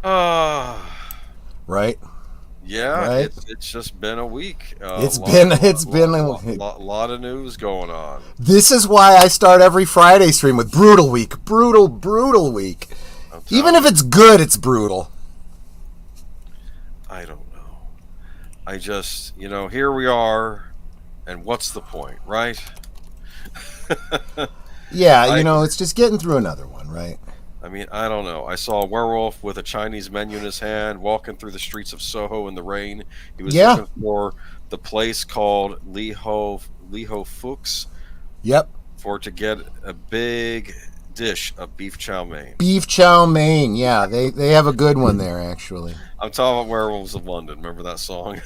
Uh, right? yeah, Right? it's just been a week. It's been it's been. Lot of news going on. This is why I start every Friday stream with brutal week, brutal week. I'm Even telling if you, it's good, it's brutal. I don't know. I just, here we are, and what's the point, right? Yeah, I it's just getting through another one, right? I mean, I don't know. I saw a werewolf with a Chinese menu in his hand walking through the streets of Soho in the rain. He was Yeah. looking for the place called Liho Fuchs Yep. for to get a big dish of beef chow mein. Beef chow mein. Yeah, they have a good one there actually. I'm talking about Werewolves of London. Remember that song?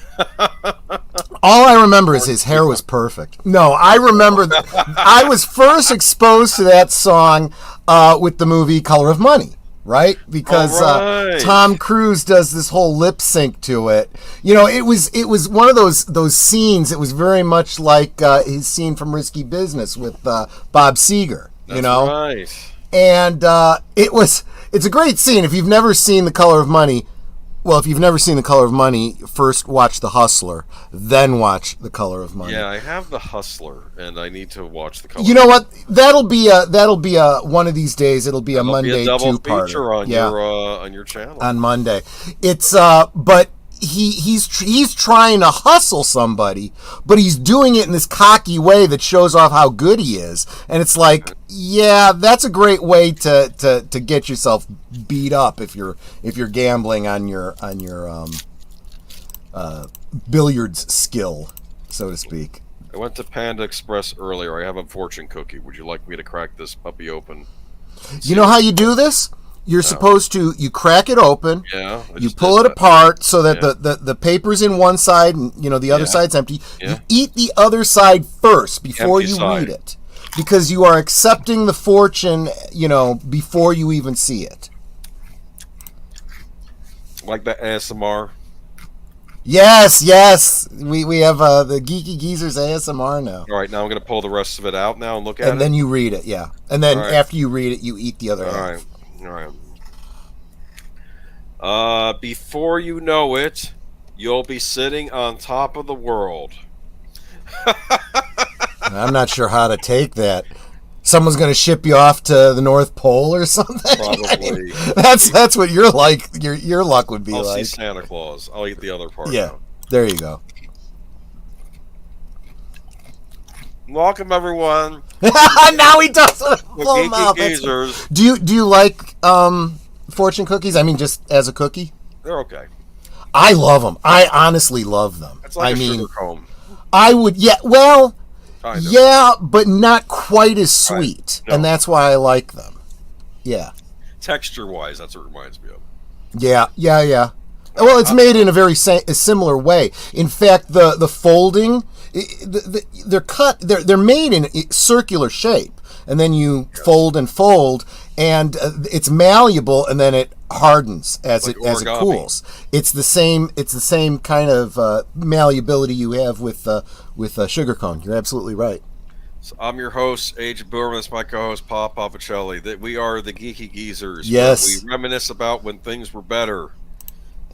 All I remember is his hair was perfect. No, I remember I was first exposed to that song with the movie Color of Money, right? Because Right. Tom Cruise does this whole lip sync to it. It was one of those scenes. It was very much like his scene from Risky Business with Bob Seger. That's right. And it's a great scene. If you've never seen The Color of Money, well, if you've never seen The Color of Money, first watch The Hustler, then watch The Color of Money. Yeah, I have The Hustler, and I need to watch The Color. You know what? That'll be a one of these days. It'll be a That'll Monday be a double two-parter. feature on Yeah, your channel. on Monday. It's but he's trying to hustle somebody, but he's doing it in this cocky way that shows off how good he is. And it's like, yeah, that's a great way to get yourself beat up if you're gambling on your billiards skill, so to speak. I went to Panda Express earlier. I have a fortune cookie. Would you like me to crack this puppy open? You know how you do this? You're supposed to you crack it open. Yeah. You pull it apart so that Yeah. the paper's in one side and the other Yeah. side's empty. Yeah. You eat the other side first before Empty you side. read it. Because you are accepting the fortune, before you even see it. Like that ASMR. Yes. We have the Geeky Geezers ASMR now. All right, now I'm going to pull the rest of it out now and look at And then you read it, yeah. And then All right. after you read it, you eat the other All half. right. Before you know it, you'll be sitting on top of the world. I'm not sure how to take that. Someone's going to ship you off to the North Pole or something. Probably. That's what your your luck would be I'll like. see Santa Claus. I'll eat the other part. Yeah, Now. there you go. Welcome everyone. Now he does it The full Geeky mouth. Geezers. Do you like fortune cookies? I mean, just as a cookie. They're okay. I love them. I honestly love them. It's like I a mean, sugar comb. I would. Yeah. Well. Kind of. Yeah, but not quite as sweet, Right. No. and that's why I like them. Yeah. Texture-wise, that's what it reminds me of. Yeah. Well, it's made in a very a similar way. In fact, the folding, they're cut. They're made in a circular shape, and then you fold, and it's malleable, and then it hardens as Like it origami. cools. It's the same kind of malleability you have with sugar cone. You're absolutely right. So I'm your host, Agent Boomer. That's my co-host, PaPa Pacelli. That we are the Geeky Geezers. Yes. We reminisce about when things were better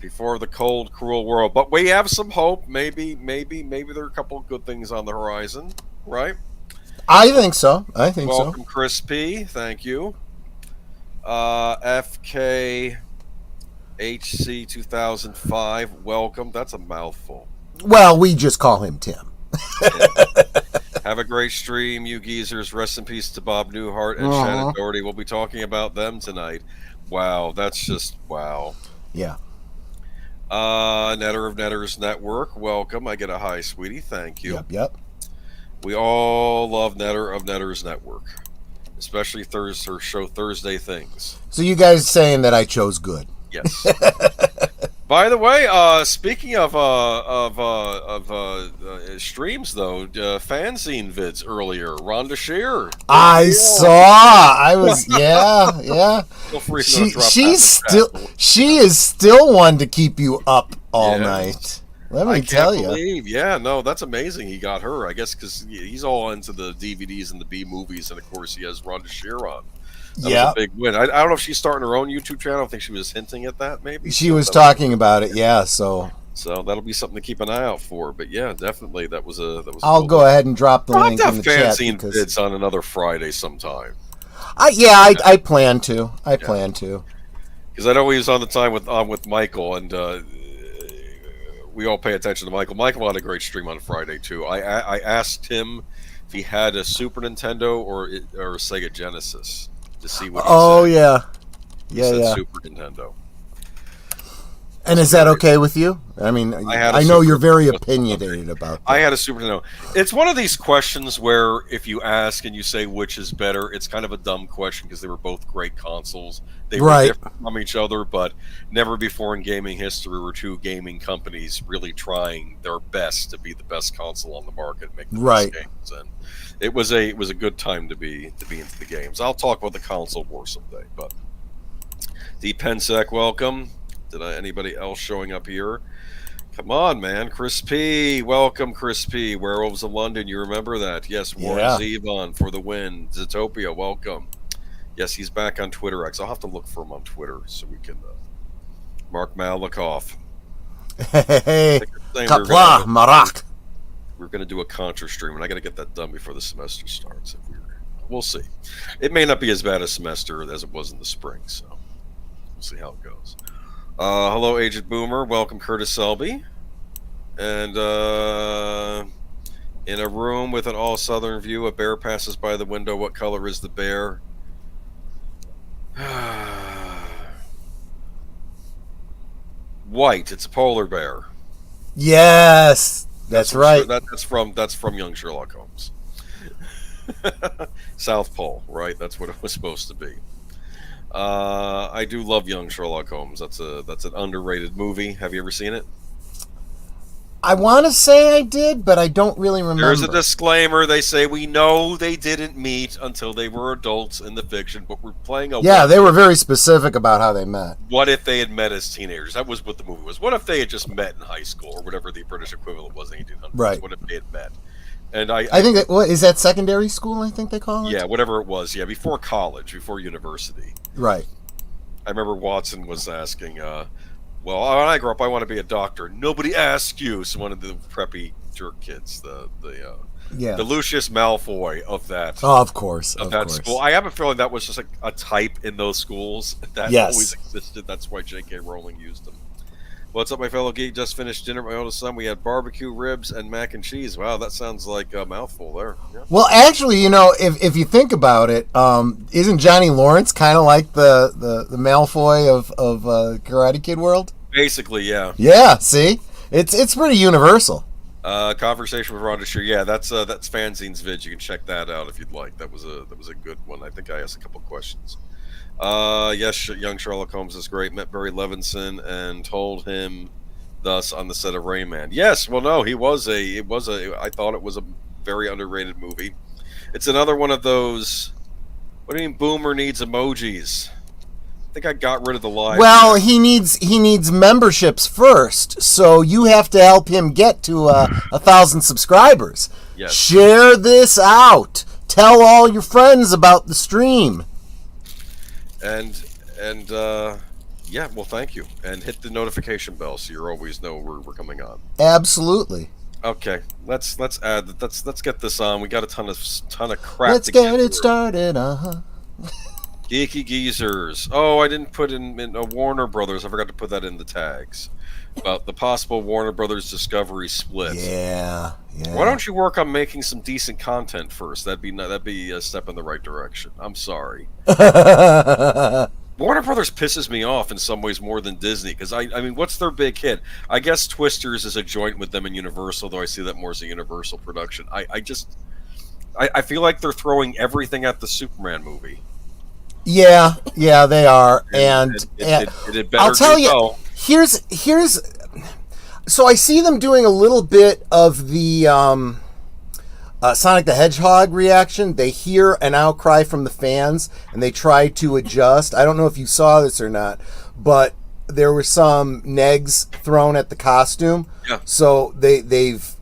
before the cold, cruel world. But we have some hope. Maybe there are a couple of good things on the horizon, right? I think so. Welcome, Chris P. Thank you. FKHC 2005. Welcome. That's a mouthful. Well, we just call him Tim. Have a great stream, you geezers. Rest in peace to Bob Newhart and Shannen Doherty. We'll be talking about them tonight. Wow, that's just wow. Yeah. Netter of Netters Network. Welcome. I get a hi, sweetie. Thank you. Yep. We all love Netter of Netters Network, especially her show Thursday Things. So you guys saying that I chose good? Yes. By the way, speaking of streams, though, fanzine vids earlier. Rhonda Shear. I saw. I was yeah. Feel free to drop She is still one to keep you up all night. Let me tell you. Yeah, no, that's amazing. He got her, I guess, because he's all into the DVDs and the B movies, and of course he has Rhonda Shear on. That was a big win. I don't know if she's starting her own YouTube channel. I think she was hinting at that. Maybe she was talking about it. Yeah, so that'll be something to keep an eye out for. But yeah, definitely that was a. I'll go ahead and drop the link in the chat. Fanzine bids on another Friday sometime. I plan to. I plan to. Because I know he was on the time with Michael, and we all pay attention to Michael. Michael had a great stream on Friday too. I asked him if he had a Super Nintendo or a Sega Genesis to see what. He said. He said Super Nintendo. And is that okay with you? I mean, I know you're very opinionated about that. I had a Super Nintendo. It's one of these questions where if you ask and you say which is better, it's kind of a dumb question because they were both great consoles. They were different from each other, but never before in gaming history were two gaming companies really trying their best to be the best console on the market and make the best games. And it was a good time to be into the games. I'll talk about the console war someday. But D Pensec, welcome. Anybody else showing up here? Come on, man. Chris P. Welcome, Chris P. Werewolves of London. You remember that? Yes, Warren Zevon for the win. Zootopia, welcome. Yes, he's back on Twitter X. I'll have to look for him on Twitter so we can... Mark Malikoff. Hey, Kapla, Marak. We're going to do a Contra stream, and I got to get that done before the semester starts. We'll see. It may not be as bad a semester as it was in the spring, so we'll see how it goes. Hello, Agent Boomer. Welcome, Curtis Selby. And in a room with an all-southern view, a bear passes by the window. What color is the bear? White. It's a polar bear. Yes, that's right. Sure. That's from Young Sherlock Holmes. South Pole, right? That's what it was supposed to be. I do love Young Sherlock Holmes. That's an underrated movie. Have you ever seen it? I want to say I did, but I don't really remember. There's a disclaimer. They say we know they didn't meet until they were adults in the fiction, but we're playing a... Yeah, they were very specific about how they met. What if they had met as teenagers? That was what the movie was. What if they had just met in high school or whatever the British equivalent was in 1800s? Right. What if they had met? And I think that, what is that, secondary school, I think they call it? Yeah, whatever it was. Yeah, before college, before university. Right. I remember Watson was asking, well, when I grow up, I want to be a doctor. Nobody asked you. So one of the preppy jerk kids, the Lucius Malfoy of that. Oh, of course. Of that school. I have a feeling that was just like a type in those schools that always existed. That's why J.K. Rowling used them. What's up, my fellow geek? Just finished dinner with my oldest son. We had barbecue ribs and mac and cheese. Wow, that sounds like a mouthful there. Yeah. Well, actually, if you think about it, isn't Johnny Lawrence kind of like the Malfoy of Karate Kid world? Basically, yeah. Yeah, see? It's pretty universal. Conversation with Rhonda Shear. Yeah, that's Fanzine's vid. You can check that out if you'd like. That was a good one. I think I asked a couple questions. Yes, Young Sherlock Holmes is great. Met Barry Levinson and told him thus on the set of Rayman. Yes, well, no, I thought it was a very underrated movie. It's another one of those, what do you mean Boomer needs emojis? I think I got rid of the line. Well, he needs memberships first, so you have to help him get to 1,000 subscribers. Yes. Share this out. Tell all your friends about the stream. And yeah, well, thank you, and hit the notification bell so you always know we're coming on. Absolutely. Okay, let's add that. Let's get this on. We got a ton of crap. Let's get it started. Geeky Geezers. Oh, I didn't put in Warner Brothers. I forgot to put that in the tags about the possible Warner Brothers Discovery split. Yeah. Why don't you work on making some decent content first? That'd be a step in the right direction. I'm sorry. Warner Brothers pisses me off in some ways more than Disney, because I mean, what's their big hit? I guess Twisters is a joint with them in Universal, though I see that more as a Universal production. I feel like they're throwing everything at the Superman movie. Yeah, they are, and I'll tell you, here's. So I see them doing a little bit of the Sonic the Hedgehog reaction. They hear an outcry from the fans, and they try to adjust. I don't know if you saw this or not, but there were some negs thrown at the costume. Yeah. So they've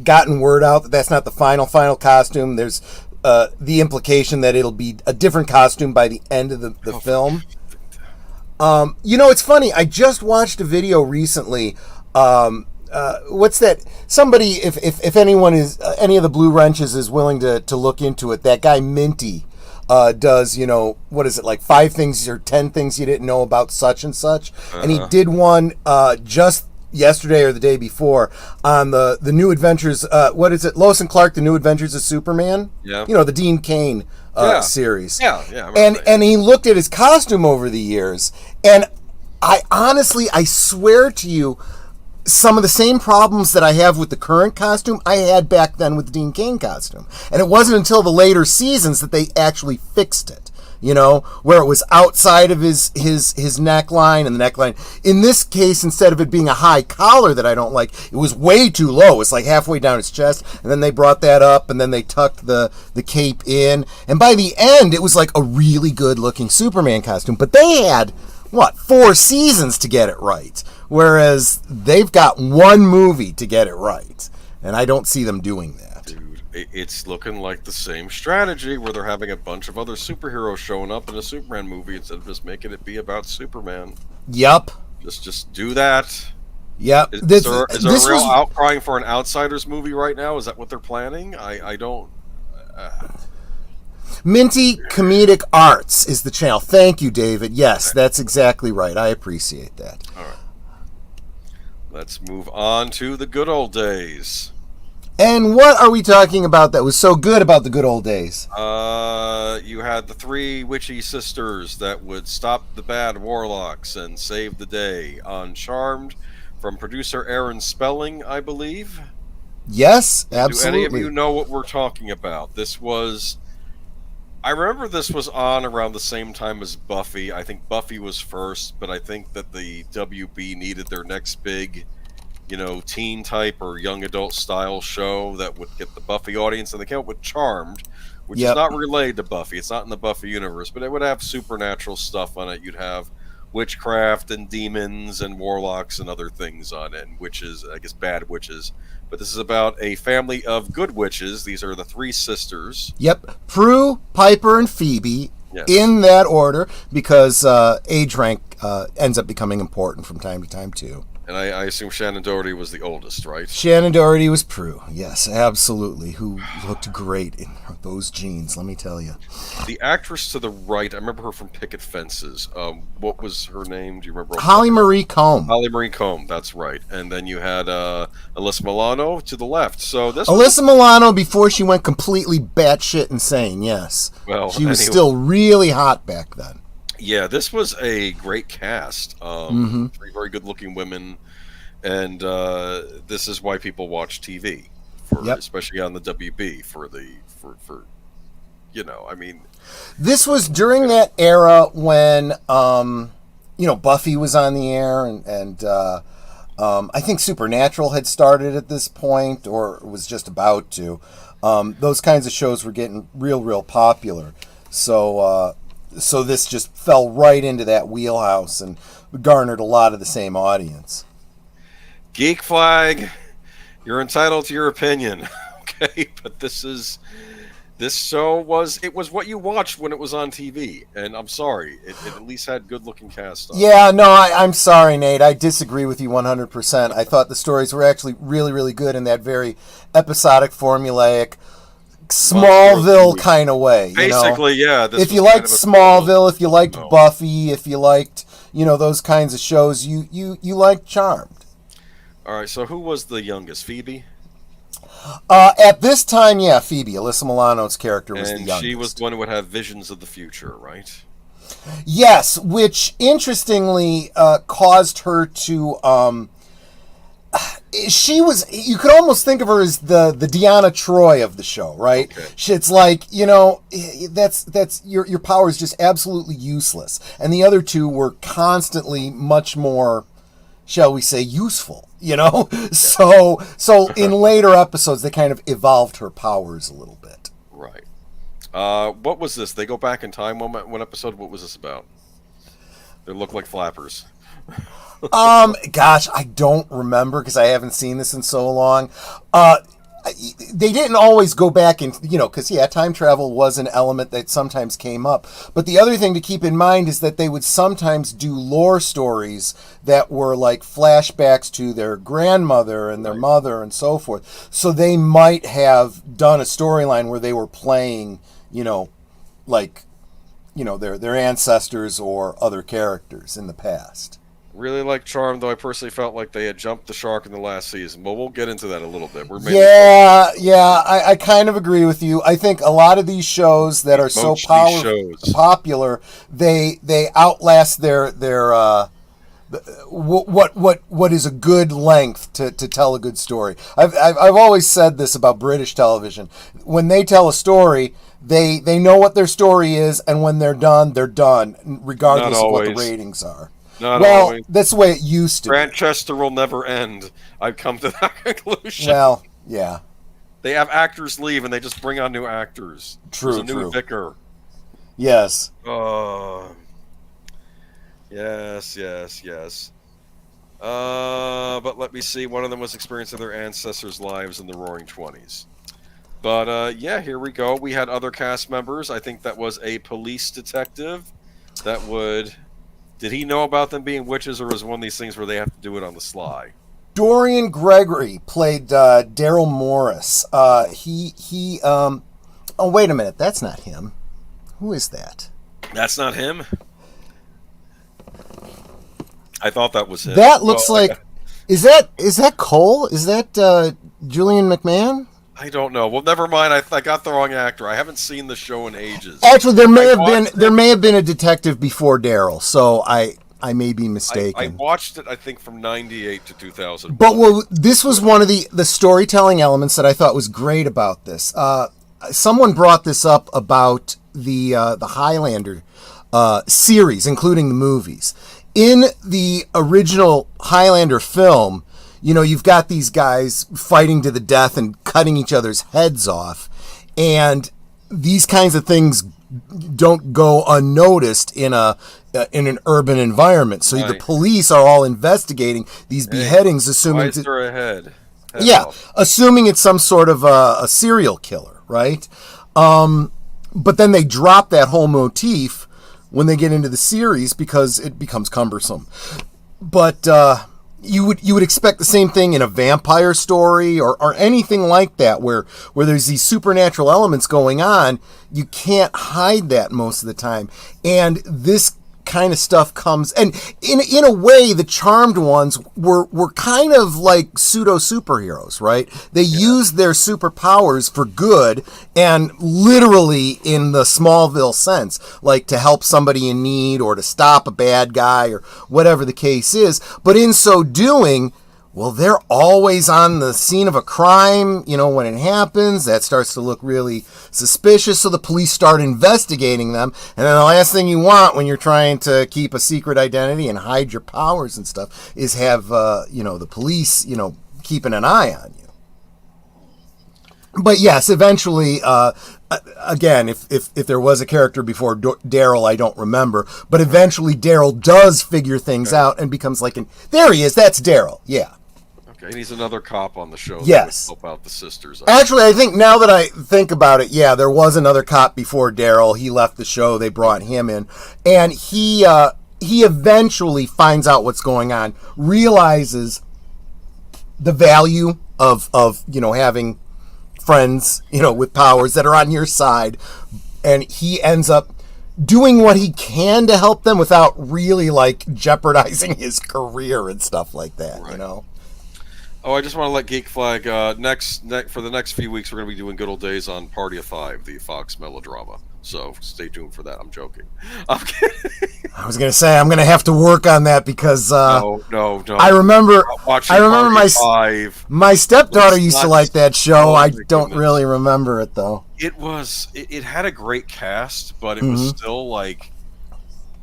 gotten word out that that's not the final costume. There's the implication that it'll be a different costume by the end of the film. It's funny. I just watched a video recently. What's that? Somebody, if anyone is, any of the Blue Wrenches is willing to look into it, that guy Minty does, what is it, like 5 things or 10 things you didn't know about such and such. And he did one just yesterday or the day before on the New Adventures, what is it, Lois and Clark, The New Adventures of Superman? Yeah. The Dean Cain series. Yeah. And he looked at his costume over the years, and I swear to you, some of the same problems that I have with the current costume, I had back then with the Dean Cain costume. And it wasn't until the later seasons that they actually fixed it, where it was outside of his neckline, and the neckline, in this case, instead of it being a high collar that I don't like, it was way too low. It's like halfway down his chest, and then they brought that up, and then they tucked the cape in. And by the end, it was like a really good-looking Superman costume. But they had, 4 seasons to get it right. Whereas they've got 1 movie to get it right. And I don't see them doing that. Dude, it's looking like the same strategy where they're having a bunch of other superheroes showing up in a Superman movie instead of just making it be about Superman. Yep. Just do that. Yep. Is there a real outcrying for an Outsiders movie right now? Is that what they're planning? I don't... Minty Comedic Arts is the channel. Thank you, David. Yes, that's exactly right. I appreciate that. All right. Let's move on to the good old days. And what are we talking about that was so good about the good old days? You had the 3 witchy sisters that would stop the bad warlocks and save the day on Charmed from producer Aaron Spelling, I believe. Yes, absolutely. Do any of you know what we're talking about? I remember this was on around the same time as Buffy. I think Buffy was first, but I think that the WB needed their next big, teen type or young adult style show that would get the Buffy audience, and they came up with Charmed, which is not related to Buffy. It's not in the Buffy universe, but it would have supernatural stuff on it. You'd have witchcraft and demons and warlocks and other things on it, and witches, I guess bad witches. But this is about a family of good witches. These are the 3 sisters. Yep. Prue, Piper, and Phoebe, in that order, because age rank ends up becoming important from time to time, too. And I assume Shannen Doherty was the oldest, right? Shannen Doherty was Prue, yes, absolutely, who looked great in those jeans, let me tell you. The actress to the right, I remember her from Picket Fences. What was her name? Do you remember? Holly Marie Combs. Holly Marie Combs, that's right. And then you had Alyssa Milano to the left. So this Alyssa Milano before she went completely batshit insane, yes. Well, she was still really hot back then. Yeah, this was a great cast. 3 very good-looking women, and this is why people watch TV, especially on the WB for This was during that era when Buffy was on the air, and I think Supernatural had started at this point, or was just about to. Those kinds of shows were getting real popular. So this just fell right into that wheelhouse and garnered a lot of the same audience. Geek Flag, you're entitled to your opinion, okay? But this show was what you watched when it was on TV, and I'm sorry, it at least had good-looking cast on. Yeah, no, I'm sorry, Nate. I disagree with you 100%. I thought the stories were actually really good in that very episodic, formulaic, Smallville kind of way. Basically, yeah. If you liked Smallville, if you liked Buffy, if you liked, those kinds of shows, you liked Charmed. All right, so who was the youngest? Phoebe? At this time, yeah, Phoebe. Alyssa Milano's character was the youngest. And she was the one who would have visions of the future, right? Yes, which interestingly caused her to... you could almost think of her as the Deanna Troi of the show, right? Okay. It's like, that's your power is just absolutely useless. And the other 2 were constantly much more, shall we say, useful, So in later episodes, they kind of evolved her powers a little bit. Right. What was this? They go back in time one episode. What was this about? They look like flappers. Gosh, I don't remember because I haven't seen this in so long. they didn't always go back and, because, time travel was an element that sometimes came up. But the other thing to keep in mind is that they would sometimes do lore stories that were like flashbacks to their grandmother and their mother and so forth. So they might have done a storyline where they were playing, their ancestors or other characters in the past. Really like Charm, though I personally felt like they had jumped the shark in the last season. But we'll get into that a little bit. I kind of agree with you. I think a lot of these shows that are so popular, they outlast their what is a good length to tell a good story. I've always said this about British television. When they tell a story, they know what their story is, and when they're done, regardless of what the ratings are. Not always. That's the way it used to. Grantchester will never end. I've come to that conclusion. Well, yeah. They have actors leave, and they just bring on new actors. True, There's a new vicar. Yes. Yes. But let me see. One of them was experiencing their ancestors' lives in the Roaring '20s. But, here we go. We had other cast members. I think that was a police detective that would... Did he know about them being witches, or was it one of these things where they have to do it on the sly? Dorian Gregory played Daryl Morris. Oh, wait a minute. That's not him. Who is that? That's not him? I thought that was him. That looks like... Is that Cole? Is that Julian McMahon? I don't know. Well, never mind. I got the wrong actor. I haven't seen the show in ages. Actually, there may have been a detective before Daryl, so I may be mistaken. I watched it, I think, from 98 to 2000. But this was one of the storytelling elements that I thought was great about this. Someone brought this up about the Highlander series, including the movies. In the original Highlander film, you've got these guys fighting to the death and cutting each other's heads off. And these kinds of things don't go unnoticed in an urban environment. So the police are all investigating these beheadings, assuming assuming it's some sort of a serial killer, right? But then they drop that whole motif when they get into the series because it becomes cumbersome. But you would expect the same thing in a vampire story or anything like that where there's these supernatural elements going on. You can't hide that most of the time. And this kind of stuff comes, and in a way the Charmed ones were kind of like pseudo superheroes, right? They used their superpowers for good, and literally in the Smallville sense, like to help somebody in need or to stop a bad guy or whatever the case is. But in so doing, well, they're always on the scene of a crime, when it happens. That starts to look really suspicious, so the police start investigating them. And then the last thing you want when you're trying to keep a secret identity and hide your powers and stuff is have, the police, keeping an eye on you. But yes, eventually, again, if there was a character before Daryl, I don't remember. But eventually Daryl does figure things out and becomes like there he is, that's Daryl, yeah. Okay, and he's another cop on the show. Yes. That would help out the sisters. Actually, I think now that I think about it, there was another cop before Daryl. He left the show. They brought him in. And he eventually finds out what's going on, realizes the value of having friends, with powers that are on your side. And he ends up doing what he can to help them without really, jeopardizing his career and stuff like that, Oh, I just want to let Geek Flag, for the next few weeks, we're going to be doing Good Old Days on Party of Five, the Fox melodrama. So stay tuned for that. I'm joking. I'm kidding. I was going to say, I'm going to have to work on that because no. I remember my stepdaughter used to like that show. I don't really remember it, though. It had a great cast, but it was still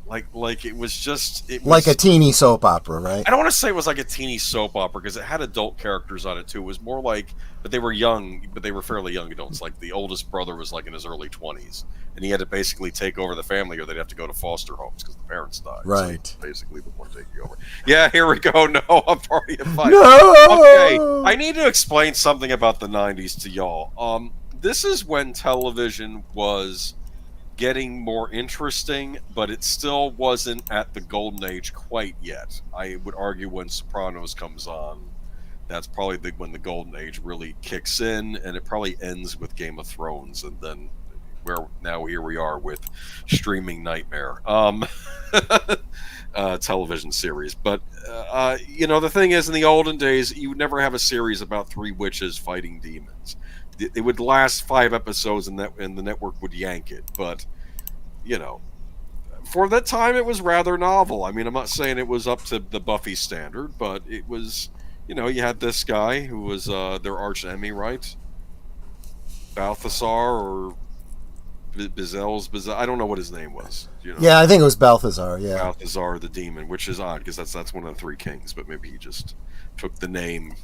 Like it was just like a teeny soap opera, right? I don't want to say it was like a teeny soap opera because it had adult characters on it too. It was more like, but they were young, but they were fairly young adults. Like the oldest brother was like in his early 20s, and he had to basically take over the family, or they'd have to go to foster homes because the parents died. Right. So basically, the one taking over. Yeah, here we go. No, I'm already in fight. No. Okay, I need to explain something about the 90s to y'all. This is when television was getting more interesting, but it still wasn't at the golden age quite yet. I would argue when Sopranos comes on, that's probably when the golden age really kicks in, and it probably ends with Game of Thrones, and then here we are with streaming nightmare television series. But the thing is, in the olden days, you would never have a series about three witches fighting demons. It would last 5 episodes, and the network would yank it. But for that time, it was rather novel. I mean, I'm not saying it was up to the Buffy standard, but it was. You had this guy who was their arch enemy, right? Balthasar or Bizel's. I don't know what his name was. Yeah, I think it was Balthasar. Yeah, Balthasar the demon, which is odd because that's one of the three kings. But maybe he just took the name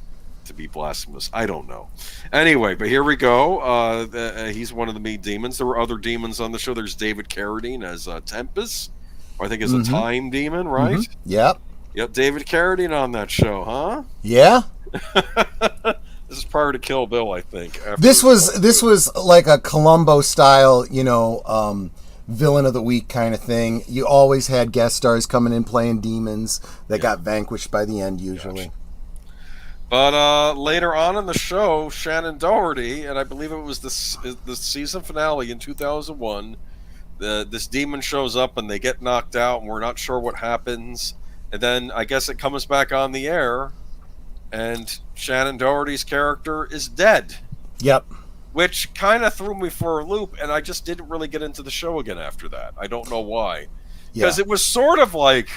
to be blasphemous. I don't know. Anyway, but here we go. He's one of the main demons. There were other demons on the show. There's David Carradine as Tempest, or I think as a time demon, right? Mm-hmm. Yep. Yep, David Carradine on that show, huh? Yeah. This is prior to Kill Bill, I think. This was like a Columbo style, villain of the week kind of thing. You always had guest stars coming in playing demons that got vanquished by the end usually. Gotcha. But later on in the show, Shannen Doherty, and I believe it was the season finale in 2001, this demon shows up and they get knocked out, and we're not sure what happens. And then I guess it comes back on the air, and Shannen Doherty's character is dead. Yep. Which kind of threw me for a loop, and I just didn't really get into the show again after that. I don't know why. Because it was sort of like...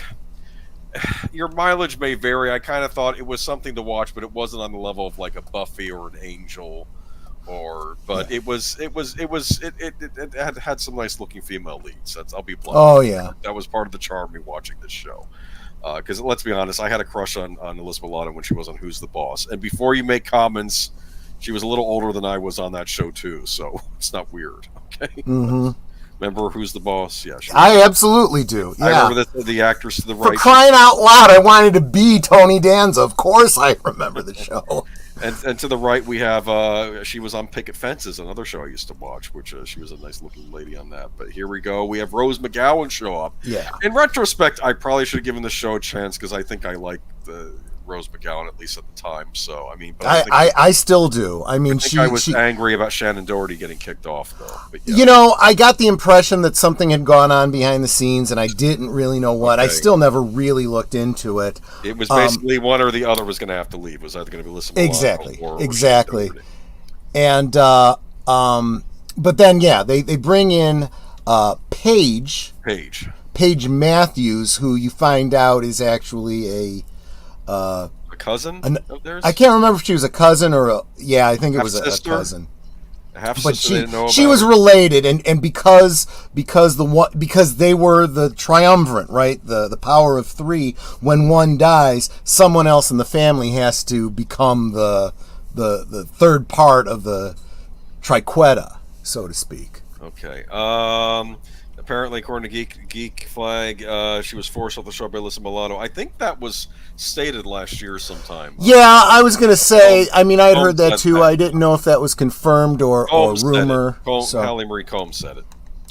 Your mileage may vary. I kind of thought it was something to watch, but it wasn't on the level of like a Buffy or an Angel, but it had some nice looking female leads. I'll be blunt. Oh yeah, that was part of the charm of me watching this show. Because let's be honest, I had a crush on Elizabeth Lawton when she was on Who's the Boss, and before you make comments, she was a little older than I was on that show too, so it's not weird. Okay. Mm-hmm. Remember Who's the Boss? Yeah, sure. I absolutely do. Yeah. I remember the actress to the right. For crying out loud, I wanted to be Tony Danza. Of course I remember the show. And to the right, we have, she was on Picket Fences, another show I used to watch, which she was a nice looking lady on that. But here we go. We have Rose McGowan show up. Yeah. In retrospect, I probably should have given the show a chance because I think I liked Rose McGowan, at least at the time. So, I mean, but I still do. I mean, I was angry about Shannen Doherty getting kicked off, though. But, I got the impression that something had gone on behind the scenes, and I didn't really know what. Okay. I still never really looked into it. It was basically one or the other was going to have to leave. It was either going to be listened to exactly. And but then they bring in Paige Matthews, who you find out is actually a cousin of theirs? I can't remember if she was a cousin or I think it was a cousin. But she was related, and because they were the triumvirate, right? The power of three. When one dies, someone else in the family has to become the third part of the triqueta, so to speak. Okay. Apparently, according to Geek Flag, she was forced off the show by Alyssa Milano. I think that was stated last year sometime. Yeah, I was going to say, I mean, I had heard that too. I didn't know if that was confirmed or rumor. Hallie Marie Combs said it.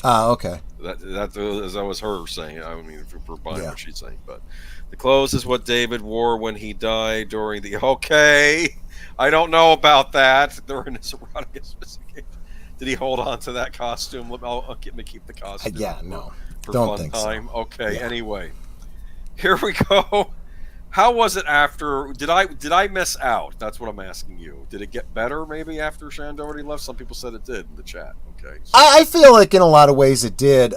Ah, okay. That was her saying. I mean, for buying what she's saying. But the clothes is what David wore when he died during the... Okay, I don't know about that. During his erotic specification. Did he hold on to that costume? I'll get me keep the costume. Yeah, no. For don't fun think time. So. Okay, yeah. Anyway. Here we go. How was it after? Did I miss out? That's what I'm asking you. Did it get better maybe after Shannen Doherty left? Some people said it did in the chat. Okay. So. I feel like in a lot of ways it did.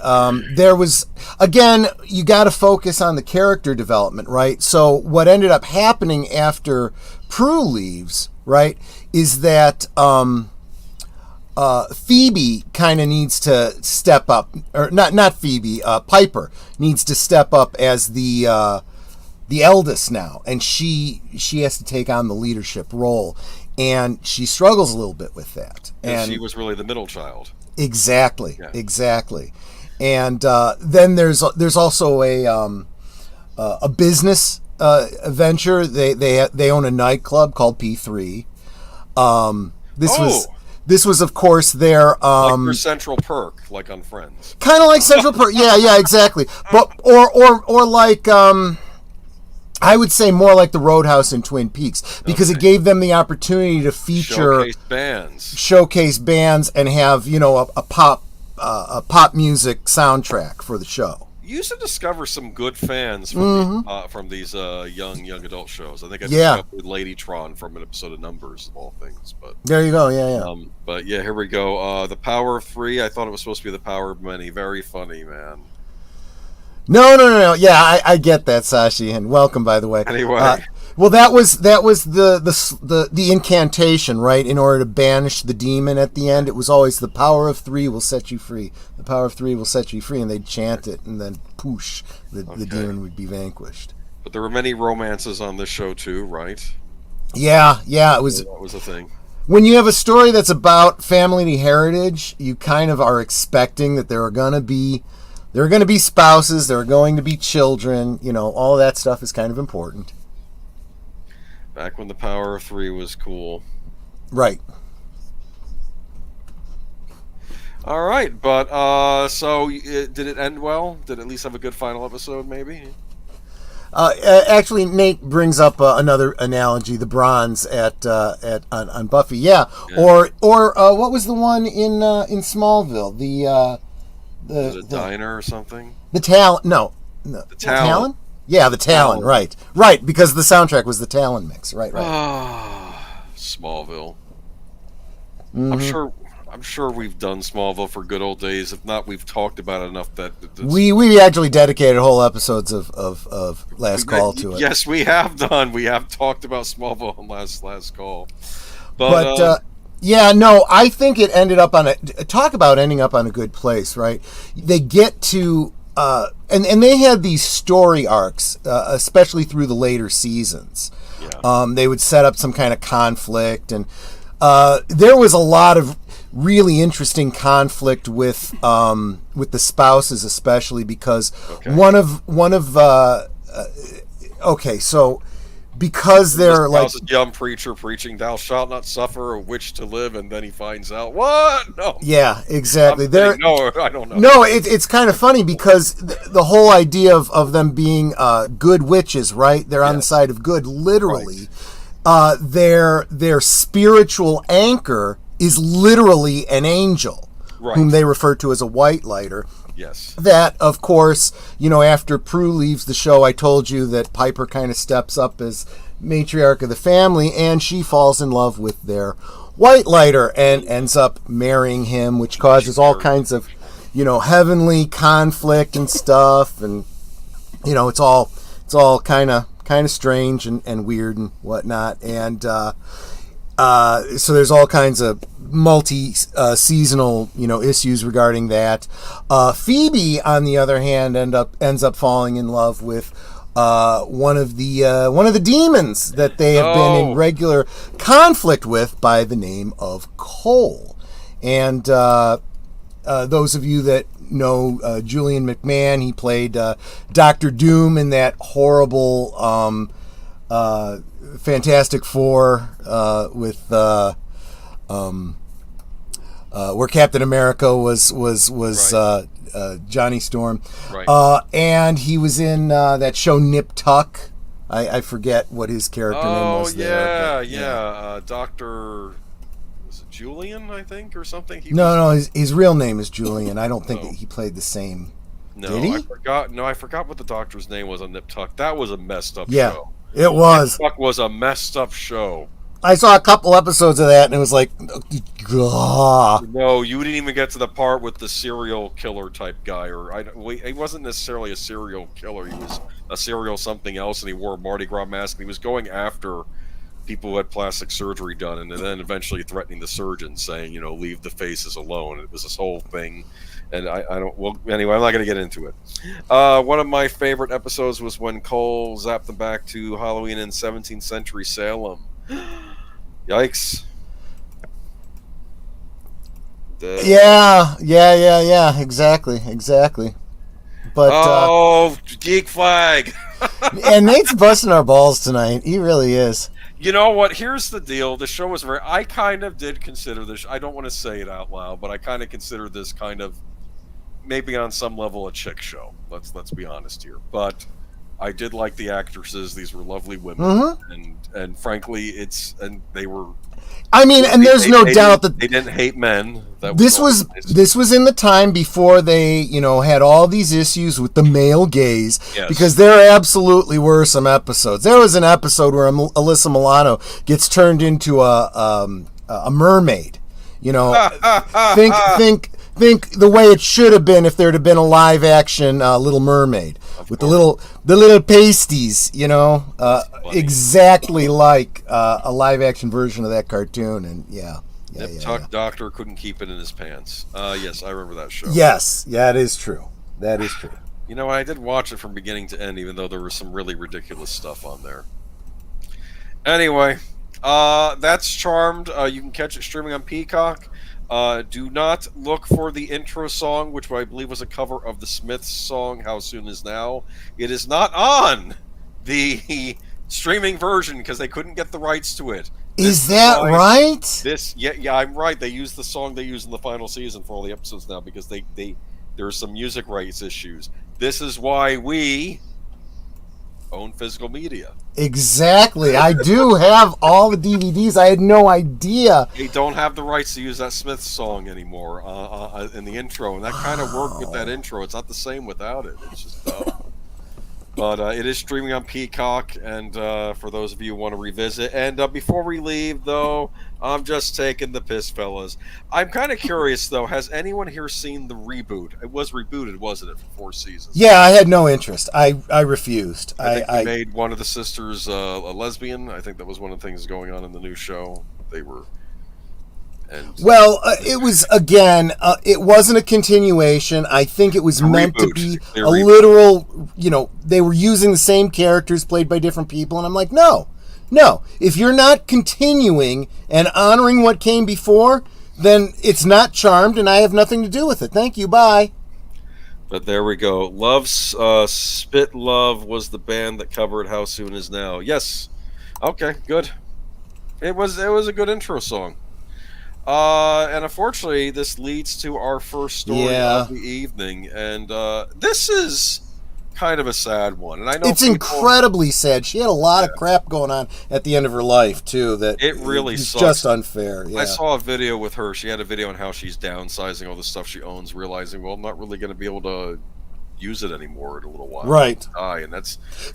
There was, again, you got to focus on the character development, right? So what ended up happening after Prue leaves, right, is that Phoebe kind of needs to step up, or not Phoebe. Piper needs to step up as the eldest now, and she has to take on the leadership role, and she struggles a little bit with that. And she was really the middle child. Exactly, yeah. Exactly. And then there's also a business venture. They own a nightclub called P3. This was of course their like your Central Perk, like on Friends. Kind of like Central Perk. Yeah, exactly. But or like I would say more like the Roadhouse in Twin Peaks, because it gave them the opportunity to feature showcase bands and have, you know, a pop music soundtrack for the show. You used to discover some good fans from these young adult shows. I think I discovered Ladytron from an episode of Numbers, of all things. But there you go, yeah. But yeah, here we go. The Power of Three. I thought it was supposed to be the Power of Many. Very funny, man. No. Yeah, I get that, Sashi, and welcome, by the way. Anyway, well, that was the incantation, right? In order to banish the demon at the end, it was always the power of three will set you free. The power of three will set you free, and they'd chant it, and then poosh, the demon would be vanquished. But there were many romances on this show too, right? Yeah, it was. That was a thing. When you have a story that's about family heritage, you kind of are expecting that there are going to be spouses, there are going to be children, you know, all of that stuff is kind of important. Back when the Power of Three was cool. Right. All right, but so did it end well? Did it at least have a good final episode, maybe? Actually, Nate brings up another analogy: the bronze on Buffy. Yeah. Or what was the one in Smallville? The diner or something? The Talon? No. The Talon? Yeah, the Talon. Right, because the soundtrack was the Talon mix. Right. Smallville. Mm-hmm. I'm sure we've done Smallville for good old days. If not, we've talked about it enough that we actually dedicated whole episodes of Last Call to it. Yes, we have done. We have talked about Smallville on Last Call. But yeah, no, I think it ended up talk about ending up on a good place, right? They get to and they had these story arcs, especially through the later seasons. Yeah. They would set up some kind of conflict, and there was a lot of really interesting conflict with the spouses, especially because because they're like a young preacher preaching, "Thou shalt not suffer a witch to live," and then he finds out what? No. Yeah, exactly. No, I don't know. No, it's kind of funny because the whole idea of them being good witches, right? They're on the side of good, literally. Right. Their spiritual anchor is literally an angel, whom they refer to as a white lighter. Yes. That, of course, you know, after Prue leaves the show, I told you that Piper kind of steps up as matriarch of the family, and she falls in love with their white lighter and ends up marrying him, which causes all kinds of, you know, heavenly conflict and stuff, and you know, it's all kind of strange and weird and whatnot, and so there's all kinds of multi-seasonal, you know, issues regarding that. Phoebe, on the other hand, ends up falling in love with one of the demons that they have been in regular conflict with, by the name of Cole. And those of you that know Julian McMahon, he played Dr. Doom in that horrible Fantastic Four with where Captain America was Johnny Storm, and he was in that show Nip Tuck. I forget what his character name was. Doctor. Was it Julian? I think, or something. No. His real name is Julian. I don't think that he played the same. No, did he? I forgot what the doctor's name was on Nip Tuck. That was a messed up Yeah, show. it was. Nip Tuck was a messed up show. I saw a couple episodes of that, and it was like, God. No, you didn't even get to the part with the serial killer type guy, he wasn't necessarily a serial killer. He was a serial something else, and he wore a Mardi Gras mask. And he was going after people who had plastic surgery done, and then eventually threatening the surgeon, saying, leave the faces alone. It was this whole thing, and I don't. Well, anyway, I'm not going to get into it. One of my favorite episodes was when Cole zapped them back to Halloween in 17th century Salem. Yikes! Yeah. Exactly. But geek flag. And Nate's busting our balls tonight. He really is. You know what? Here's the deal. The show was I kind of did consider this. I don't want to say it out loud, but I kind of consider this kind of maybe on some level a chick show. Let's be honest here. But I did like the actresses. These were lovely women, and frankly, they were. I mean, and there's no doubt that they didn't hate men. This was in the time before they, had all these issues with the male gaze, because there absolutely were some episodes. There was an episode where Alyssa Milano gets turned into a mermaid. Think the way it should have been if there'd have been a live action Little Mermaid with the little pasties, exactly like a live action version of that cartoon, and Tuck Doctor couldn't keep it in his pants. Yes, I remember that show. Yes, that is true. I did watch it from beginning to end, even though there was some really ridiculous stuff on there. Anyway, that's Charmed. You can catch it streaming on Peacock. Do not look for the intro song, which I believe was a cover of the Smiths song, How Soon Is Now. It is not on the streaming version because they couldn't get the rights to it. Is that right? I'm right. They use the song they use in the final season for all the episodes now because there are some music rights issues. This is why we own physical media. Exactly. I do have all the DVDs. I had no idea. They don't have the rights to use that Smith song anymore in the intro, and that kind of worked with that intro. It's not the same without it. It's just dumb. But it is streaming on Peacock, and for those of you who want to revisit. And before we leave, though, I'm just taking the piss, fellas. I'm kind of curious, though. Has anyone here seen the reboot? It was rebooted, wasn't it, for 4 seasons? Yeah, I had no interest. I refused. I think they made one of the sisters a lesbian. I think that was one of the things going on in the new show. They were... it was, again, it wasn't a continuation. I think it was meant to be a literal, they were using the same characters played by different people, and I'm like, no. If you're not continuing and honoring what came before, then it's not Charmed, and I have nothing to do with it. Thank you, bye. But there we go. Spit Love was the band that covered How Soon Is Now. Yes. Okay, good. It was a good intro song. And unfortunately, this leads to our first story of the evening, and this is kind of a sad one. And I know it's incredibly sad. She had a lot of crap going on at the end of her life too. That it really sucks. Just unfair. Yeah. I saw a video with her. She had a video on how she's downsizing all the stuff she owns, realizing, well, I'm not really going to be able to use it anymore in a little while. Right. And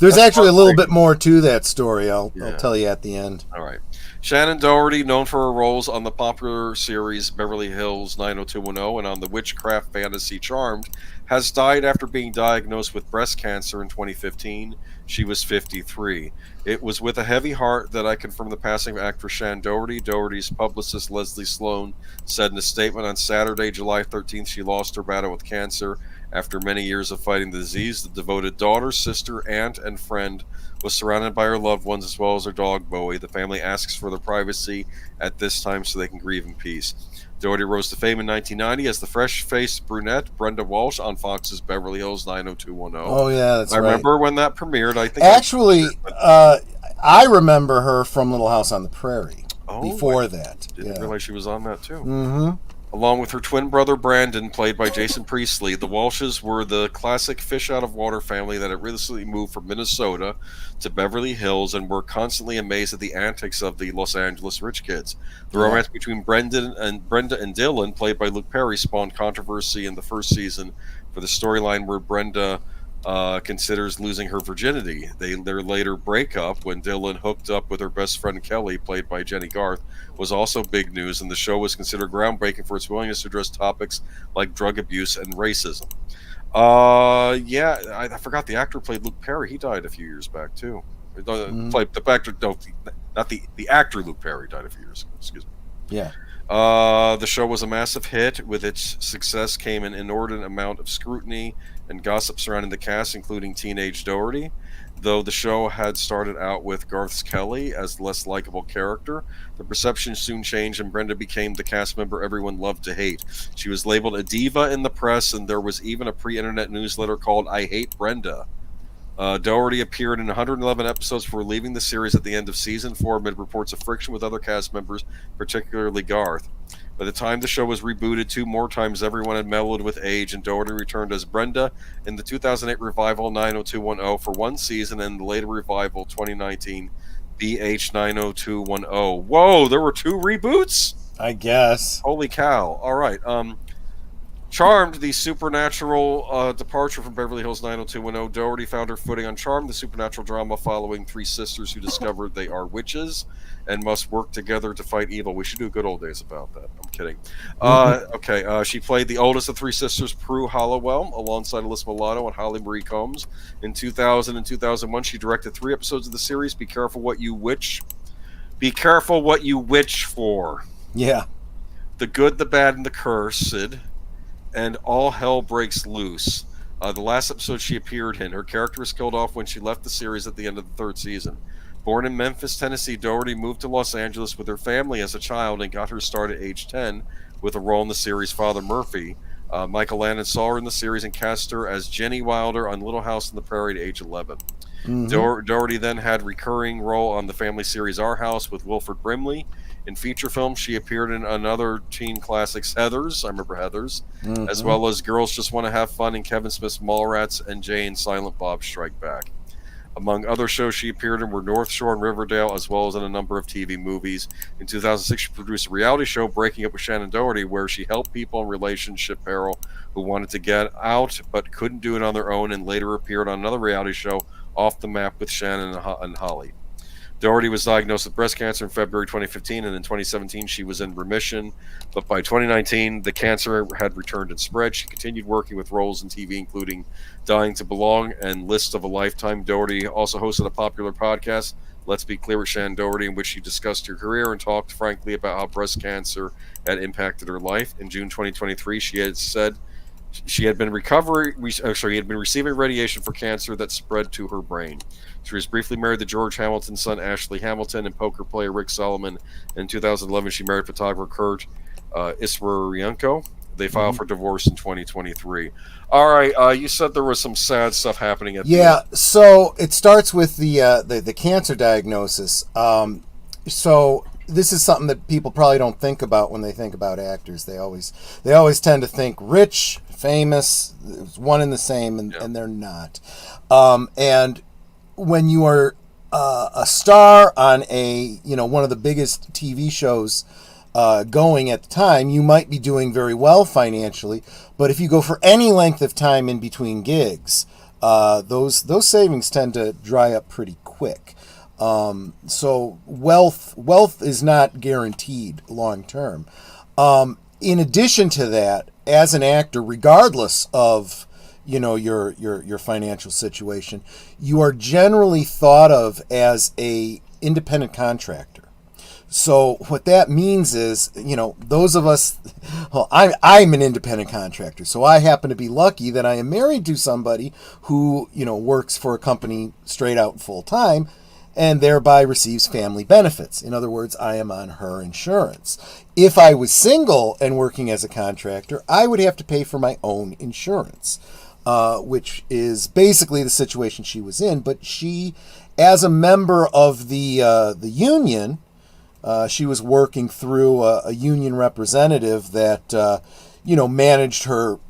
there's actually a little bit more to that story. I'll tell you at the end. All right. Shannen Doherty, known for her roles on the popular series Beverly Hills 90210 and on the witchcraft fantasy Charmed, has died after being diagnosed with breast cancer in 2015. She was 53. It was with a heavy heart that I confirmed the passing of actress Shannen Doherty. Doherty's publicist Leslie Sloan said in a statement on Saturday, July 13th, she lost her battle with cancer after many years of fighting the disease. The devoted daughter, sister, aunt, and friend was surrounded by her loved ones as well as her dog, Bowie. The family asks for their privacy at this time so they can grieve in peace. Doherty rose to fame in 1990 as the fresh-faced brunette Brenda Walsh on Fox's Beverly Hills 90210. Oh, yeah, that's right. I remember when that premiered. I remember her from Little House on the Prairie before that. Didn't realize she was on that, too. Mm-hmm. Along with her twin brother Brandon, played by Jason Priestley, the Walshes were the classic fish-out-of-water family that had recently moved from Minnesota to Beverly Hills and were constantly amazed at the antics of the Los Angeles rich kids. The romance between Brenda and Dylan, played by Luke Perry, spawned controversy in the first season for the storyline where Brenda considers losing her virginity. Their later breakup, when Dylan hooked up with her best friend Kelly, played by Jenny Garth, was also big news, and the show was considered groundbreaking for its willingness to address topics like drug abuse and racism. I forgot the actor played Luke Perry. He died a few years back too. Played the actor. No, not the actor. Luke Perry died a few years ago. Excuse me. Yeah. The show was a massive hit. With its success came an inordinate amount of scrutiny and gossip surrounding the cast, including teenage Doherty. Though the show had started out with Garth Kelly as the less likable character, the perception soon changed and Brenda became the cast member everyone loved to hate. She was labeled a diva in the press, and there was even a pre-internet newsletter called I Hate Brenda. Doherty appeared in 111 episodes before leaving the series at the end of season 4 amid reports of friction with other cast members, particularly Garth. By the time the show was rebooted 2 more times, everyone had mellowed with age, and Doherty returned as Brenda in the 2008 revival 90210 for 1 season, and the later revival 2019 BH 90210. Whoa, there were 2 reboots? I guess. Holy cow. All right. Charmed, the supernatural departure from Beverly Hills 90210. Doherty found her footing on Charmed, the supernatural drama following 3 sisters who discovered they are witches and must work together to fight evil. We should do good old days about that. I'm kidding. Okay, she played the oldest of 3 sisters, Prue Hollowell, alongside Alyssa Milano and Holly Marie Combs. In 2000 and 2001, she directed 3 episodes of the series. Be careful what you wish for. Yeah. The Good, the Bad, and the Cursed. And All Hell Breaks Loose. The last episode she appeared in, her character was killed off when she left the series at the end of the 3rd season. Born in Memphis, Tennessee, Doherty moved to Los Angeles with her family as a child and got her start at age 10 with a role in the series Father Murphy. Michael Landon saw her in the series and cast her as Jenny Wilder on Little House on the Prairie at age 11. Doherty then had a recurring role on the family series Our House with Wilford Brimley. In feature films, she appeared in another teen classics, Heathers, I remember Heathers, as well as Girls Just Want to Have Fun and Kevin Smith's Mallrats and Jay and Silent Bob Strike Back. Among other shows she appeared in were North Shore and Riverdale, as well as in a number of TV movies. In 2006, she produced a reality show, Breaking Up with Shannen Doherty, where she helped people in relationship peril who wanted to get out but couldn't do it on their own, and later appeared on another reality show, Off the Map with Shannon and Holly. Doherty was diagnosed with breast cancer in February 2015, and in 2017 she was in remission. But by 2019, the cancer had returned and spread. She continued working with roles in TV, including Dying to Belong and List of a Lifetime. Doherty also hosted a popular podcast, Let's Be Clear with Shannen Doherty, in which she discussed her career and talked frankly about how breast cancer had impacted her life. In June 2023, she had said she had been receiving radiation for cancer that spread to her brain. She was briefly married to George Hamilton's son, Ashley Hamilton, and poker player Rick Solomon. In 2011, she married photographer Kurt Iswarienko. They filed for divorce in 2023. All right, you said there was some sad stuff happening at so it starts with the cancer diagnosis. So this is something that people probably don't think about when they think about actors. They always tend to think rich, famous, it's one and the same, and they're not. And when you are a star on one of the biggest TV shows going at the time, you might be doing very well financially, but if you go for any length of time in between gigs, those savings tend to dry up pretty quick. So wealth is not guaranteed long term. In addition to that, as an actor, regardless of your financial situation, you are generally thought of as a independent contractor. So what that means is, those of us, I'm an independent contractor, so I happen to be lucky that I am married to somebody who, works for a company straight out full time and thereby receives family benefits. In other words, I am on her insurance. If I was single and working as a contractor, I would have to pay for my own insurance, which is basically the situation she was in. But she, as a member of the union, she was working through a union representative that, managed her,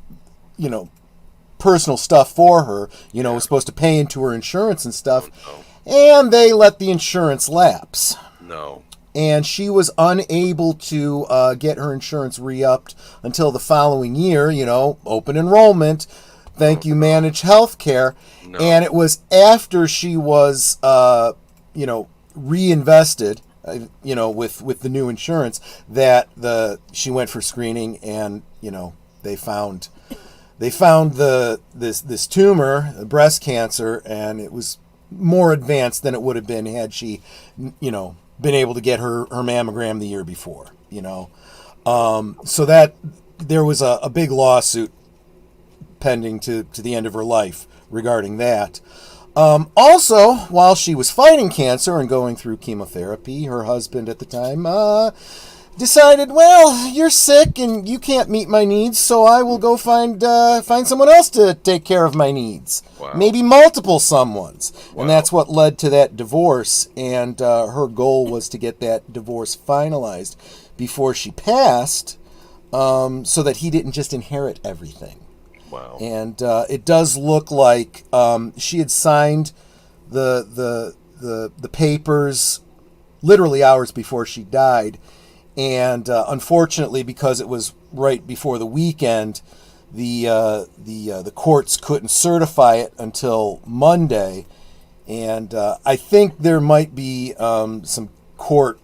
personal stuff for her, was supposed to pay into her insurance and stuff. And they let the insurance lapse. No. And she was unable to get her insurance re-upped until the following year, open enrollment. Thank you, managed health care. No. And it was after she was, reinvested, with the new insurance that she went for screening, and, they found this tumor, breast cancer, and it was more advanced than it would have been had she, been able to get her mammogram the year before. So that there was a big lawsuit pending to the end of her life regarding that. Also, while she was fighting cancer and going through chemotherapy, her husband at the time decided, well, you're sick and you can't meet my needs, so I will go find someone else to take care of my needs. Wow. Maybe multiple someones. Wow. And that's what led to that divorce, and her goal was to get that divorce finalized before she passed, so that he didn't just inherit everything. Wow. And it does look like she had signed the papers literally hours before she died. And unfortunately, because it was right before the weekend, the courts couldn't certify it until Monday. And I think there might be some court,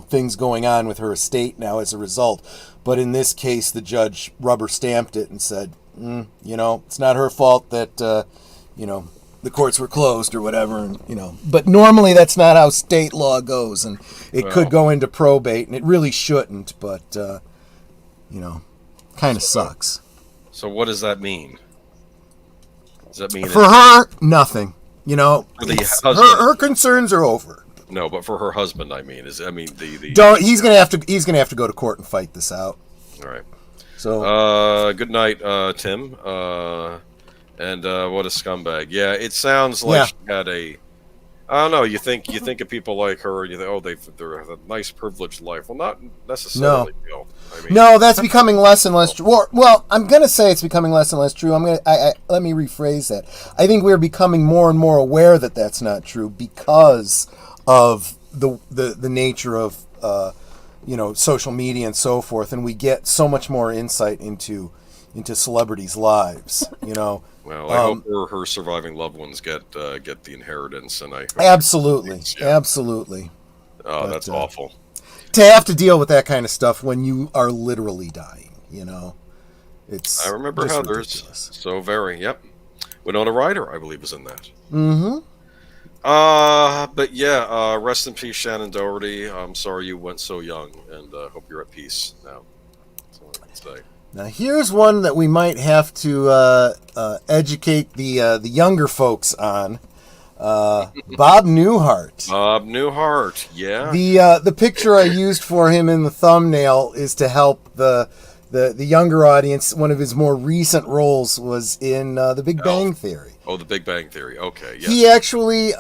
things going on with her estate now as a result. But in this case, the judge rubber stamped it and said, it's not her fault that, the courts were closed or whatever. And, but normally that's not how state law goes. And it could go into probate, and it really shouldn't. But, kind of sucks. So what does that mean? Does that mean for her, nothing? Her concerns are over. No, but for her husband, he's gonna have to go to court and fight this out. All right. So good night, Tim. And what a scumbag. Yeah, it sounds like she had a. I don't know. You think of people like her, and you think, they're a nice, privileged life. Well, not necessarily. No. No, that's becoming less and less true. Well, I'm gonna say it's becoming less and less true. Let me rephrase that. I think we're becoming more and more aware that that's not true because of the nature of social media and so forth, and we get so much more insight into celebrities' lives. Well, I hope her surviving loved ones get the inheritance, and I hope absolutely. Oh, that's awful. To have to deal with that kind of stuff when you are literally dying, it's. I remember Heather's. So very, yep. Winona Ryder, I believe, was in that. Mm-hmm. But yeah, rest in peace, Shannen Doherty. I'm sorry you went so young, and hope you're at peace now. That's all I can say. Now here's one that we might have to educate the younger folks on. Bob Newhart. Bob Newhart, yeah. The picture I used for him in the thumbnail is to help the younger audience. One of his more recent roles was in The Big Bang Theory. Oh, The Big Bang Theory. Okay, yes. He actually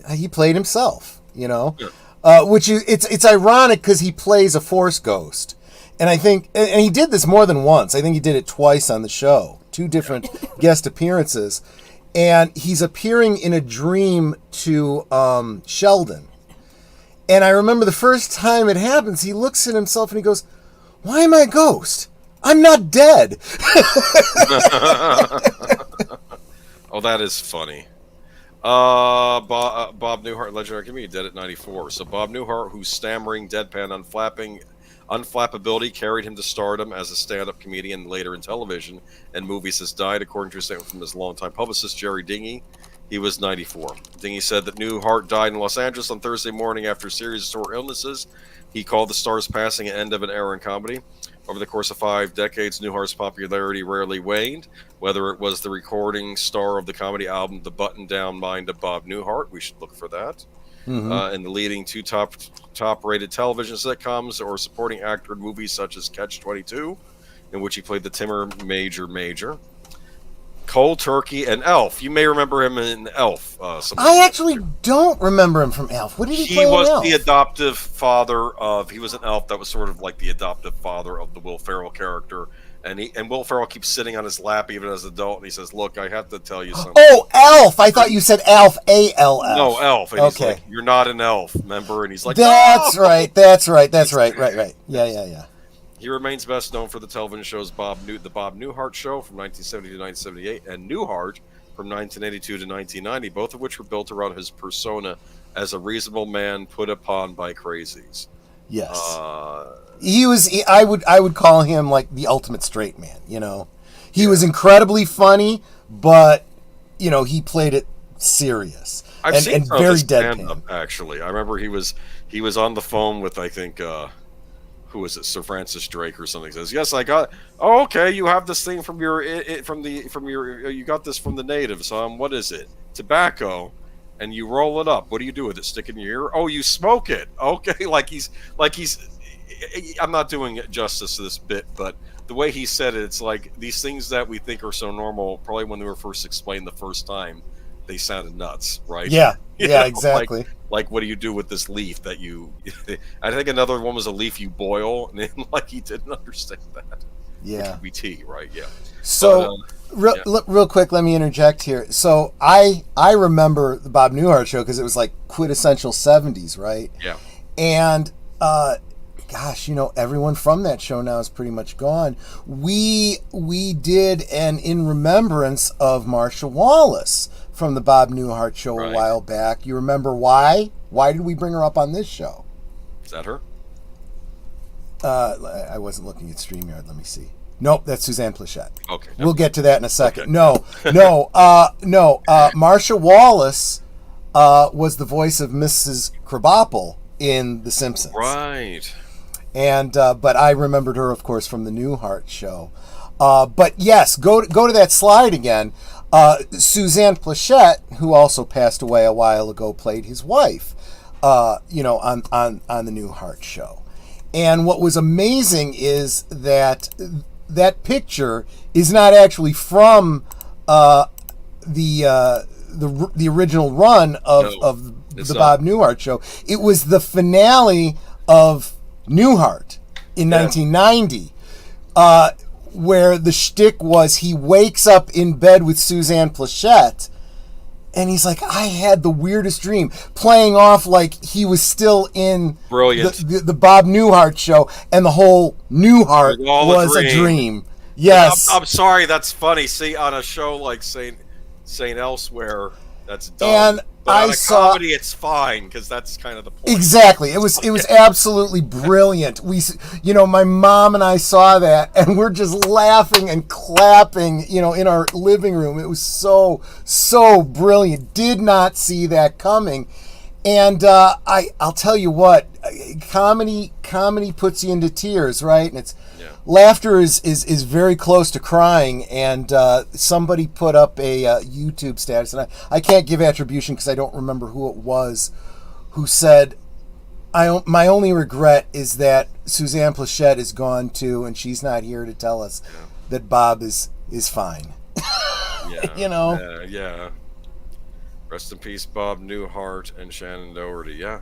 he played himself, which is it's ironic because he plays a Force ghost. And I think, and he did this more than once. I think he did it twice on the show, 2 different guest appearances. And he's appearing in a dream to Sheldon. And I remember the first time it happens, he looks at himself and he goes, "Why am I a ghost? I'm not dead." Oh, that is funny. Bob Newhart, legendary comedian, dead at 94. So Bob Newhart, whose stammering, deadpan, unflappability carried him to stardom as a stand-up comedian later in television and movies, has died, according to a statement from his longtime publicist, Jerry Dingy. He was 94. Dingy said that Newhart died in Los Angeles on Thursday morning after a series of sore illnesses. He called the star's passing an end of an era in comedy. Over the course of 5 decades, Newhart's popularity rarely waned. Whether it was the recording star of the comedy album The Button-Down Mind of Bob Newhart, we should look for that, and the leading 2 top-rated television sitcoms, or supporting actor in movies such as Catch-22, in which he played the Timur Major, Cold Turkey, and Elf. You may remember him in Elf. I actually don't remember him from Elf. What did he play in Elf? He was the adoptive father of. He was an elf that was sort of like the adoptive father of the Will Ferrell character, and Will Ferrell keeps sitting on his lap even as an adult, and he says, "Look, I have to tell you something." Oh, Elf! I thought you said Alf, A-L-F. No, Elf. And okay. He's like, "You're not an elf, remember?" And he's like, "That's "No!" right. Right. Yeah. He remains best known for the television shows The Bob Newhart Show from 1970 to 1978 and Newhart from 1982 to 1990, both of which were built around his persona as a reasonable man put upon by crazies. Yes. He was. I would call him like the ultimate straight man. He was incredibly funny, but he played it serious I've and, seen and some of very his deadpan. stand-up, actually. I remember he was on the phone with, I think, who was it, Sir Francis Drake or something. He says, "Yes, I got. Oh, okay, you have this thing from your you got this from the natives. What is it? Tobacco, and you roll it up. What do you do with it? Stick it in your ear? Oh, you smoke it. Okay, like he's. I'm not doing it justice to this bit, but the way he said it, it's like these things that we think are so normal. Probably when they were first explained the first time, they sounded nuts, right? Yeah, You yeah, know, exactly. like what do you do with this leaf that you? I think another one was a leaf you boil, and then, like he didn't understand that. Which Yeah. would be tea, right? Yeah. So, Yeah. real quick, let me interject here. So, I remember the Bob Newhart show because it was like quintessential '70s, right? Yeah. And gosh, everyone from that show now is pretty much gone. We did an in remembrance of Marsha Wallace from the Bob Newhart show Right. a while back. You remember why? Why did we bring her up on this show? Is that her? I wasn't looking at StreamYard. Let me see. Nope, that's Suzanne Plachette. Okay. We'll get to that in a second. Okay. No. Marsha Wallace was the voice of Mrs. Krabappel in The Simpsons. Right. And but I remembered her, of course, from the Newhart show. But yes, go to that slide again. Suzanne Plachette, who also passed away a while ago, played his wife. On the Newhart show. And what was amazing is that picture is not actually from the original run of the Bob Newhart show. It was the finale of Newhart in 1990, where the shtick was he wakes up in bed with Suzanne Plachette, and he's like, I had the weirdest dream, playing off like he was still in the Bob Newhart show, and the whole Newhart was a dream. Yes. I'm sorry, that's funny. See, on a show like Saint Elsewhere, that's dumb. And but on a comedy, it's fine because that's kind of the point. Exactly. It was absolutely brilliant. My mom and I saw that, and we're just laughing and clapping, in our living room. It was so brilliant. Did not see that coming. And I'll tell you what, comedy puts you into tears, right? And laughter is very close to crying. And somebody put up a YouTube status, and I can't give attribution because I don't remember who it was, who said, my only regret is that Suzanne Plachette is gone too, and she's not here to tell us that Bob is fine. Yeah. Yeah. Rest in peace, Bob Newhart and Shannen Doherty. Yeah.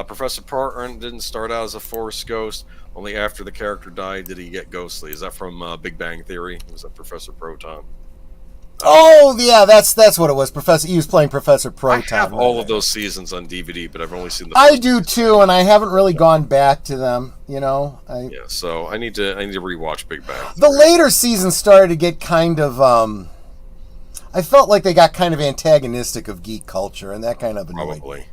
Professor Parton didn't start out as a Force ghost. Only after the character died did he get ghostly. Is that from Big Bang Theory? Was that Professor Proton? Oh yeah, that's what it was. He was playing Professor Proton. I have all of those seasons on DVD, but I've only seen the. I do too, and I haven't really gone back to them. So I need to rewatch Big Bang Theory. The later seasons started to get kind of. I felt like they got kind of antagonistic of geek culture, and that kind of annoyed me.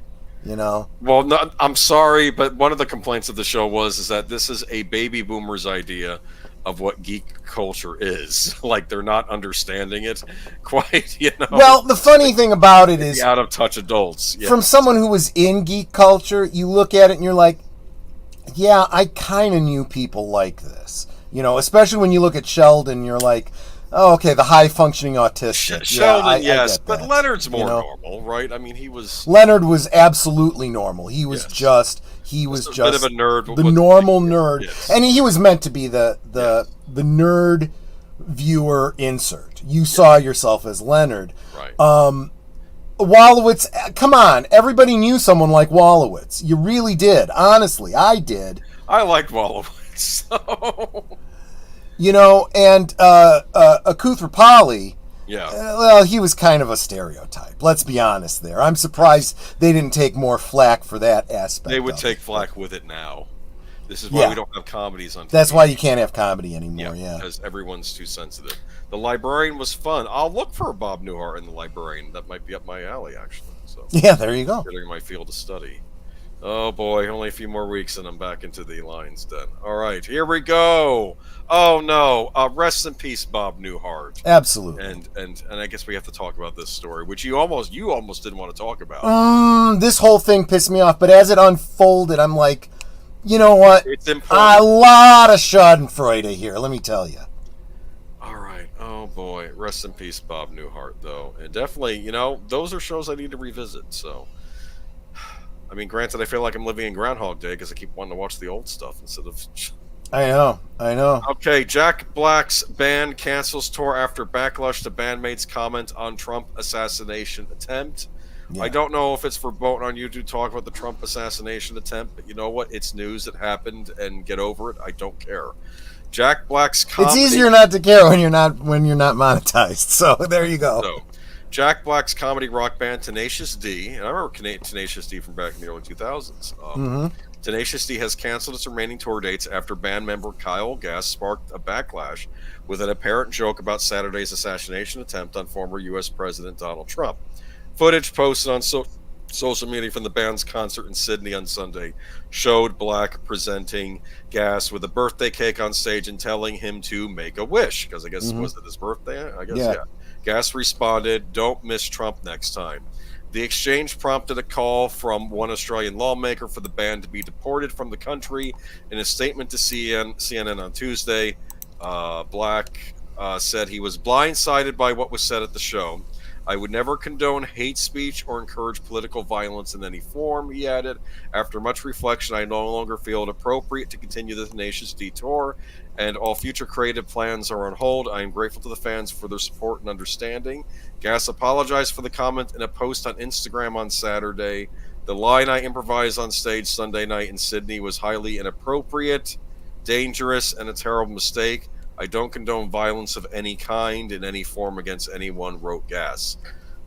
Well, no, I'm sorry, but one of the complaints of the show is that this is a baby boomer's idea of what geek culture is. Like, they're not understanding it quite, Well, the funny thing about it is, out of touch adults. Yeah. From someone who was in geek culture, you look at it and you're like, yeah, I kind of knew people like this. Especially when you look at Sheldon, you're like, oh, okay, the high-functioning autistic. Sheldon, yes, but Leonard's more normal, right? I mean, Leonard was absolutely normal. He was just a bit of a nerd, the normal nerd, and he was meant to be the nerd viewer insert. You saw yourself as Leonard, right? Wolowitz, come on, everybody knew someone like Wolowitz. You really did, honestly. I did. I liked Wolowitz. So. And Akuthra-Pali, yeah. He was kind of a stereotype. Let's be honest there. I'm surprised they didn't take more flack for that aspect. They would take flack with it now. This is why we don't have comedies on TV. That's why you can't have comedy anymore, because everyone's too sensitive. The Librarian was fun. I'll look for Bob Newhart in The Librarian. That might be up my alley, actually. So yeah, there you go. Considering my field of study. Oh boy, only a few more weeks and I'm back into the Lions Den. All right, here we go. Oh no, rest in peace, Bob Newhart. Absolutely. And I guess we have to talk about this story, which you almost didn't want to talk about. This whole thing pissed me off, but as it unfolded, I'm like, you know what? It's important. A lot of Schadenfreude here, let me tell you. All right. Oh boy, rest in peace, Bob Newhart, though, and definitely, those are shows I need to revisit. So, I mean, granted, I feel like I'm living in Groundhog Day because I keep wanting to watch the old stuff instead of. I know. Okay, Jack Black's band cancels tour after backlash to bandmates' comment on Trump assassination attempt. Yeah. I don't know if it's verboten on you to talk about the Trump assassination attempt, but you know what? It's news. It happened, and get over it. I don't care. Jack Black's comedy. It's easier not to care when you're not monetized. So there you go. So, Jack Black's comedy rock band Tenacious D, and I remember Tenacious D from back in the early 2000s. Tenacious D has canceled its remaining tour dates after band member Kyle Gass sparked a backlash with an apparent joke about Saturday's assassination attempt on former U.S. President Donald Trump. Footage posted on social media from the band's concert in Sydney on Sunday showed Black presenting Gass with a birthday cake on stage and telling him to make a wish, because I guess was it his birthday? I guess yeah. Gass responded, "Don't miss Trump next time." The exchange prompted a call from one Australian lawmaker for the band to be deported from the country. In a statement to CNN on Tuesday, Black said he was blindsided by what was said at the show. "I would never condone hate speech or encourage political violence in any form," he added. "After much reflection, I no longer feel it appropriate to continue the Tenacious D tour, and all future creative plans are on hold. I am grateful to the fans for their support and understanding." Gass apologized for the comment in a post on Instagram on Saturday. "The line I improvised on stage Sunday night in Sydney was highly inappropriate, dangerous, and a terrible mistake. I don't condone violence of any kind in any form against anyone," wrote Gass.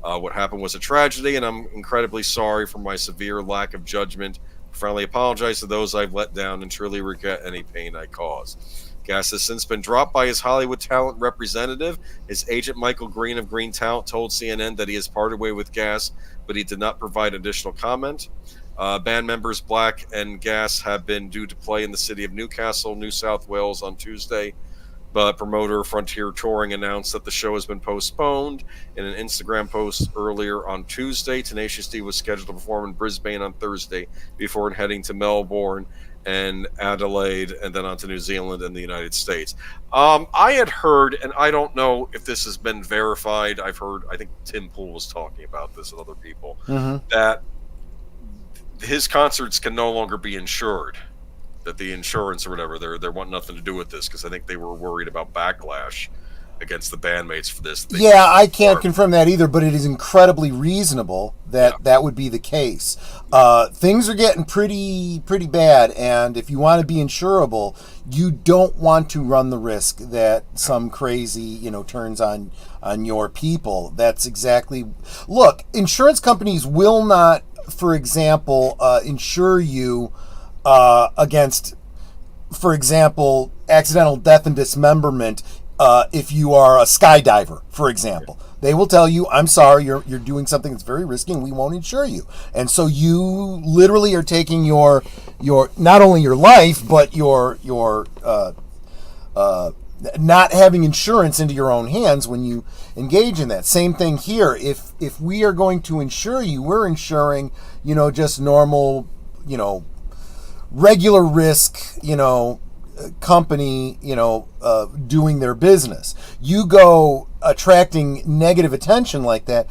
"What happened was a tragedy, and I'm incredibly sorry for my severe lack of judgment. I finally apologize to those I've let down and truly regret any pain I caused." Gass has since been dropped by his Hollywood talent representative. His agent, Michael Green of Green Talent, told CNN that he has parted way with Gass, but he did not provide additional comment. Band members Black and Gass have been due to play in the city of Newcastle, New South Wales on Tuesday, but promoter Frontier Touring announced that the show has been postponed. In an Instagram post earlier on Tuesday, Tenacious D was scheduled to perform in Brisbane on Thursday before heading to Melbourne and Adelaide, and then on to New Zealand and the United States. I had heard, and I don't know if this has been verified, I think Tim Pool was talking about this and other people, that his concerts can no longer be insured. That the insurance or whatever, they want nothing to do with this, because I think they were worried about backlash against the bandmates for this. Yeah, I can't confirm that either, but it is incredibly reasonable that that would be the case. Things are getting pretty bad, and if you want to be insurable, you don't want to run the risk that some crazy, turns on your people. That's exactly. Look, insurance companies will not, for example, insure you against, for example, accidental death and dismemberment. If you are a skydiver, for example, they will tell you, "I'm sorry, you're doing something that's very risky, and we won't insure you." And so you literally are taking your not only your life, but your not having insurance into your own hands when you engage in that. Same thing here. If we are going to insure you, we're insuring, just normal, regular risk, company, doing their business. You go attracting negative attention like that,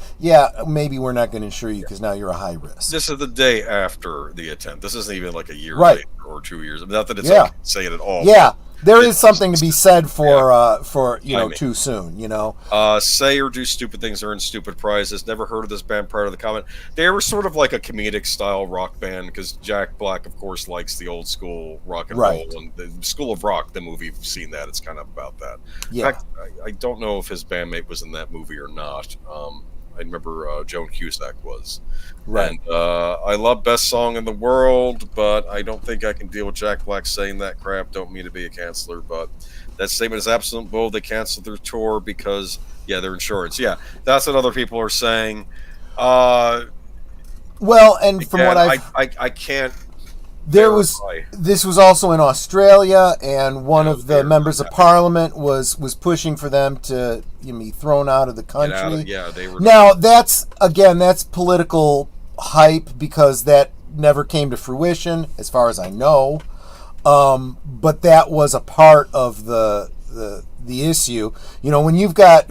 maybe we're not going to insure you because now you're a high risk. This is the day after the attempt. This isn't even like a year right. later or 2 years. Not that it's like saying it all. Yeah. There is something to be said for too soon, Say or do stupid things, earn stupid prizes. Never heard of this band prior to the comment. They were sort of like a comedic style rock band, because Jack Black, of course, likes the old school rock and roll. And the School of Rock, the movie, you've seen that. It's kind of about that. Yeah. In fact, I don't know if his bandmate was in that movie or not. I remember Joan Cusack was. Right. And I love Best Song in the World, but I don't think I can deal with Jack Black saying that crap. Don't mean to be a canceller, but that statement is absolute bull. They canceled their tour because, their insurance. Yeah, that's what other people are saying. Well, and from what I can't. This was also in Australia, and one of the members of parliament was pushing for them to be thrown out of the country. They were. Now that's political hype, because that never came to fruition, as far as I know. But that was a part of the issue. When you've got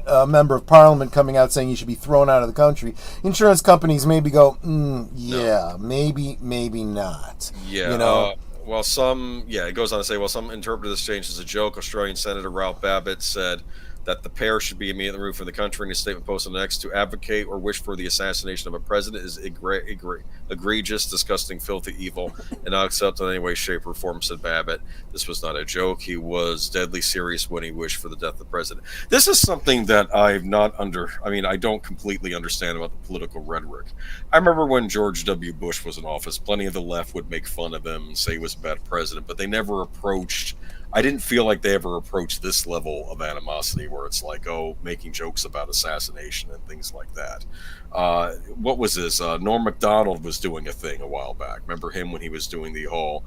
a member of parliament coming out saying you should be thrown out of the country, insurance companies maybe go, maybe not. Yeah. It goes on to say, some interpreted this change as a joke. Australian Senator Ralph Babbitt said that the pair should be immediately removed from the country. In a statement posted next, to advocate or wish for the assassination of a president is egregious, disgusting, filthy, evil, and not acceptable in any way, shape, or form, said Babbitt. This was not a joke. He was deadly serious when he wished for the death of the president. This is something that I don't completely understand about the political rhetoric. I remember when George W. Bush was in office, plenty of the left would make fun of him and say he was a bad president, but they never approached... I didn't feel like they ever approached this level of animosity where it's like, making jokes about assassination and things like that. What was this? Norm Macdonald was doing a thing a while back. Remember him when he was doing the whole,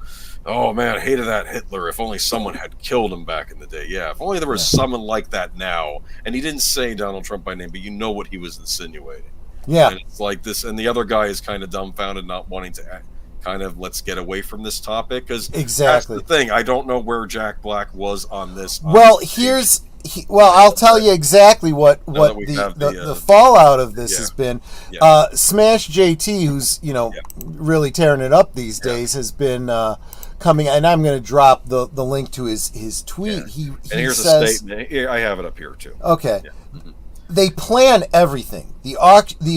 oh man, I hated that Hitler. If only someone had killed him back in the day. Yeah, if only there was someone like that now. And he didn't say Donald Trump by name, but you know what he was insinuating. Yeah. And it's like this, and the other guy is kind of dumbfounded, not wanting to act. Kind of let's get away from this topic, because that's the thing. I don't know where Jack Black was on this. I'll tell you exactly what the fallout of this has been. Yeah. Smash JT, who's really tearing it up these days, has been coming, and I'm going to drop the link to his tweet. Yeah. And here's a statement. I have it up here too. Okay. Yeah. Mm-hmm. They plan everything. The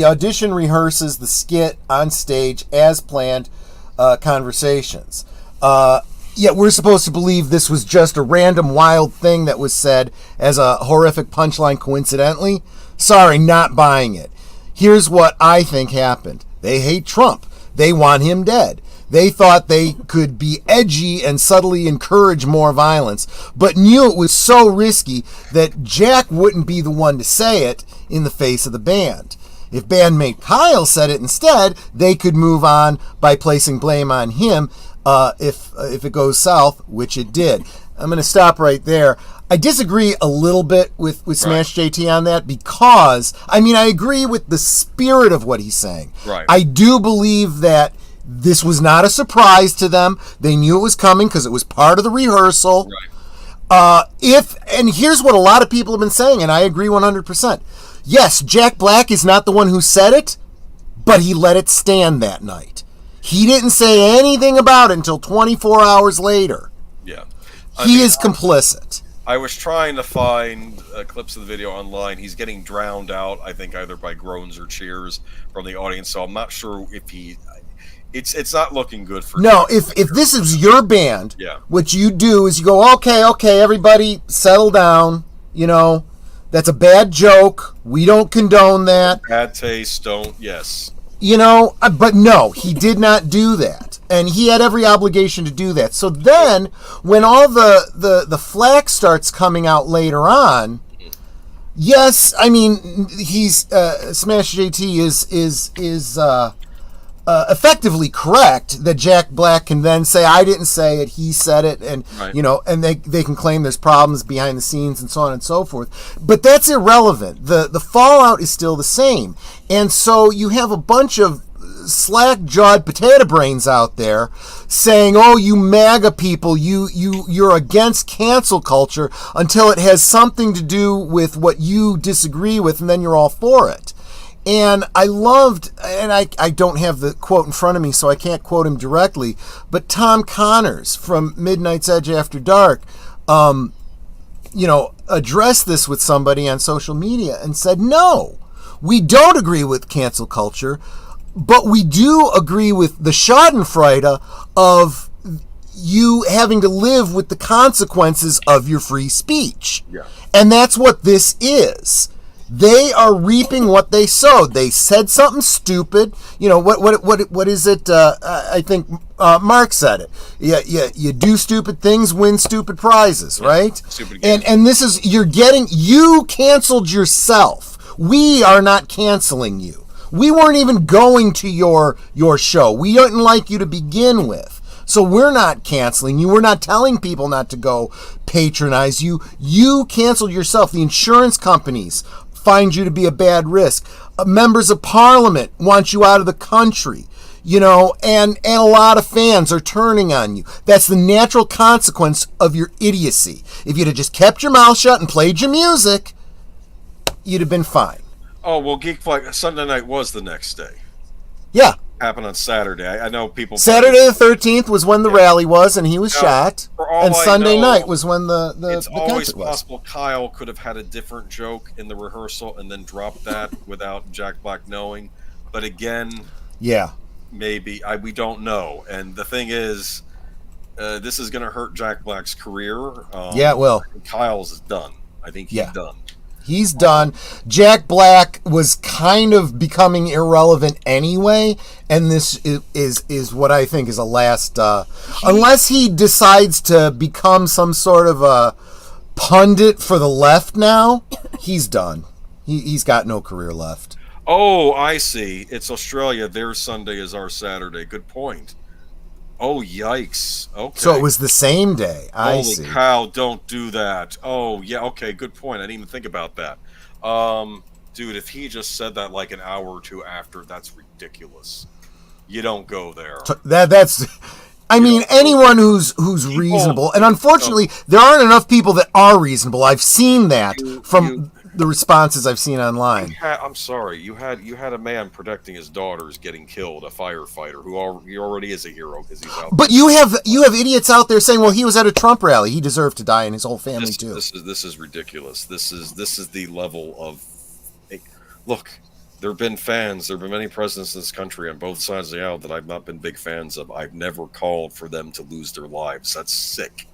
audition rehearses the skit on stage as planned. Conversations. Yet we're supposed to believe this was just a random wild thing that was said as a horrific punchline coincidentally. Sorry, not buying it. Here's what I think happened. They hate Trump. They want him dead. They thought they could be edgy and subtly encourage more violence, but knew it was so risky that Jack wouldn't be the one to say it in the face of the band. If bandmate Kyle said it instead, they could move on by placing blame on him if it goes south, which it did. I'm going to stop right there. I disagree a little bit with Smash JT on that, because, I agree with the spirit of what he's saying. Right. I do believe that this was not a surprise to them. They knew it was coming because it was part of the rehearsal. Right. And here's what a lot of people have been saying, and I agree 100%. Yes, Jack Black is not the one who said it, but he let it stand that night. He didn't say anything about it until 24 hours later. Yeah. He is complicit. I was trying to find clips of the video online. He's getting drowned out, I think, either by groans or cheers from the audience, so I'm not sure if he... It's not looking good for... No, if this is your band, what you do is you go, okay, everybody settle down, That's a bad joke. We don't condone that. Bad taste, yes. But no, he did not do that. And he had every obligation to do that. So then, when all the flack starts coming out later on, yes, he's, Smash JT is effectively correct that Jack Black can then say, I didn't say it, he said it, and right. And they can claim there's problems behind the scenes and so on and so forth. But that's irrelevant. The fallout is still the same. And so you have a bunch of slack-jawed potato brains out there saying, oh, you MAGA people, you're against cancel culture until it has something to do with what you disagree with, and then you're all for it. And I loved, and I don't have the quote in front of me, so I can't quote him directly, but Tom Connors from Midnight's Edge After Dark, addressed this with somebody on social media and said, no, we don't agree with cancel culture, but we do agree with the schadenfreude of you having to live with the consequences of your free speech. Yeah. And that's what this is. They are reaping what they sowed. They said something stupid. What is it? I think Mark said it. You do stupid things, win stupid prizes, right? Stupid games. And this is, you canceled yourself. We are not canceling you. We weren't even going to your show. We didn't like you to begin with. So we're not canceling you. We're not telling people not to go patronize you. You canceled yourself. The insurance companies find you to be a bad risk. Members of parliament want you out of the country. And a lot of fans are turning on you. That's the natural consequence of your idiocy. If you'd have just kept your mouth shut and played your music, you'd have been fine. Oh, well, Geek Flag, Sunday night was the next day. Yeah. Happened on Saturday. I know people. Saturday the 13th was when the rally was, and he was shot. And Sunday night was when the it's the always concert possible Kyle could have had a different joke in the rehearsal and then dropped that without Jack Black knowing. But again, yeah, maybe we don't know. And the thing is, this is going to hurt Jack Black's career. Yeah, it will. Kyle's is done. I think he's done. He's done. Jack Black was kind of becoming irrelevant anyway, and this is what I think is a last. Unless he decides to become some sort of a pundit for the left now, he's done. He's got no career left. Oh, I see. It's Australia. Their Sunday is our Saturday. Good point. Oh, yikes. Okay. So it was the same day. I see. Holy cow, don't do that. Oh, yeah, okay, good point. I didn't even think about that. Dude, if he just said that like an hour or two after, that's ridiculous. You don't go there. That's... I mean, anyone who's reasonable, and unfortunately, there aren't enough people that are reasonable. I've seen that from the responses I've seen online. I'm sorry, you had a man protecting his daughters getting killed, a firefighter he already is a hero because he's out. But you have idiots out there saying, well, he was at a Trump rally, he deserved to die, and his whole family too. This is ridiculous. This is the level of. Look. There have been fans, there have been many presidents in this country on both sides of the aisle that I've not been big fans of. I've never called for them to lose their lives. That's sick.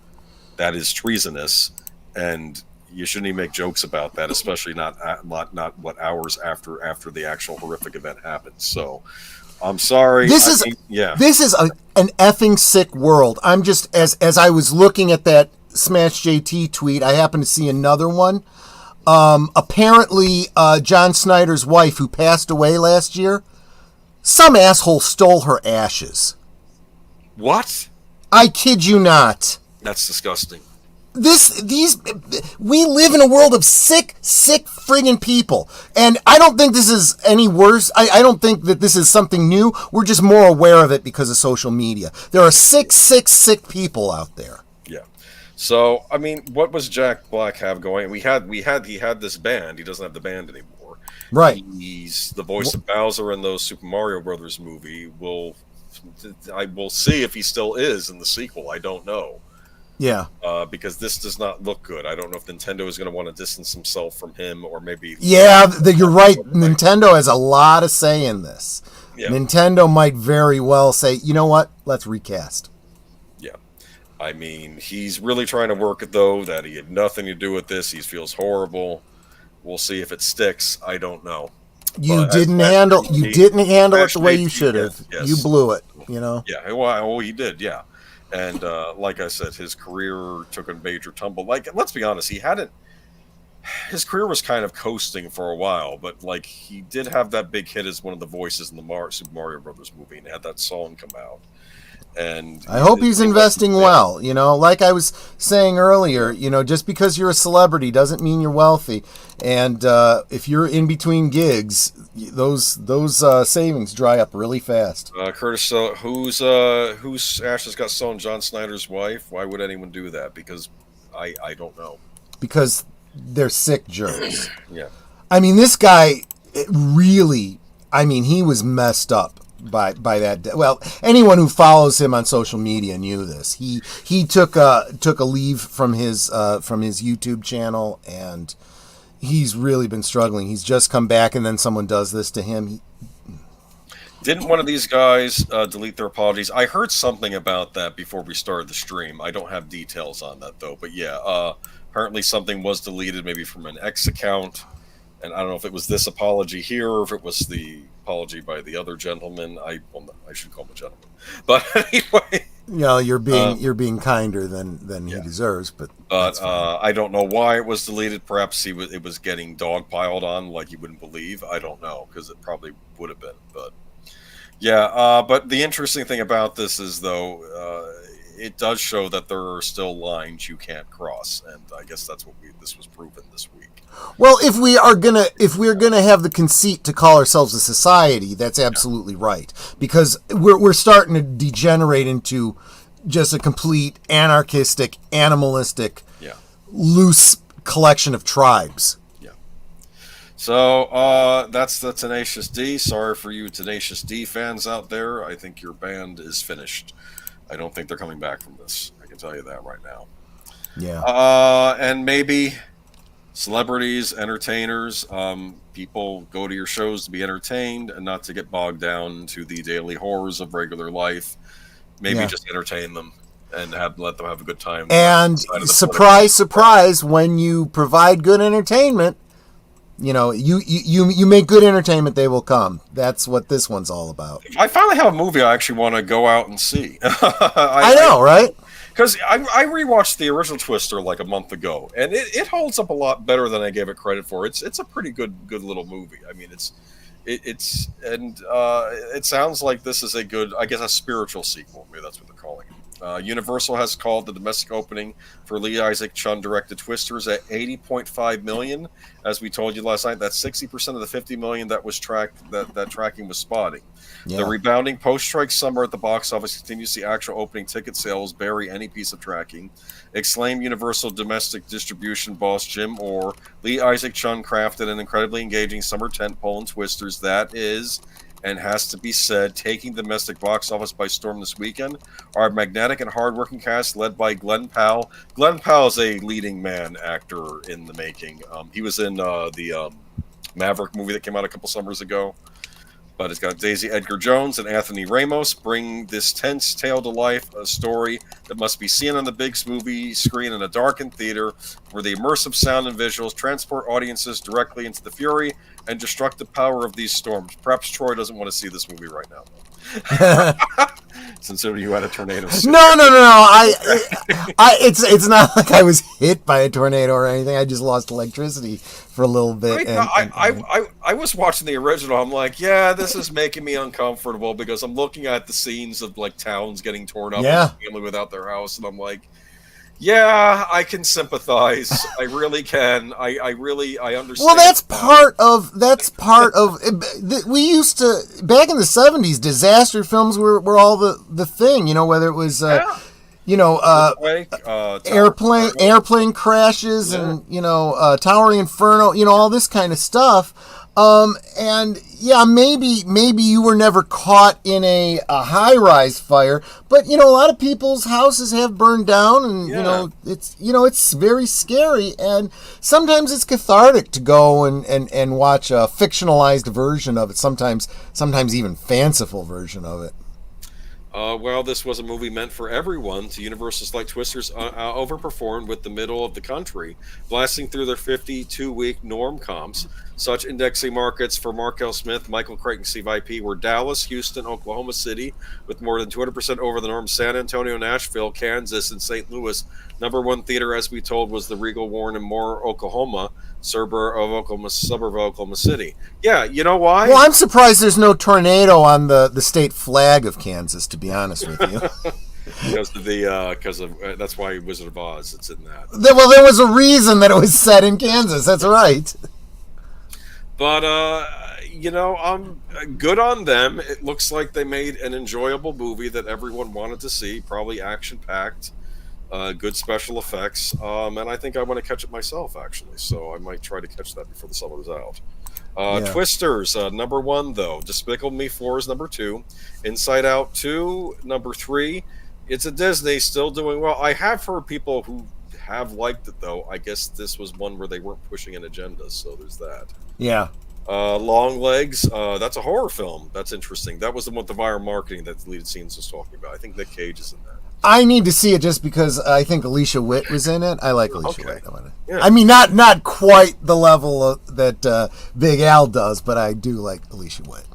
That is treasonous, and you shouldn't even make jokes about that, especially not what hours after the actual horrific event happened. So, I'm sorry. This is an effing sick world. I'm just as I was looking at that Smash JT tweet, I happened to see another one. Apparently, John Snyder's wife, who passed away last year, some asshole stole her ashes. What? I kid you not. That's disgusting. We live in a world of sick friggin' people. And I don't think this is any worse. I don't think that this is something new. We're just more aware of it because of social media. There are sick people out there. Yeah. So, I mean, what was Jack Black have going? He had this band. He doesn't have the band anymore. Right. He's the voice of Bowser in those Super Mario Brothers movie. I will see if he still is in the sequel. I don't know. Yeah. Because this does not look good. I don't know if Nintendo is going to want to distance himself from him, or maybe. Yeah, you're right. Nintendo has a lot of say in this. Yeah. Nintendo might very well say, you know what? Let's recast. Yeah. I mean, he's really trying to work it, though, that he had nothing to do with this. He feels horrible. We'll see if it sticks. I don't know. You didn't handle it the way you should have. Yes. You blew it, you know? Yeah, well, he did, yeah. And like I said, his career took a major tumble. Like, let's be honest, his career was kind of coasting for a while, but like he did have that big hit as one of the voices in the Super Mario Brothers movie, and had that song come out. And I hope he's investing well. You know, like I was saying earlier, you know, just because you're a celebrity doesn't mean you're wealthy. And if you're in between gigs, those savings dry up really fast. Curtis, whose ashes got stolen? John Snyder's wife. Why would anyone do that? Because I don't know. Because they're sick jerks. Yeah. I mean, this guy really. I mean, he was messed up by that. Well, anyone who follows him on social media knew this. He took a leave from his YouTube channel, and he's really been struggling. He's just come back, and then someone does this to him. Didn't one of these guys delete their apologies? I heard something about that before we started the stream. I don't have details on that, though. But yeah, apparently something was deleted, maybe from an X account. And I don't know if it was this apology here, or if it was the apology by the other gentleman. I should call him a gentleman. But anyway, you know, you're being kinder than he deserves. But But I don't know why it was deleted. Perhaps it was getting dogpiled on like you wouldn't believe. I don't know, because it probably would have been. But yeah, but the interesting thing about this is, though, it does show that there are still lines you can't cross, and I guess that's what this was proven this week. Well, if we're gonna have the conceit to call ourselves a society, that's absolutely right, because we're starting to degenerate into just a complete anarchistic, animalistic, loose collection of tribes. Yeah. So that's the Tenacious D. Sorry for you Tenacious D fans out there. I think your band is finished. I don't think they're coming back from this. I can tell you that right now. Yeah. And maybe celebrities, entertainers, people go to your shows to be entertained and not to get bogged down to the daily horrors of regular life. Maybe just entertain them and let them have a good time. And surprise, when you provide good entertainment, you make good entertainment, they will come. That's what this one's all about. I finally have a movie I actually want to go out and see. I know, right? Because I rewatched the original Twister like a month ago, and it holds up a lot better than I gave it credit for. It's a pretty good little movie. I mean, it sounds like this is a spiritual sequel. Maybe that's what they're calling it. Universal has called the domestic opening for Lee Isaac Chung directed Twisters at $80.5 million. As we told you last night, that's 60% of the $50 million that was tracked. That tracking was spotting. Yeah. The rebounding post-strike summer at the box office continues to see actual opening ticket sales bury any piece of tracking. Acclaimed Universal domestic distribution boss Jim Orr, Lee Isaac Chung crafted an incredibly engaging summer tentpole in Twisters that is, and has to be said, taking the domestic box office by storm this weekend. Our magnetic and hardworking cast led by Glenn Powell. Glenn Powell is a leading man actor in the making. He was in the Maverick movie that came out a couple summers ago. But it's got Daisy Edgar Jones and Anthony Ramos bring this tense tale to life, a story that must be seen on the big movie screen in a darkened theater where the immersive sound and visuals transport audiences directly into the fury and destructive power of these storms. Perhaps Troy doesn't want to see this movie right now. Since you had a tornado. No. It's not like I was hit by a tornado or anything. I just lost electricity for a little bit. I was watching the original. I'm like, yeah, this is making me uncomfortable because I'm looking at the scenes of like towns getting torn up, and family without their house, and I'm like, yeah, I can sympathize. I really can. I understand. Well, that's part of. We used to back in the 70s. Disaster films were all the thing. Whether it was airplane crashes and towering inferno. All this kind of stuff. And yeah, maybe you were never caught in a high-rise fire, but a lot of people's houses have burned down, and it's very scary, and sometimes it's cathartic to go and watch a fictionalized version of it, sometimes even fanciful version of it. Well, this was a movie meant for everyone. To Universal's like Twisters overperformed with the middle of the country, blasting through their 52-week norm comps. Such indexing markets for Markel Smith, Michael Crichton, Steve IP were Dallas, Houston, Oklahoma City, with more than 200% over the norm. San Antonio, Nashville, Kansas, and St. Louis. Number one theater, as we told, was the Regal Warren in Moore, Oklahoma, suburb of Oklahoma City. Yeah, you know why? Well, I'm surprised there's no tornado on the state flag of Kansas, to be honest with you. Because that's why Wizard of Oz. It's in that. Well, there was a reason that it was set in Kansas. That's right. But I'm good on them. It looks like they made an enjoyable movie that everyone wanted to see. Probably action packed, good special effects, and I think I want to catch it myself actually. So I might try to catch that before the summer's out. Twisters, number 1 though. Despicable Me 4 is number 2. Inside Out 2, number 3. It's a Disney, still doing well. I have heard people who have liked it though. I guess this was one where they weren't pushing an agenda, so there's that. Yeah. Long Legs, that's a horror film. That's interesting. That was the one with the viral marketing that the deleted scenes was talking about. I think Nick Cage is in that. I need to see it just because I think Alicia Witt was in it. I like Alicia Witt. Yeah. I mean, not quite the level that Big Al does, but I do like Alicia Witt.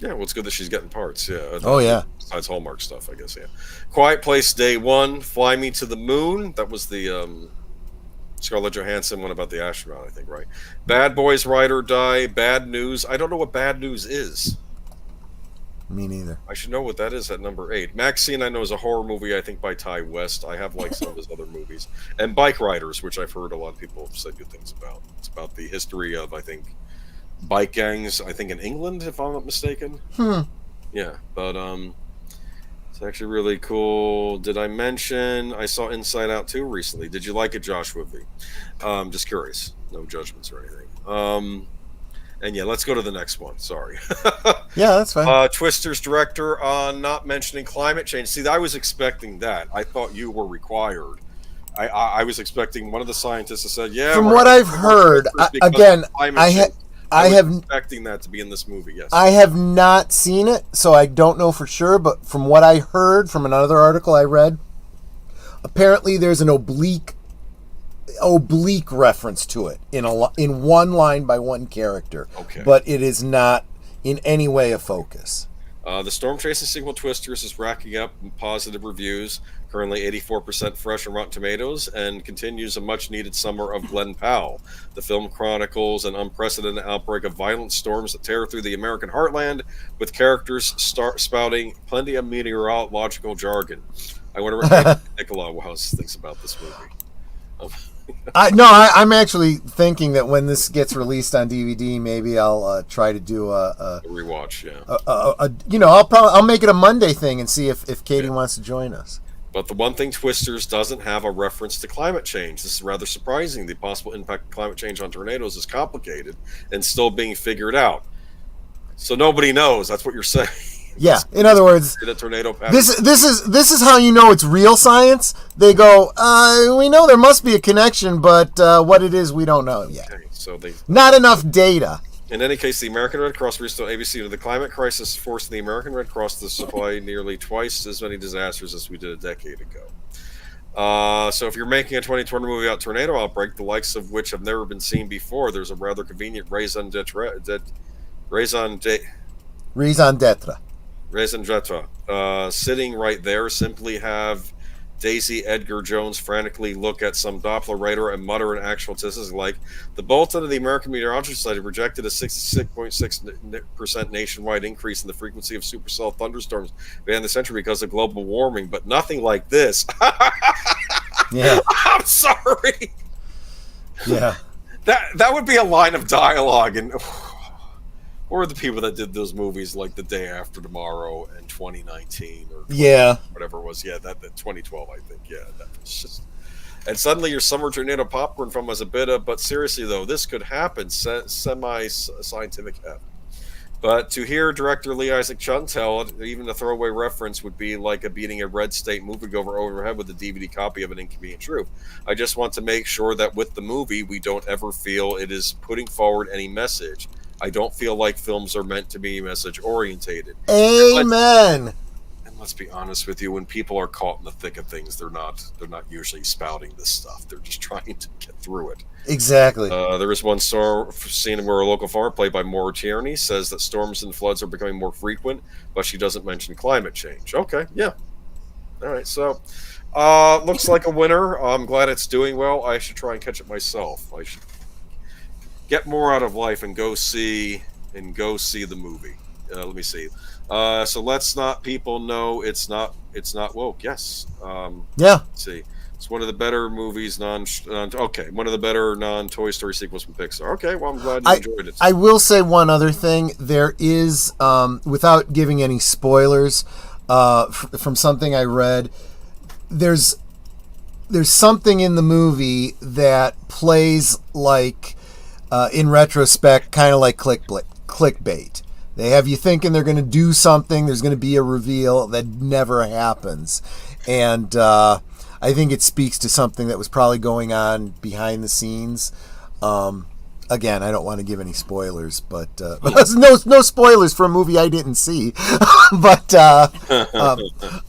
Yeah, well, it's good that she's getting parts. Yeah. Oh, yeah. Besides Hallmark stuff, I guess, yeah. Quiet Place Day 1, Fly Me to the Moon. That was the Scarlett Johansson, one about the astronaut, I think, right? Bad Boys Ride or Die, Bad News. I don't know what Bad News is. Me neither. I should know what that is at number 8. Maxine, I know, is a horror movie, I think, by Ty West. I have liked some of his other movies. And Bike Riders, which I've heard a lot of people have said good things about. It's about the history of, I think, bike gangs, I think in England, if I'm not mistaken. Yeah, but it's actually really cool. Did I mention I saw Inside Out 2 recently? Did you like it, Joshua V? Just curious. No judgments or anything. And yeah, let's go to the next one. Sorry. Yeah, that's fine. Twister's director on not mentioning climate change. See, I was expecting that. I thought you were required. I was expecting one of the scientists to say, "Yeah." From what I've heard, again, I have expecting that to be in this movie. Yes, I have not seen it, so I don't know for sure. But from what I heard from another article I read, apparently there's an oblique reference to it in one line by one character. Okay, but it is not in any way a focus. The Storm Chasing sequel Twisters is racking up positive reviews, currently 84% fresh on Rotten Tomatoes, and continues a much-needed summer of Glen Powell. The film chronicles an unprecedented outbreak of violent storms that tear through the American heartland, with characters spouting plenty of meteorological jargon. I wonder what Nicola Wallace thinks about this movie. I'm actually thinking that when this gets released on DVD, maybe I'll try to do a rewatch. Yeah, I'll make it a Monday thing and see if Katie wants to join us. But the one thing Twisters doesn't have a reference to climate change. This is rather surprising. The possible impact of climate change on tornadoes is complicated and still being figured out. So nobody knows. That's what you're saying. Yeah. In other words, a tornado this is how you know it's real science. They go, we know there must be a connection, but what it is, we don't know yet. Okay, so not enough data. In any case, the American Red Cross restored ABC to the climate crisis, forcing the American Red Cross to supply nearly twice as many disasters as we did a decade ago. So if you're making a 2020 movie about tornado outbreak, the likes of which have never been seen before, there's a rather convenient raison d'etre. Sitting right there. Simply have Daisy Edgar Jones frantically look at some Doppler radar and mutter in actual statistics like, the bulletin of the American Meteorological Society projected a 66.6% nationwide increase in the frequency of supercell thunderstorms by the end of the century because of global warming, but nothing like this. Yeah. I'm sorry. Yeah. That would be a line of dialogue, and or the people that did those movies like The Day After Tomorrow and 2019 or whatever it was. Yeah, that 2012, I think. Yeah, that was just. And suddenly your summer tornado popcorn film was a bit of, but seriously though, this could happen. Semi-scientific heft. But to hear director Lee Isaac Chung tell it, even a throwaway reference would be like beating a red state moviegoer over the head with a DVD copy of An Inconvenient Truth. I just want to make sure that with the movie, we don't ever feel it is putting forward any message. I don't feel like films are meant to be message orientated. Amen. And let's be honest with you, when people are caught in the thick of things, they're not usually spouting this stuff. They're just trying to get through it. Exactly. There is one scene where a local farmer, played by Maura Tierney, says that storms and floods are becoming more frequent, but she doesn't mention climate change. Okay, yeah. All right, so looks like a winner. I'm glad it's doing well. I should try and catch it myself. I should get more out of life and go see the movie. Let me see. So let's not people know it's not woke. Yes. Yeah. Let's see. It's one of the better movies one of the better non-Toy Story sequels from Pixar. Okay, well I'm glad you enjoyed it. I will say one other thing. There is, without giving any spoilers, from something I read, there's something in the movie that plays like, in retrospect, kind of like clickbait. They have you thinking they're going to do something, there's going to be a reveal that never happens. And I think it speaks to something that was probably going on behind the scenes. Again, I don't want to give any spoilers, but no spoilers for a movie I didn't see. But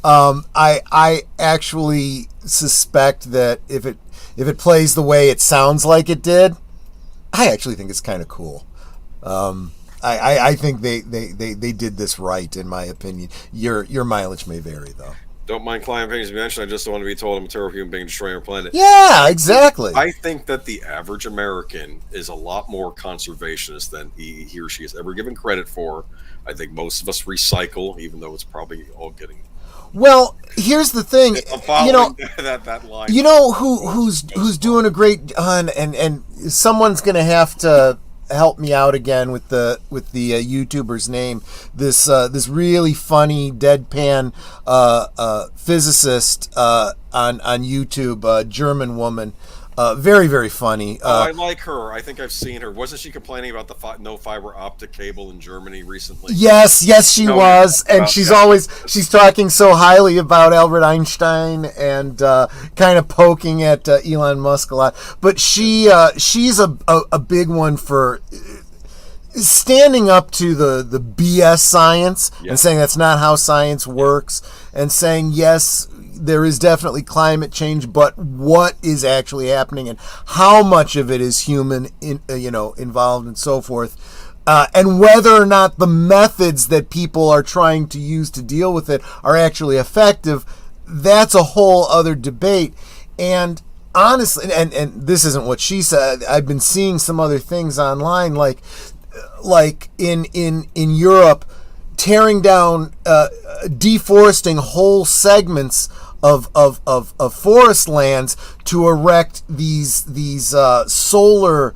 I actually suspect that if it plays the way it sounds like it did, I actually think it's kind of cool. I think they did this right, in my opinion. Your mileage may vary, though. Don't mind climate change as mentioned. I just don't want to be told I'm a terrible human being destroying our planet. Yeah, exactly. I think that the average American is a lot more conservationist than he or she is ever given credit for. I think most of us recycle, even though it's probably all getting. Well, here's the thing. You know, that line. You know who's doing a great and someone's gonna have to help me out again with the YouTuber's name. This really funny deadpan physicist on YouTube, German woman. Very, very funny. I like her. I think I've seen her. Wasn't she complaining about the no fiber optic cable in Germany recently? Yes, she was. And she's talking so highly about Albert Einstein and kind of poking at Elon Musk a lot. But she's a big one for standing up to the BS science and saying that's not how science works, and saying, yes, there is definitely climate change, but what is actually happening and how much of it is human involved and so forth, and whether or not the methods that people are trying to use to deal with it are actually effective, that's a whole other debate. And honestly, and this isn't what she said, I've been seeing some other things online, like in Europe, tearing down, deforesting whole segments of forest lands to erect these solar.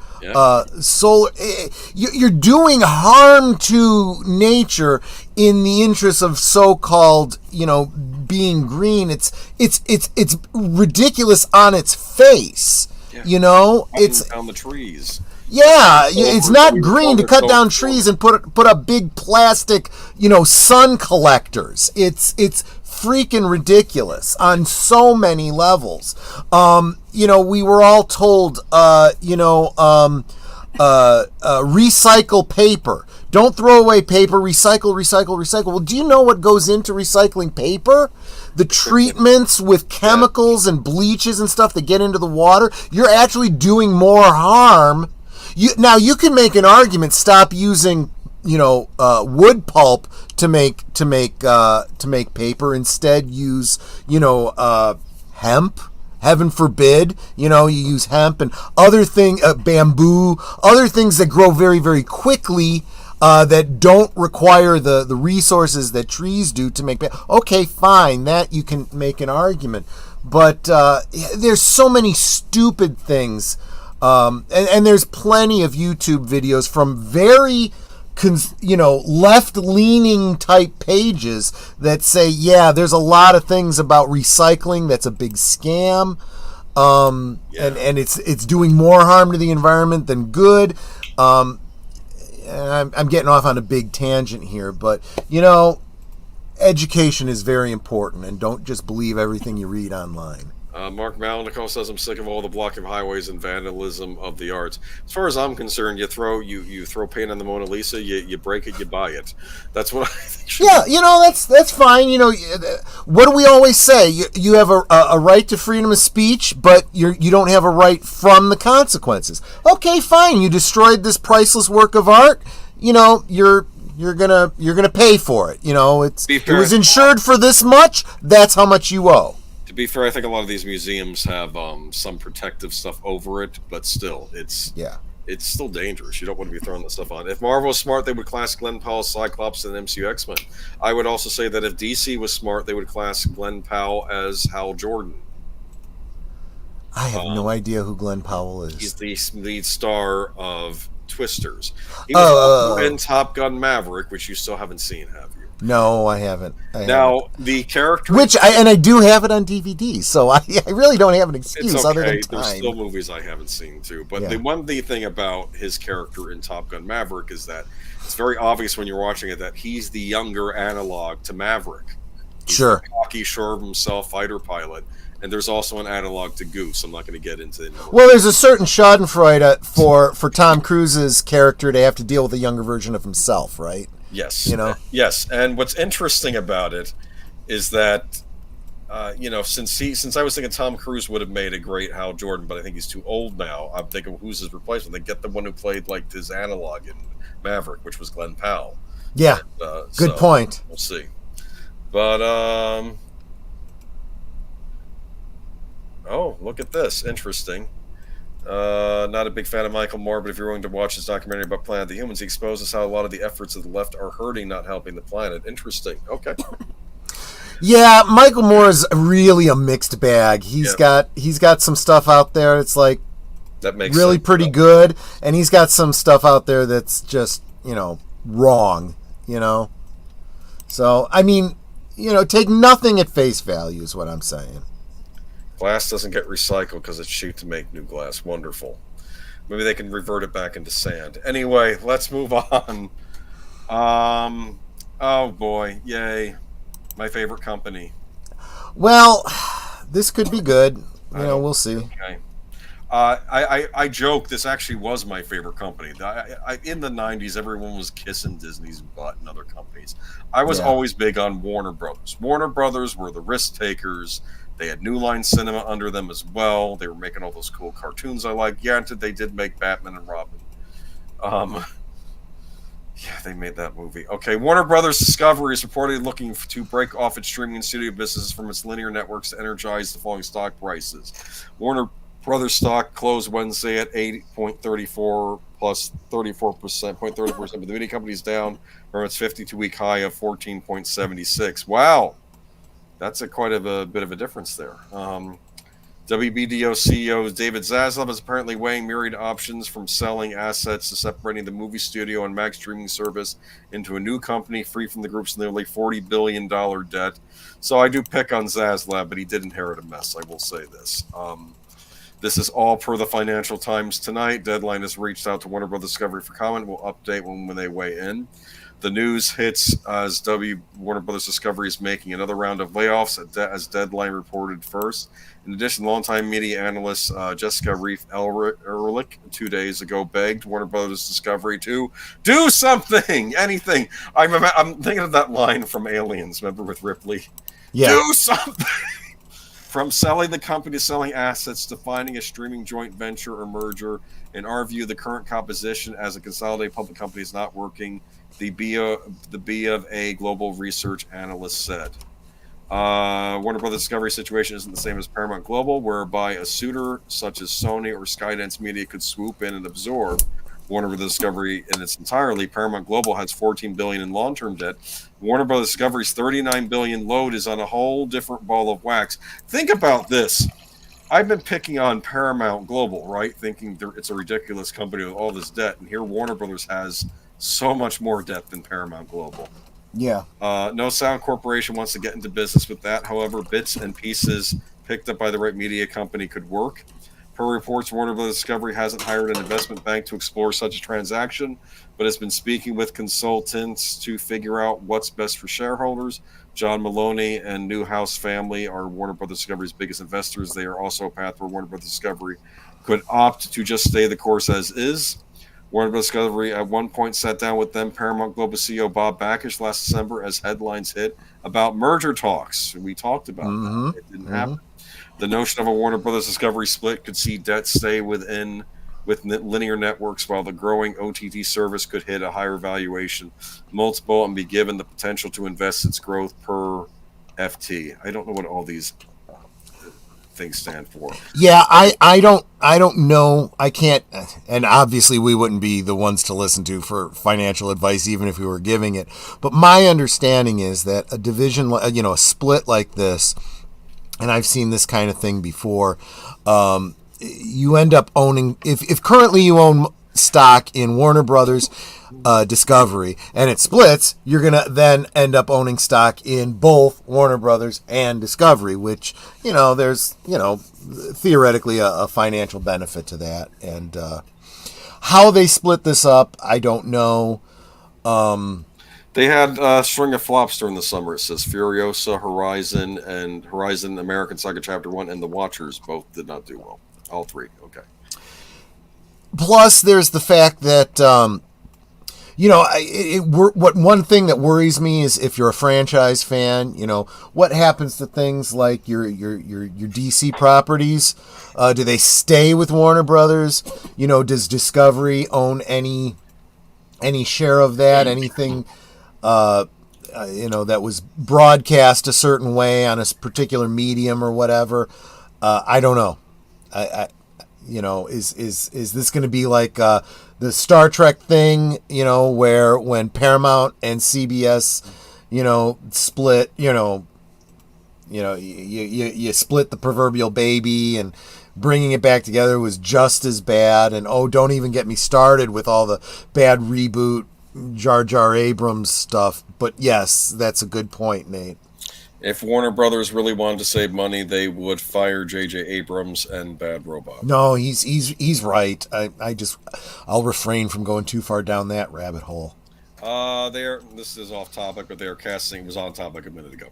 You're doing harm to nature in the interest of so-called being green. It's ridiculous on its face. It's down the trees. Yeah, it's not green to cut down trees and put up big plastic, sun collectors. It's freaking ridiculous on so many levels. We were all told, recycle paper. Don't throw away paper. Recycle. Well, do you know what goes into recycling paper? The treatments with chemicals and bleaches and stuff that get into the water. You're actually doing more harm. Now you can make an argument. Stop using, wood pulp to make paper. Instead, use hemp. Heaven forbid, you use hemp and other bamboo, other things that grow very, very quickly, that don't require the resources that trees do to make paper. Okay, fine, that you can make an argument, but there's so many stupid things. And there's plenty of YouTube videos from very, left-leaning type pages that say, yeah, there's a lot of things about recycling that's a big scam, and it's doing more harm to the environment than good. And I'm getting off on a big tangent here, but education is very important, and don't just believe everything you read online. Mark Malinico says, I'm sick of all the blocking of highways and vandalism of the arts. As far as I'm concerned, you throw paint on the Mona Lisa, you break it, you buy it. That's what I think. Yeah, that's fine. What do we always say? You have a right to freedom of speech, but you don't have a right from the consequences. Okay, fine. You destroyed this priceless work of art. You're gonna pay for it. It was insured for this much. That's how much you owe. To be fair, I think a lot of these museums have some protective stuff over it, but still, it's still dangerous. You don't want to be throwing that stuff on. If Marvel was smart, they would class Glenn Powell as Cyclops and MCU X-Men. I would also say that if DC was smart, they would class Glenn Powell as Hal Jordan. I have no idea who Glenn Powell is. He's the lead star of Twisters. He was in Top Gun Maverick, which you still haven't seen, have you? No, I haven't. The character... I do have it on DVD, so I really don't have an excuse other than time. There's still movies I haven't seen, too. But the thing about his character in Top Gun Maverick is that it's very obvious when you're watching it that he's the younger analog to Maverick. He's sure. A cocky, sure of himself fighter pilot. And there's also an analog to Goose. I'm not going to get into it anymore. Well, there's a certain schadenfreude for Tom Cruise's character to have to deal with a younger version of himself, right? Yes. Yes. And what's interesting about it is that, since I was thinking Tom Cruise would have made a great Hal Jordan, but I think he's too old now. I'm thinking, who's his replacement? They get the one who played like his analog in Maverick, which was Glenn Powell. Yeah. Good point. We'll see. But Oh, look at this. Interesting. Not a big fan of Michael Moore, but if you're willing to watch his documentary about Planet of the Humans, he exposes how a lot of the efforts of the left are hurting, not helping the planet. Interesting. Okay. Yeah, Michael Moore is really a mixed bag. He's got some stuff out there. It's like that makes really sense, pretty good, and he's got some stuff out there that's just wrong. So I mean, take nothing at face value is what I'm saying. Glass doesn't get recycled because it's cheap to make new glass. Wonderful. Maybe they can revert it back into sand. Anyway, let's move on. Oh boy, yay. My favorite company. Well, this could be good. We'll see. Okay. I joke this actually was my favorite company. In the 90s, everyone was kissing Disney's butt and other companies. I was always big on Warner Brothers. Warner Brothers were the risk takers. They had New Line Cinema under them as well. They were making all those cool cartoons I like. Granted, they did make Batman and Robin. Yeah, they made that movie. Okay, Warner Brothers Discovery is reportedly looking to break off its streaming and studio businesses from its linear networks to energize the falling stock prices. Warner Brothers stock closed Wednesday at 8.34 plus 34%, 0.30%, but the media company is down from its 52-week high of 14.76. Wow, that's quite a bit of a difference there. WBDO CEO David Zaslav is apparently weighing myriad options from selling assets to separating the movie studio and Max streaming service into a new company free from the group's nearly $40 billion debt. So I do pick on Zaslav, but he did inherit a mess, I will say this. This is all per the Financial Times tonight. Deadline has reached out to Warner Brothers Discovery for comment. We'll update when they weigh in. The news hits as Warner Brothers Discovery is making another round of layoffs, as Deadline reported first. In addition, longtime media analyst Jessica Reif Ehrlich 2 days ago begged Warner Brothers Discovery to do something, anything. I'm thinking of that line from Aliens, remember, with Ripley? Yeah. Do something! From selling the company to selling assets to finding a streaming joint venture or merger. In our view, the current composition as a consolidated public company is not working, the B of A global research analyst said. Warner Brothers Discovery situation isn't the same as Paramount Global, whereby a suitor such as Sony or Skydance Media could swoop in and absorb Warner Brothers Discovery in its entirety. Paramount Global has $14 billion in long-term debt. Warner Brothers Discovery's $39 billion load is on a whole different ball of wax. Think about this. I've been picking on Paramount Global, right? Thinking it's a ridiculous company with all this debt, and here Warner Brothers has so much more debt than Paramount Global. Yeah. No Sound Corporation wants to get into business with that. However, bits and pieces picked up by the right media company could work. Per reports, Warner Brothers Discovery hasn't hired an investment bank to explore such a transaction, but has been speaking with consultants to figure out what's best for shareholders. John Maloney and Newhouse family are Warner Brothers Discovery's biggest investors. They are also a path where Warner Brothers Discovery could opt to just stay the course as is. Warner Bros. Discovery at one point sat down with then Paramount Global CEO Bob Bakish last December as headlines hit about merger talks. We talked about that. It didn't happen. The notion of a Warner Brothers Discovery split could see debt stay with linear networks, while the growing OTT service could hit a higher valuation multiple and be given the potential to invest its growth per FT. I don't know what all these things stand for. Yeah, I don't know. I can't, and obviously we wouldn't be the ones to listen to for financial advice, even if we were giving it. But my understanding is that a division, a split like this, and I've seen this kind of thing before, you end up owning, if currently you own stock in Warner Brothers Discovery and it splits, you're going to then end up owning stock in both Warner Brothers and Discovery, which, there's, theoretically a financial benefit to that. And how they split this up, I don't know. They had a string of flops during the summer. It says Furiosa, Horizon, and Horizon American Saga Chapter 1 and The Watchers both did not do well. All three, okay. Plus, there's the fact that, one thing that worries me is if you're a franchise fan, what happens to things like your DC properties? Do they stay with Warner Brothers? Does Discovery own any share of that? Anything, that was broadcast a certain way on a particular medium or whatever? I don't know. I is this going to be like the Star Trek thing? Where when Paramount and CBS, split. You split the proverbial baby, and bringing it back together was just as bad. And don't even get me started with all the bad reboot Jar Jar Abrams stuff. But yes, that's a good point, Nate. If Warner Brothers really wanted to save money, they would fire J.J. Abrams and Bad Robot. No, he's right. I'll refrain from going too far down that rabbit hole. This is off topic, but they're casting. It was on topic a minute ago.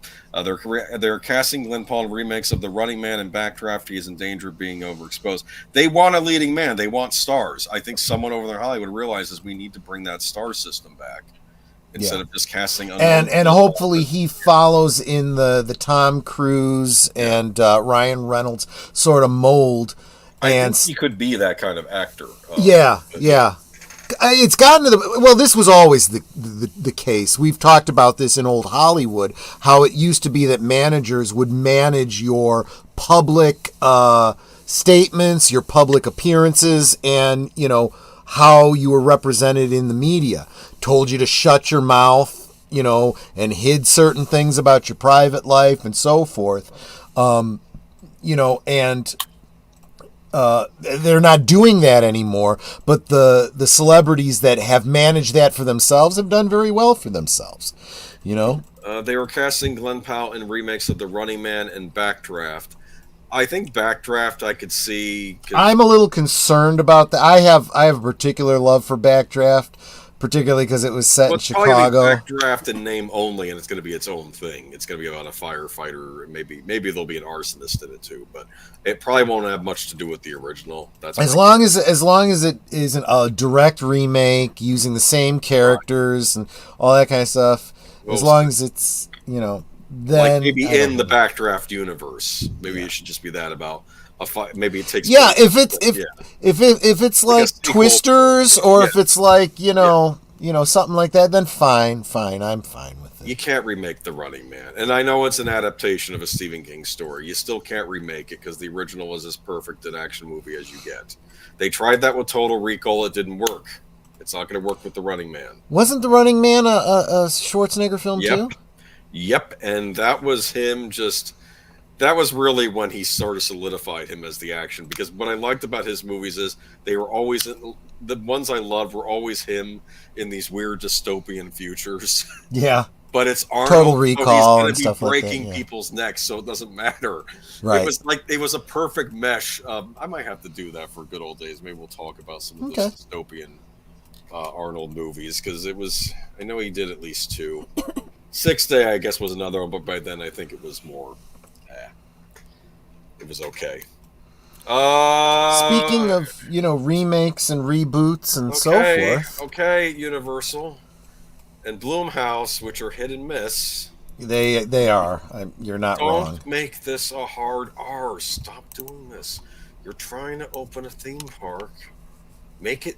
They're casting Glenn Paul in remakes of The Running Man and Backdraft. He is in danger of being overexposed. They want a leading man. They want stars. I think someone over there in Hollywood realizes we need to bring that star system back instead of just casting. And hopefully he follows in the Tom Cruise and Ryan Reynolds sort of mold. I think he could be that kind of actor. Yeah. It's gotten to this was always the case. We've talked about this in old Hollywood, how it used to be that managers would manage your public statements, your public appearances, and, how you were represented in the media. Told you to shut your mouth, and hid certain things about your private life and so forth. They're not doing that anymore, but the celebrities that have managed that for themselves have done very well for themselves, They were casting Glenn Powell in remakes of The Running Man and Backdraft. I think Backdraft I could see. I'm a little concerned about that. I have a particular love for Backdraft, particularly because it was set in Chicago. Backdraft in name only, and it's going to be its own thing. It's going to be about a firefighter, and maybe there'll be an arsonist in it too. But it probably won't have much to do with the original. That's as long as it isn't a direct remake using the same characters and all that kind of stuff. As long as it's then like maybe in the Backdraft universe, maybe it should just be that about. Maybe it takes. Yeah, if it's like Twisters, or if it's like something like that, then fine, I'm fine with it. You can't remake The Running Man, and I know it's an adaptation of a Stephen King story. You still can't remake it because the original was as perfect an action movie as you get. They tried that with Total Recall; it didn't work. It's not going to work with The Running Man. Wasn't The Running Man a Schwarzenegger film too? Yep, and that was him just. That was really when he sort of solidified him as the action, because what I liked about his movies is they were always the ones I loved were always him in these weird dystopian futures. Yeah, but it's Arnold. Total Recall and stuff like that. Breaking people's necks, so it doesn't matter. Right. It was a perfect mesh. I might have to do that for good old days. Maybe we'll talk about some of those dystopian Arnold movies, because it was. I know he did at least 2. 6th Day, I guess, was another one, but by then I think it was more. It was okay. Speaking of, remakes and reboots and so forth. Okay, Universal and Blumhouse, which are hit and miss. They are. You're not wrong. Don't make this a hard R. Stop doing this. You're trying to open a theme park. Make it.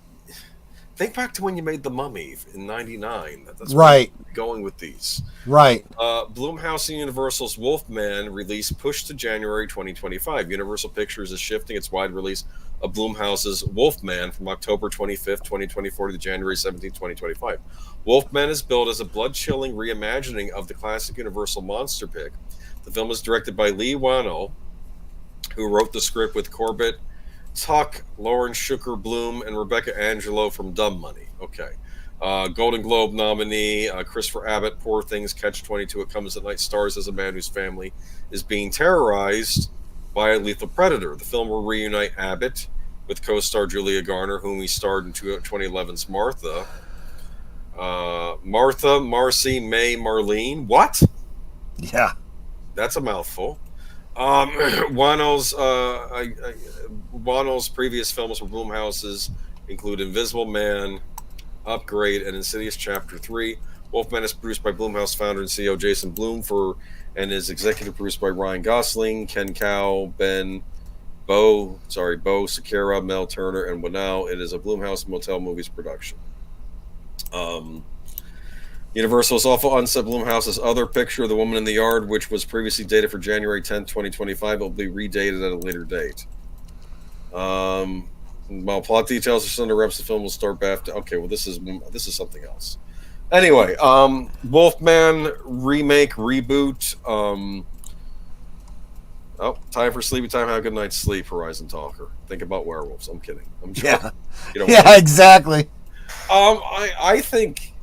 Think back to when you made The Mummy in '99. That's right. Where you're going with these. Right. Blumhouse and Universal's Wolfman release pushed to January 2025. Universal Pictures is shifting its wide release of Blumhouse's Wolfman from October 25th, 2024 to January 17th, 2025. Wolfman is billed as a blood-chilling reimagining of the classic Universal monster pick. The film is directed by Lee Whannell, who wrote the script with Corbett Tuck, Lauren Shooker Bloom, and Rebecca Angelo from Dumb Money. Okay. Golden Globe nominee Christopher Abbott, Poor Things, Catch-22, It Comes at Night, stars as a man whose family is being terrorized by a lethal predator. The film will reunite Abbott with co-star Julia Garner, whom he starred in 2011's Martha. Martha, Marcy, May, Marlene. What? Yeah. That's a mouthful. Whannell's previous films for Blumhouse's include Invisible Man, Upgrade, and Insidious Chapter 3. Wolfman is produced by Blumhouse founder and CEO Jason Blum and is executive produced by Ryan Gosling, Ken Cow, Bo Sakara, Mel Turner, and Whannell. It is a Blumhouse Motel Movies production. Universal has also unset Blumhouse's other picture, The Woman in the Yard, which was previously dated for January 10th, 2025. It will be redated at a later date. While plot details are still under wraps, the film will start after. Okay, well, this is something else. Anyway, Wolfman remake reboot. Time for sleepy time. Have a good night's sleep, Horizon Talker. Think about werewolves. I'm kidding. I'm joking. Yeah, exactly. I think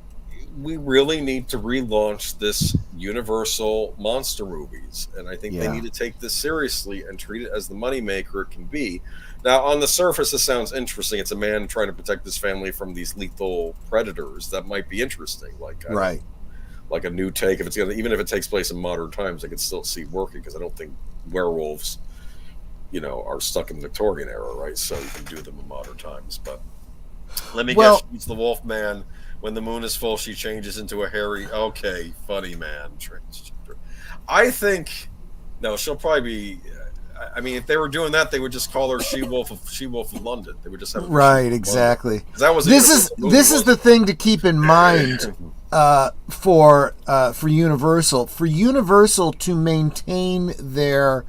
we really need to relaunch this Universal monster movies, and I think they need to take this seriously and treat it as the moneymaker it can be. Now, on the surface, this sounds interesting. It's a man trying to protect his family from these lethal predators. That might be interesting, like a new take. If it's even if it takes place in modern times, I could still see working, because I don't think werewolves, are stuck in the Victorian era, right? So you can do them in modern times. But let me guess, she's the Wolfman. When the moon is full, she changes into a hairy, funny man transgender. I think, no, she'll probably be. I mean, if they were doing that, they would just call her She-Wolf of London. They would just have right, exactly. That was this is the thing to keep in mind for Universal. For Universal to maintain their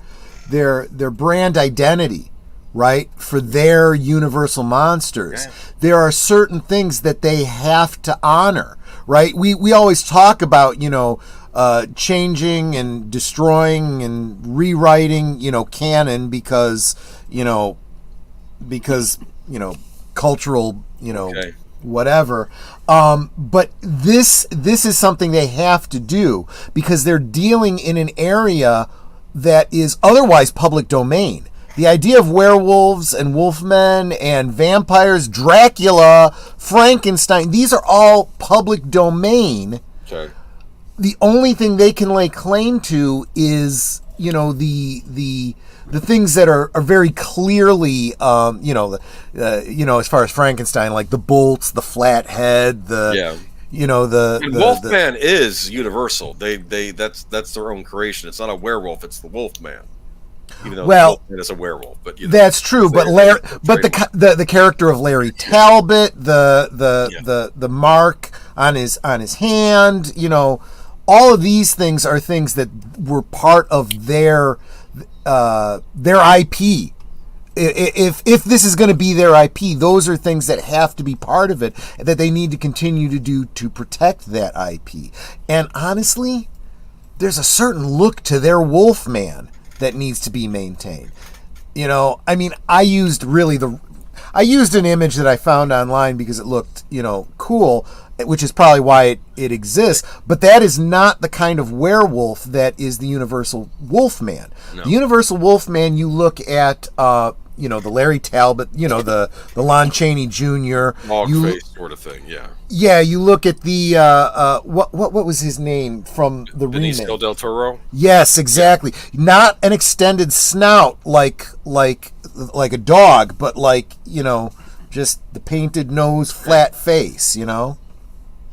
brand identity, right? For their Universal monsters, there are certain things that they have to honor, right? We always talk about, changing and destroying and rewriting, canon because cultural, whatever. But this is something they have to do because they're dealing in an area that is otherwise public domain. The idea of werewolves and wolfmen and vampires, Dracula, Frankenstein, these are all public domain. Okay. The only thing they can lay claim to is, the things that are very clearly, as far as Frankenstein, like the bolts, the flat head, Wolfman is Universal. That's their own creation. It's not a werewolf. It's the Wolfman. Even though Wolfman is a werewolf, but that's true. But the character of Larry Talbot, the mark on his hand, all of these things are things that were part of their IP. If this is going to be their IP, those are things that have to be part of it, that they need to continue to do to protect that IP. And honestly, there's a certain look to their Wolfman that needs to be maintained. I used an image that I found online because it looked, cool, which is probably why it exists, but that is not the kind of werewolf that is the Universal Wolfman. No. The Universal Wolfman, you look at, the Larry Talbot, the Lon Chaney Jr. Hog face sort of thing, yeah. Yeah, you look at the what was his name from the remake? Benicio del Toro. Yes, exactly. Yeah. Not an extended snout like a dog, but just the painted nose, flat face.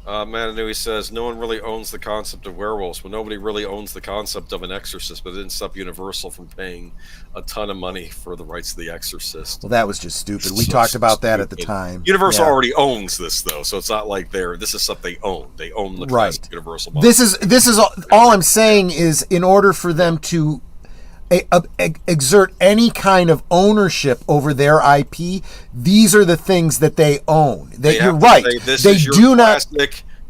Mananui says, no one really owns the concept of werewolves. Well, nobody really owns the concept of an exorcist, but it didn't stop Universal from paying a ton of money for the rights to The Exorcist. Well, that was just stupid. We talked about that at the time. Universal already owns this, though, so it's not like this is something they own. They own the classic Universal model. This is all I'm saying is, in order for them to exert any kind of ownership over their IP, these are the things that they own. You're right. They do not.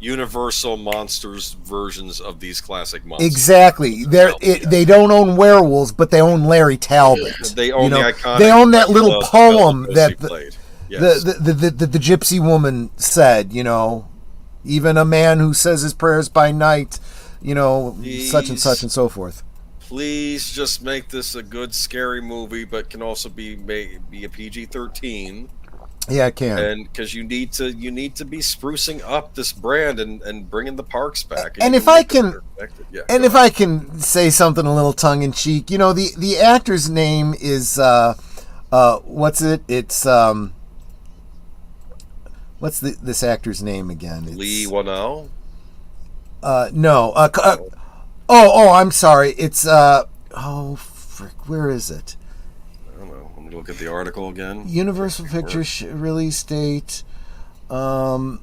Universal monsters versions of these classic monsters. Exactly. They don't own werewolves, but they own Larry Talbot. They own the iconic. They own that little poem that the gypsy woman said. Even a man who says his prayers by night. Such and such and so forth. Please just make this a good scary movie, but can also be a PG-13. Yeah, it can. And because you need to be sprucing up this brand and bringing the parks back. And if I can, if I can say something a little tongue in cheek, the actor's name is what's it? It's what's this actor's name again? Lee Whannell? No. I'm sorry. It's where is it? I don't know. I'm gonna look at the article again. Universal Pictures release date. Go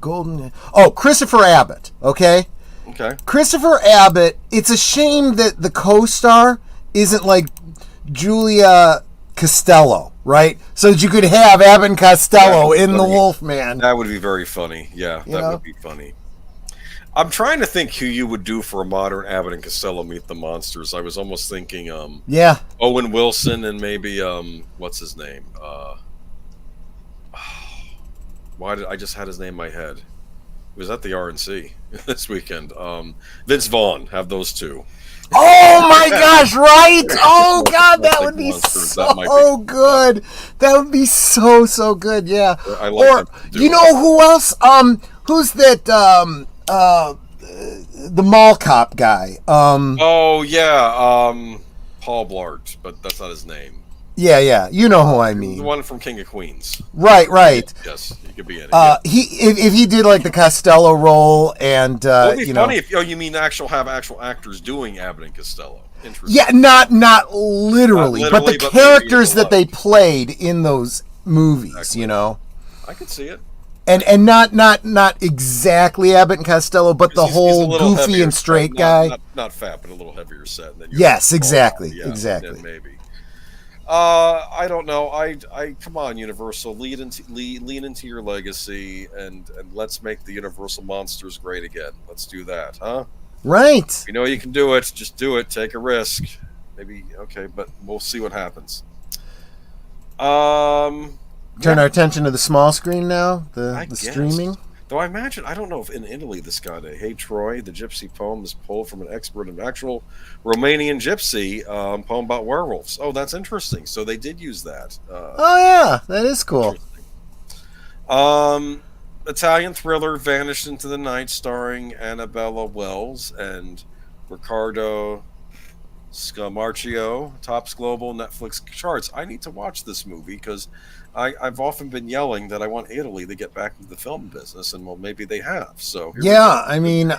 Golden. Oh, Christopher Abbott. Okay. Okay. Christopher Abbott. It's a shame that the co-star isn't like Julia Costello, right? So that you could have Abbott and Costello in The Wolfman. That would be very funny. Yeah, that would be funny. I'm trying to think who you would do for a modern Abbott and Costello Meet the Monsters. I was almost thinking, Owen Wilson and maybe what's his name? Why did I just had his name in my head? He was at the RNC this weekend. Vince Vaughn. Have those two. Oh my gosh! Right? Oh god, that would be so good. That would be so good. Yeah. I like you know who else? Who's that? The mall cop guy. Oh yeah. Paul Blart, but that's not his name. Yeah. You know who I mean. The one from King of Queens. Right. Yes, he could be in it. If he did like the Costello role, and it'd be funny if you mean have actual actors doing Abbott and Costello. Interesting. Yeah, not literally, but the characters that they played in those movies. Exactly. You know, I could see it. And not exactly Abbott and Costello, but the whole goofy and straight guy. Not fat, but a little heavier set. Than yes, exactly. Maybe. I don't know. I come on, Universal, lean into your legacy and let's make the Universal monsters great again. Let's do that, huh? Right. You know you can do it. Just do it. Take a risk. Maybe okay, but we'll see what happens. Turn our attention to the small screen now, the streaming. Though I imagine, I don't know if in Italy this got a Hey Troy, the gypsy poem is pulled from an actual Romanian gypsy poem about werewolves. Oh, that's interesting. So they did use that. Oh yeah, that is cool. Italian thriller Vanished into the Night starring Annabella Wells and Riccardo Scamarcio tops global Netflix charts. I need to watch this movie because I've often been yelling that I want Italy to get back into the film business, and well, maybe they have. So I mean,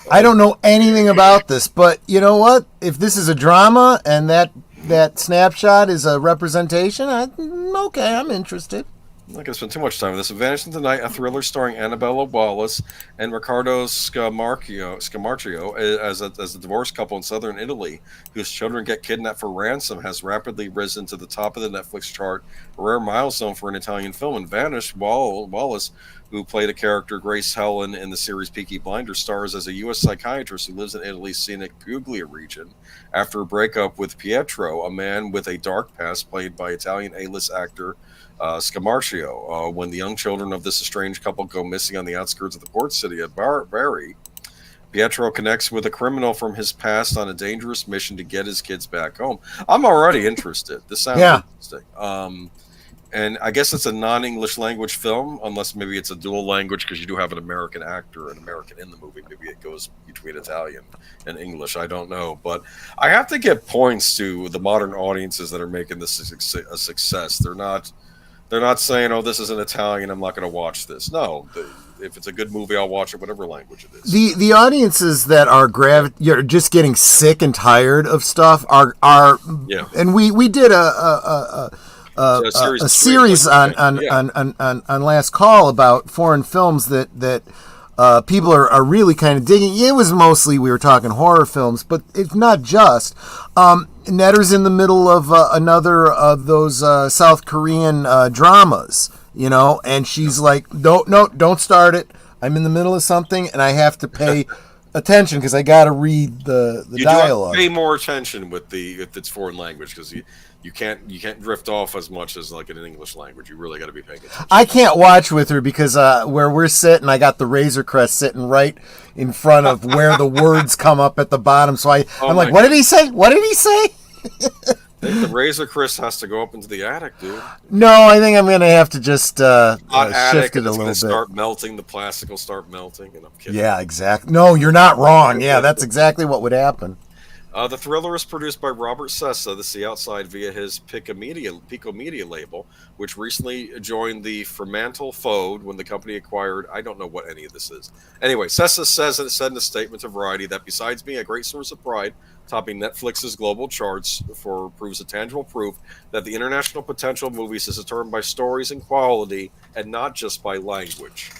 I don't know anything about this, but you know what? If this is a drama and that snapshot is a representation, okay, I'm interested. I'm not going to spend too much time with this. Vanished into the Night, a thriller starring Annabella Wallace and Riccardo Scamarcio as a divorced couple in southern Italy whose children get kidnapped for ransom, has rapidly risen to the top of the Netflix chart, a rare milestone for an Italian film. And Vanished, Wallace, who played a character Grace Helen in the series Peaky Blinders, stars as a U.S. psychiatrist who lives in Italy's scenic Puglia region after a breakup with Pietro, a man with a dark past played by Italian A-list actor Scamarcio. When the young children of this estranged couple go missing on the outskirts of the port city of Bari, Pietro connects with a criminal from his past on a dangerous mission to get his kids back home. I'm already interested. This sounds interesting. And I guess it's a non-English language film, unless maybe it's a dual language because you do have an American actor and American in the movie. Maybe it goes between Italian and English. I don't know. But I have to give points to the modern audiences that are making this a success. They're not saying, "Oh, this is an Italian. I'm not going to watch this." No, if it's a good movie, I'll watch it, whatever language it is. The audiences that are you're just getting sick and tired of stuff are and we did a series on Last Call about foreign films that people are really kind of digging. It was mostly we were talking horror films, but it's not just. Netter's in the middle of another of those South Korean dramas, you know, and she's like, don't start it. I'm in the middle of something, and I have to pay attention because I got to read the dialogue. You pay more attention if it's foreign language because you can't drift off as much as like in an English language. You really got to be paying attention. I can't watch with her because where we're sitting, I got the Razor Crest sitting right in front of where the words come up at the bottom. So I'm like, what did he say? What did he say? The Razor Crest has to go up into the attic, dude. No, I think I'm going to have to just shift it a little bit. Start melting. The plastic will start melting. And I'm kidding. Yeah, exactly. No, you're not wrong. Yeah, that's exactly what would happen. The thriller is produced by Robert Sessa, the See Outside, via his Pico Media label, which recently joined the Fremantle fold when the company acquired. I don't know what any of this is. Anyway, Sessa said in a statement to Variety that besides being a great source of pride, topping Netflix's global charts proves a tangible proof that the international potential of movies is determined by stories and quality and not just by language.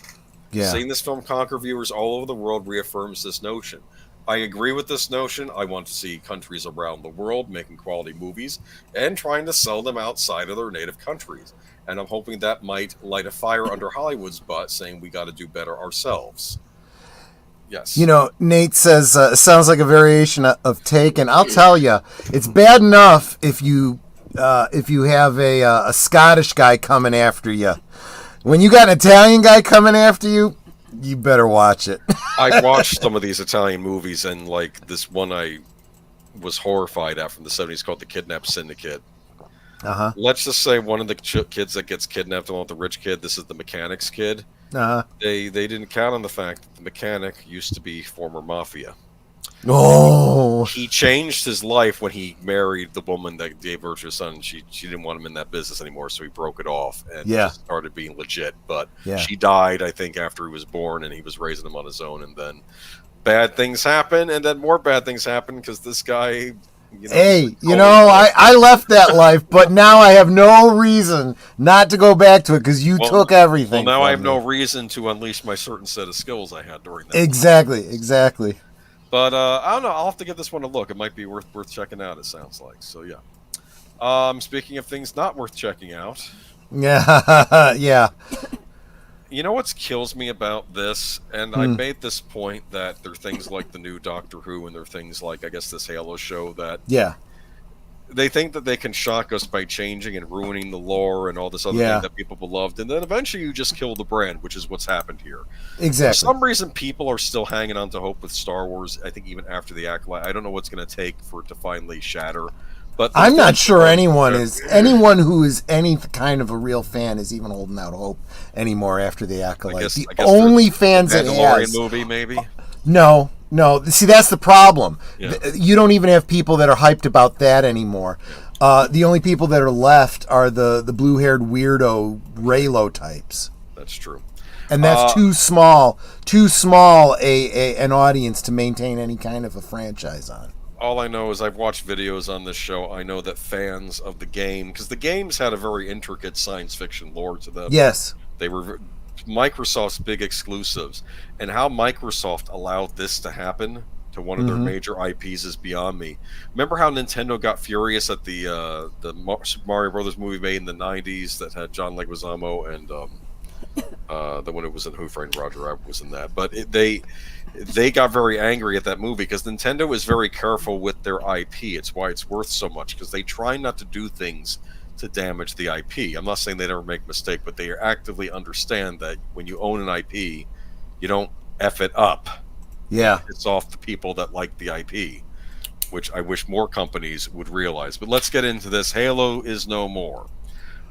Yeah. Seeing this film conquer viewers all over the world reaffirms this notion. I agree with this notion. I want to see countries around the world making quality movies and trying to sell them outside of their native countries. And I'm hoping that might light a fire under Hollywood's butt, saying we got to do better ourselves. Yes. Nate says, sounds like a variation of Taken. I'll tell you, it's bad enough if you have a Scottish guy coming after you. When you got an Italian guy coming after you, you better watch it. I watched some of these Italian movies, and like this one I was horrified at from the 70s called The Kidnapped Syndicate. Uh-huh. Let's just say one of the kids that gets kidnapped, along with the rich kid, this is the mechanic's kid. Uh-huh. They didn't count on the fact that the mechanic used to be former mafia. Oh. He changed his life when he married the woman that gave birth to his son. She didn't want him in that business anymore, so he broke it off and just started being legit. But she died, I think, after he was born, and he was raising him on his own. And then bad things happen, and then more bad things happen because this guy. I left that life, but now I have no reason not to go back to it because you took everything. Well, now I have no reason to unleash my certain set of skills I had during that. Exactly. But I don't know. I'll have to give this one a look. It might be worth checking out. It sounds like. So yeah. Speaking of things not worth checking out. Yeah. You know what kills me about this? And I made this point that there are things like the new Doctor Who, and there are things like, I guess, this Halo show that they think that they can shock us by changing and ruining the lore and all this other thing that people beloved, and then eventually you just kill the brand, which is what's happened here. Exactly. For some reason, people are still hanging on to hope with Star Wars. I think even after the Acolyte, I don't know what's going to take for it to finally shatter. But I'm not sure anyone who is any kind of a real fan is even holding out hope anymore after the Acolyte. I guess only fans that has movie, maybe. No. See, that's the problem. Yeah. You don't even have people that are hyped about that anymore. The only people that are left are the blue-haired weirdo Raylo types. That's true. And that's too small an audience to maintain any kind of a franchise on. All I know is I've watched videos on this show. I know that fans of the game, because the games had a very intricate science fiction lore to them. Yes. They were Microsoft's big exclusives. And how Microsoft allowed this to happen to one of their major IPs is beyond me. Remember how Nintendo got furious at the Super Mario Brothers movie made in the 90s that had John Leguizamo and the one who was in Who Framed Roger Rabbit was in that. But they got very angry at that movie because Nintendo is very careful with their IP. It's why it's worth so much, because they try not to do things to damage the IP. I'm not saying they never make a mistake, but they actively understand that when you own an IP, you don't F it up. Yeah. It's off the people that like the IP, which I wish more companies would realize. But let's get into this. Halo is no more.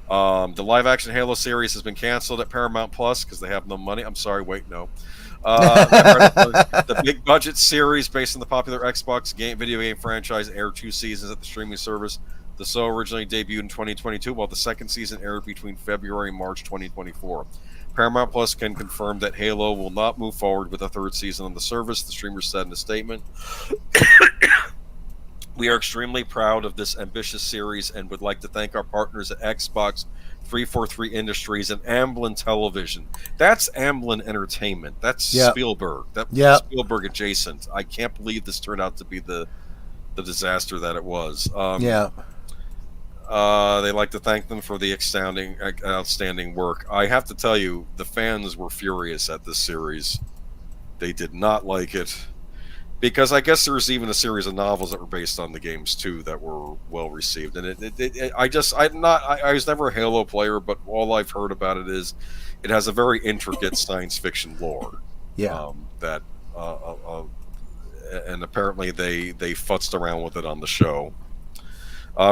The live-action Halo series has been canceled at Paramount Plus because they have no money. I'm sorry, wait, no. The big budget series based on the popular Xbox video game franchise aired 2 seasons at the streaming service. The show originally debuted in 2022, while the second season aired between February and March 2024. Paramount Plus can confirm that Halo will not move forward with a third season on the service, the streamer said in a statement. We are extremely proud of this ambitious series and would like to thank our partners at Xbox 343 Industries and Amblin Television. That's Amblin Entertainment. That's Spielberg. That's Spielberg adjacent. I can't believe this turned out to be the disaster that it was. They like to thank them for the outstanding work. I have to tell you, the fans were furious at this series. They did not like it. Because I guess there's even a series of novels that were based on the games too that were well received, and I was never a Halo player, but all I've heard about it is it has a very intricate science fiction lore. Yeah. And apparently they futzed around with it on the show.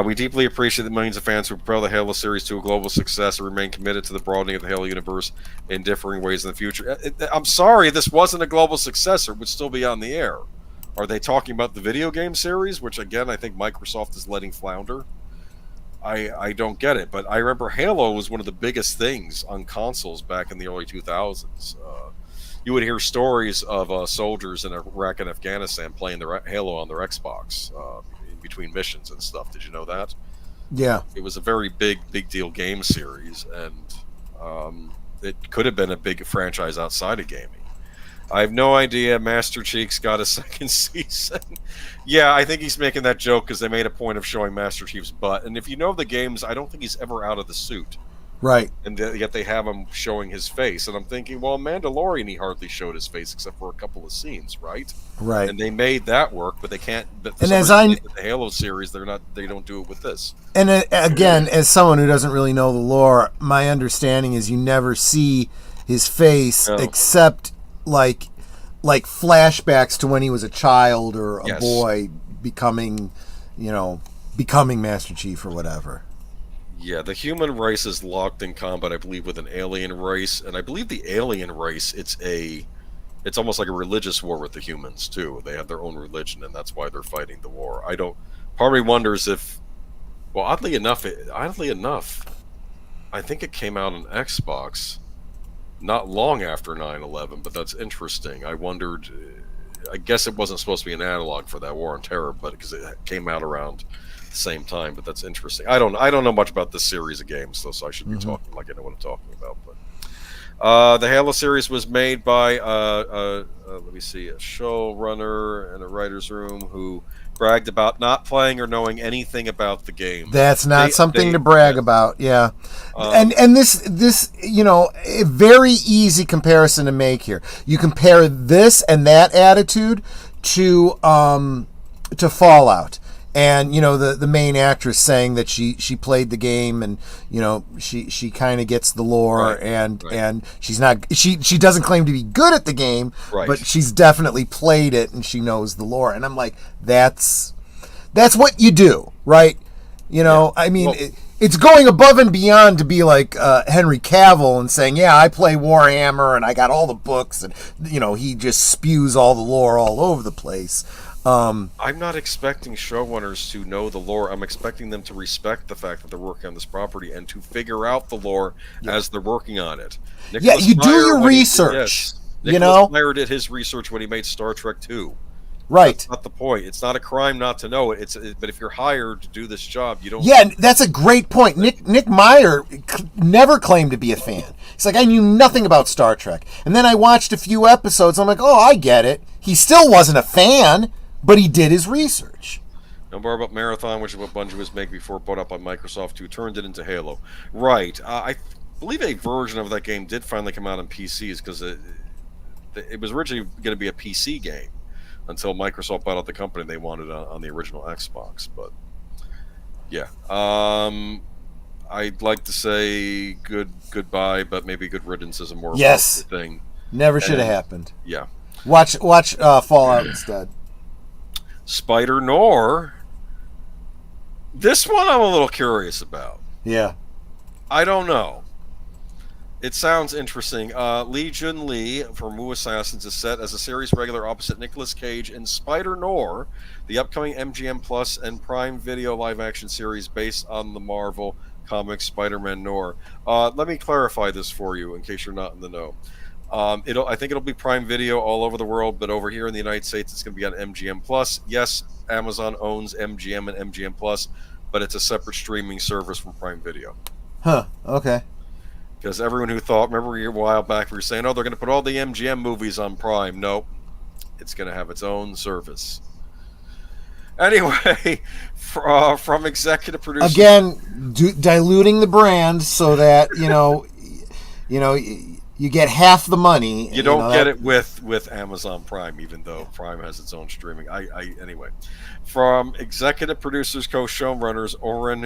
We deeply appreciate the millions of fans who propel the Halo series to a global success and remain committed to the broadening of the Halo universe in differing ways in the future. I'm sorry, this wasn't a global success, or it would still be on the air. Are they talking about the video game series, which again I think Microsoft is letting flounder? I don't get it, but I remember Halo was one of the biggest things on consoles back in the early 2000s. You would hear stories of soldiers in Iraq and Afghanistan playing their Halo on their Xbox in between missions and stuff. Did you know that? Yeah. It was a very big deal game series, and it could have been a big franchise outside of gaming. I have no idea. Master Chief's got a second season. Yeah, I think he's making that joke because they made a point of showing Master Chief's butt. And if you know the games, I don't think he's ever out of the suit. Right. And yet they have him showing his face. And I'm thinking, well, Mandalorian, he hardly showed his face except for a couple of scenes, right? Right. And they made that work, but they can't. But and as I the Halo series, they don't do it with this. And again, as someone who doesn't really know the lore, my understanding is you never see his face except like flashbacks to when he was a child or a boy becoming Master Chief or whatever. Yeah, the human race is locked in combat, I believe, with an alien race, and I believe the alien race, it's almost like a religious war with the humans too. They have their own religion, and that's why they're fighting the war. Part of me wonders if, well, oddly enough, I think it came out on Xbox not long after 9/11, but that's interesting. I wondered, I guess it wasn't supposed to be an analog for that War on Terror, but because it came out around the same time, but that's interesting. I don't know much about this series of games, though, so I should be talking like I know what I'm talking about. But the Halo series was made by let me see, a showrunner and a writer's room who bragged about not playing or knowing anything about the game. That's not something to brag about. Yeah. And this a very easy comparison to make here. You compare this and that attitude to Fallout. And the main actress saying that she played the game and she kind of gets the lore, and she's not she doesn't claim to be good at the game, but she's definitely played it and she knows the lore. And I'm like, that's what you do, right? I mean, it's going above and beyond to be like Henry Cavill and saying, yeah, I play Warhammer and I got all the books, and he just spews all the lore all over the place. I'm not expecting showrunners to know the lore. I'm expecting them to respect the fact that they're working on this property and to figure out the lore as they're working on it. You do your research. Nicholas Meyer did his research when he made Star Trek 2. Right. That's not the point. It's not a crime not to know it. But if you're hired to do this job, you don't. Yeah, that's a great point. Nick Meyer never claimed to be a fan. He's like, I knew nothing about Star Trek, and then I watched a few episodes. I'm like, oh, I get it. He still wasn't a fan, but he did his research. No more about Marathon, which is what Bungie was making before it bought up by Microsoft, who turned it into Halo. Right. I believe a version of that game did finally come out on PCs because it was originally going to be a PC game until Microsoft bought out the company. They wanted it on the original Xbox. But yeah, I'd like to say goodbye, but maybe good riddance is a more appropriate thing. Never should have happened. Yeah. Watch Fallout instead. Spider-Noir. This one I'm a little curious about. Yeah. I don't know. It sounds interesting. Lee Jun Lee from Wu Assassins is set as a series regular opposite Nicolas Cage in Spider-Noir, the upcoming MGM Plus and Prime Video live-action series based on the Marvel Comics Spider-Man Noir. Let me clarify this for you in case you're not in the know. I think it'll be Prime Video all over the world, but over here in the United States, it's going to be on MGM Plus. Yes, Amazon owns MGM and MGM Plus, but it's a separate streaming service from Prime Video. Huh. Okay. Because everyone who thought, remember a while back, we were saying, oh, they're going to put all the MGM movies on Prime. Nope. It's going to have its own service. Anyway, from executive producers. Again, diluting the brand so that, you get half the money. You don't get it with Amazon Prime, even though Prime has its own streaming. Anyway, from executive producers, co-showrunners Oren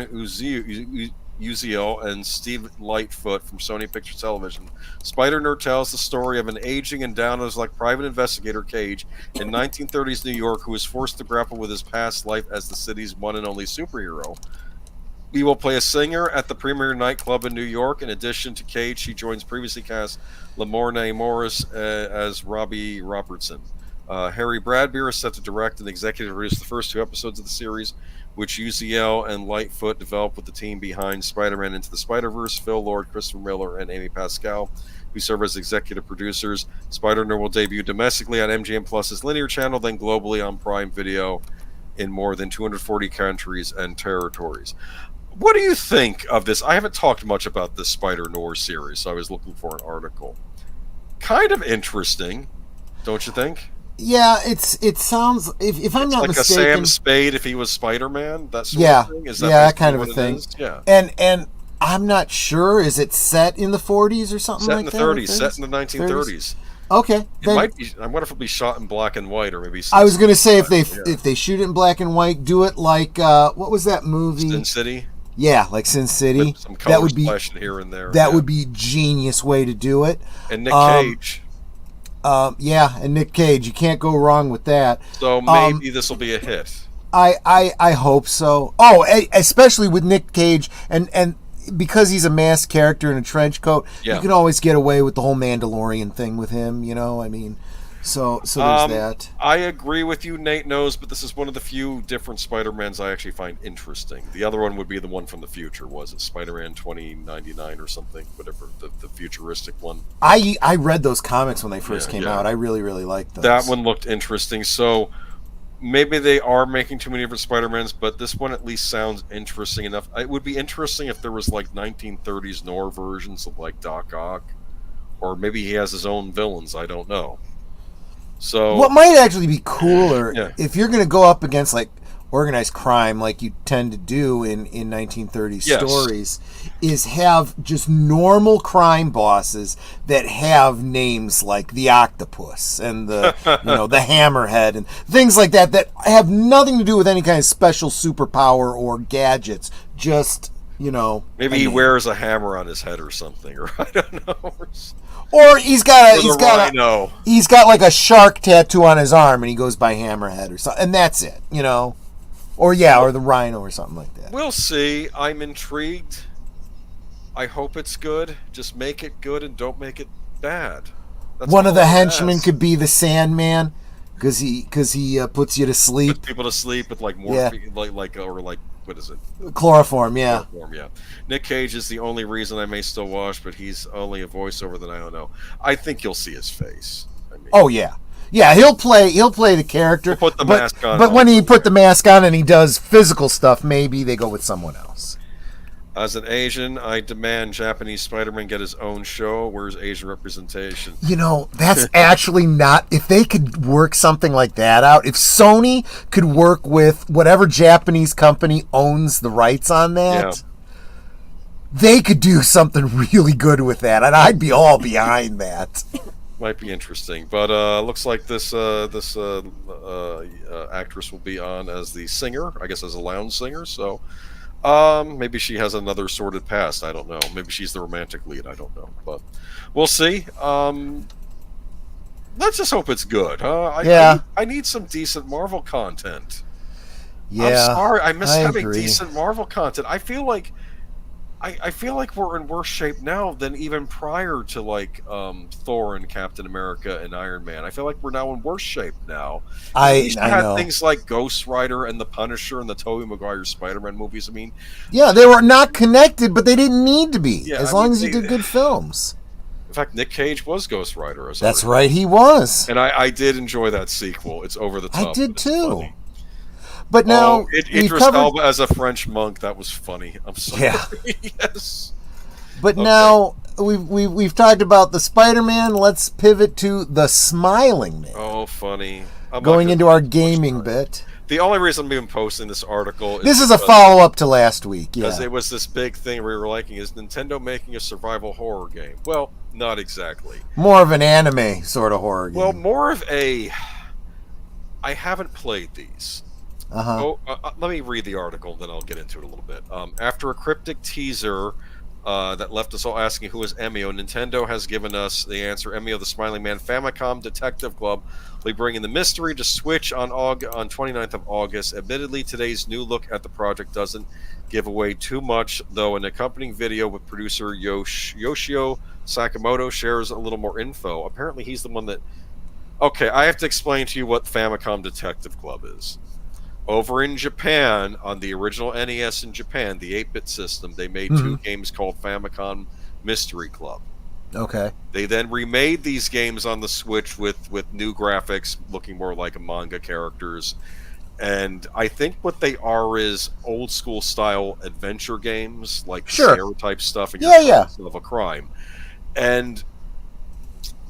Uziel and Steve Lightfoot from Sony Pictures Television, Spider-Noir tells the story of an aging and down-as-like private investigator Cage in 1930s New York who is forced to grapple with his past life as the city's one and only superhero. He will play a singer at the premier nightclub in New York. In addition to Cage, she joins previously cast Lamorne Morris as Robbie Robertson. Harry Bradbeer is set to direct and executive produce the first 2 episodes of the series, which Uziel and Lightfoot developed with the team behind Spider-Man Into the Spider-Verse, Phil Lord, Christopher Miller, and Amy Pascal, who serve as executive producers. Spider-Noir will debut domestically on MGM Plus's linear channel, then globally on Prime Video in more than 240 countries and territories. What do you think of this? I haven't talked much about this Spider-Noir series, so I was looking for an article. Kind of interesting, don't you think? Yeah, it sounds, if I'm It's not like a Sam mistaken, Spade if he was Spider-Man, that sort yeah, of thing. Is that yeah, that basically kind of a what it thing. is? Yeah. And I'm not sure. Is it set in the 40s or something Set in like the that? Or 30s, set in the 30s? 1930s. Okay, It then might be. I wonder if it'll be shot in black and white, or maybe I was gonna say, yeah. if they shoot it in black and white, do it like what was that movie? Sin City Yeah, like Sin with City. some That color would be splashing here and there. that Yeah. would be genius way to do it. And Nick Um, Cage. yeah, and Nick Cage, you can't go wrong with that. So maybe this will be a hit. I hope so. Oh, especially with Nick Cage, and because he's a masked character in a trench coat, Yeah. you can always get away with the whole Mandalorian thing with him. You know, I mean, so there's that. I agree with you, Nate knows, but this is one of the few different Spider-Mans I actually find interesting. The other one would be the one from the future. Was it Spider-Man 2099 or something? Whatever, the futuristic one. I read those comics when they first came yeah. out. I really liked those. That one looked interesting. So maybe they are making too many different Spider-Mans, but this one at least sounds interesting enough. It would be interesting if there was like 1930s Noir versions of like Doc Ock, or maybe he has his own villains. I don't know. So What might actually be cooler Yeah. if you're going to go up against like organized crime, like you tend to do in 1930s Yes. stories, is have just normal crime bosses that have names like the Octopus and the the Hammerhead and things like that that have nothing to do with any kind of special superpower or gadgets. Just maybe he wears a hammer on his head or something, or I don't know. Or he's got Rhino. he's got like a shark tattoo on his arm and he goes by Hammerhead or something, and that's it, or the Rhino or something like that. We'll see. I'm intrigued. I hope it's good. Just make it good and don't make it bad. That's One of all the I henchmen ask. could be the Sandman because he puts you to sleep. Put people to sleep with like morphine, like what is it? Chloroform, yeah. Chloroform, yeah. Nick Cage is the only reason I may still watch, but he's only a voiceover that I don't know. I think you'll see his face. I mean, Oh yeah. Yeah, he'll play the character. He'll put the mask on But when also, he put the mask on and he does physical stuff, maybe they go with someone else. as an Asian, I demand Japanese Spider-Man get his own show. Where's Asian representation? That's actually not. If they could work something like that out, if Sony could work with whatever Japanese company owns the rights on that, they could do something really good with that, and I'd be all behind that. Might be interesting, but looks like this actress will be on as the singer, I guess as a lounge singer. So maybe she has another sordid past. I don't know. Maybe she's the romantic lead. I don't know, but we'll see. Let's just hope it's good. I need some decent Marvel content. Yeah, I'm sorry, I miss having agree. decent Marvel content. I feel like we're in worse shape now than even prior to like Thor and Captain America and Iron Man. I feel like we're now in worse shape now. I had know. things like Ghost Rider and the Punisher and the Tobey Maguire Spider-Man movies. I mean, Yeah, they were not connected, but they didn't need to be, Yeah, as I long mean, as you did good films. in fact, Nick Cage was Ghost Rider. That's right, he was. And I did enjoy that sequel. It's over the top. I did but it's too. funny. But now Idris Elba as a French monk. That was funny. I'm sorry. Yeah. Yes. But Okay. now we've talked about the Spider-Man. Let's pivot to the Smiling Man. Oh, funny. I'm not Going gonna into our do much gaming time. bit. The only reason I'm even posting this article is This is a because- follow-up to last week. Because Yeah. it was this big thing we were liking, is Nintendo making a survival horror game? Well, not exactly. More of an anime sort of horror game. Well, more of a... I haven't played these. Uh-huh. Let me read the article, then I'll get into it a little bit. After a cryptic teaser that left us all asking who is Emio, Nintendo has given us the answer. Emio, the Smiling Man Famicom Detective Club will be bringing the mystery to Switch on 29th of August. Admittedly, today's new look at the project doesn't give away too much, though an accompanying video with producer Yoshio Sakamoto shares a little more info. Apparently, he's the one that... Okay, I have to explain to you what Famicom Detective Club is. Over in Japan, on the original NES in Japan, the 8-bit system, they made two games called Famicom Mystery Club. Okay. They then remade these games on the Switch with new graphics, looking more like manga characters. And I think what they are is old school style adventure games, like the Sure. Sierra type stuff, and you're Yeah, trying yeah. to solve a crime. And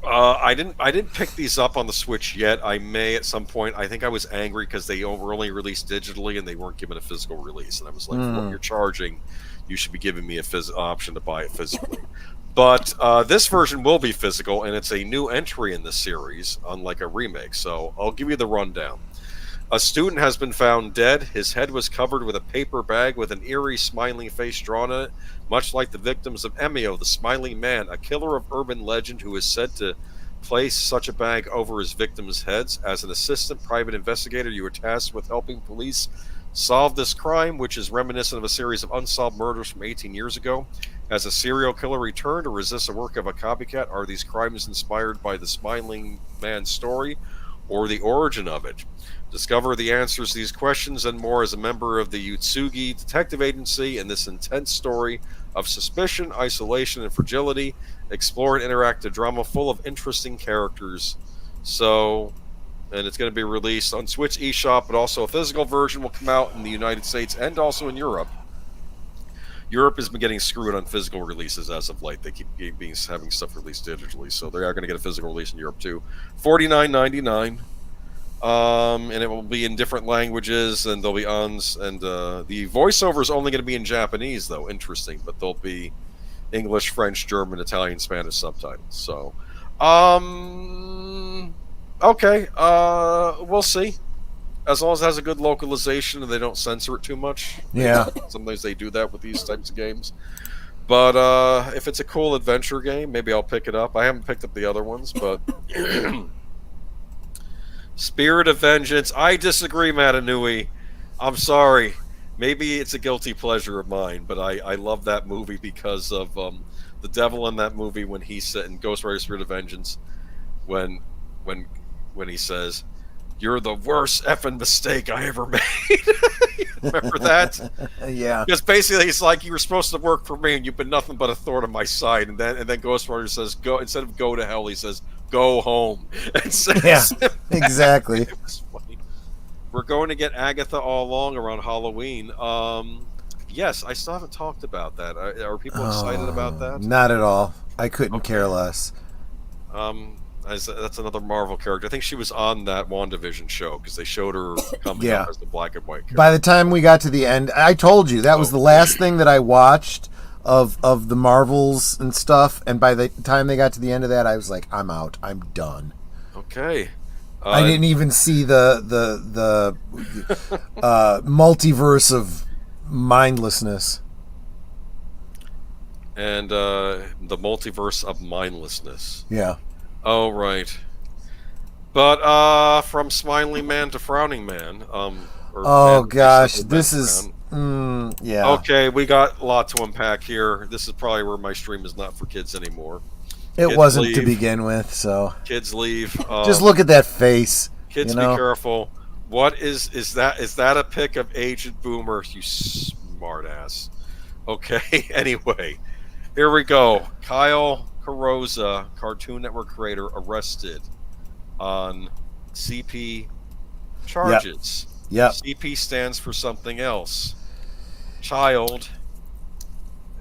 I didn't pick these up on the Switch yet. I may at some point. I think I was angry because they were only released digitally and they weren't given a physical release. And I was like, for what you're charging, you should be giving me a option to buy it physically. But this version will be physical, and it's a new entry in the series, unlike a remake. So I'll give you the rundown. A student has been found dead. His head was covered with a paper bag with an eerie, smiling face drawn on it, much like the victims of Emio, the Smiling Man, a killer of urban legend who is said to place such a bag over his victims' heads. As an assistant private investigator, you are tasked with helping police solve this crime, which is reminiscent of a series of unsolved murders from 18 years ago. Has a serial killer returned to resist the work of a copycat? Are these crimes inspired by the Smiling Man story or the origin of it? Discover the answers to these questions and more as a member of the Utsugi Detective Agency in this intense story of suspicion, isolation, and fragility. Explore an interactive drama full of interesting characters. So, and it's going to be released on Switch eShop, but also a physical version will come out in the United States and also in Europe. Europe has been getting screwed on physical releases as of late. They keep having stuff released digitally, so they are going to get a physical release in Europe too. $49.99. And it will be in different languages, and there'll be uns, and the voiceover is only going to be in Japanese, though. Interesting, but there'll be English, French, German, Italian, Spanish subtitles. So, okay, we'll see. As long as it has a good localization and they don't censor it too much. Yeah. Sometimes they do that with these types of games. But if it's a cool adventure game, maybe I'll pick it up. I haven't picked up the other ones, but. Spirit of Vengeance. I disagree, Matanui. I'm sorry. Maybe it's a guilty pleasure of mine, but I love that movie because of the devil in that movie when he said in Ghost Rider Spirit of Vengeance when he says, "You're the worst effing mistake I ever made." Remember that? Yeah. Because basically it's like, you were supposed to work for me and you've been nothing but a thorn on my side, and then Ghost Rider says, "Go," instead of "go to hell," he says, "Go home." Yeah, exactly. We're going to get Agatha all along around Halloween. Yes, I still haven't talked about that. Are people excited about that? Not at all. I couldn't care less. That's another Marvel character. I think she was on that WandaVision show because they showed her coming up as the black and white character. By the time we got to the end, I told you that was the last thing that I watched of the Marvels and stuff, and by the time they got to the end of that, I was like, I'm out. I'm done. Okay. I didn't even see the multiverse of mindlessness. And the multiverse of mindlessness. Yeah. Oh, right. But from Smiling Man to Frowning Man. Oh, gosh. This is... yeah. Okay, we got a lot to unpack here. This is probably where my stream is not for kids anymore. It Kids wasn't leave. To begin with, so... Kids leave. Just look at that face. Kids, be careful. What is that? Is that a pic of Agent Boomer? You smartass. Okay, anyway. Here we go. Kyle Carrozza, Cartoon Network creator, arrested on CP charges. Yep. CP stands for something else. Child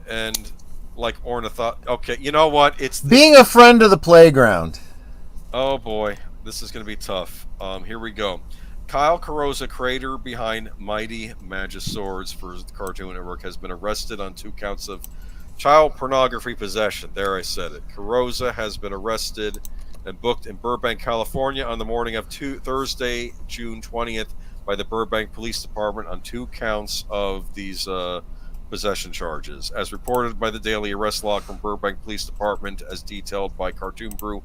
and like ornithop. Okay, you know what? It's being a friend of the playground. Oh boy, this is going to be tough. Here we go. Kyle Carrozza, creator behind Mighty Magiswords for the Cartoon Network, has been arrested on 2 counts of child pornography possession. There, I said it. Carrozza has been arrested and booked in Burbank, California on the morning of Thursday, June 20th by the Burbank Police Department on 2 counts of these possession charges. As reported by the Daily Arrest Log from Burbank Police Department, as detailed by Cartoon Brew,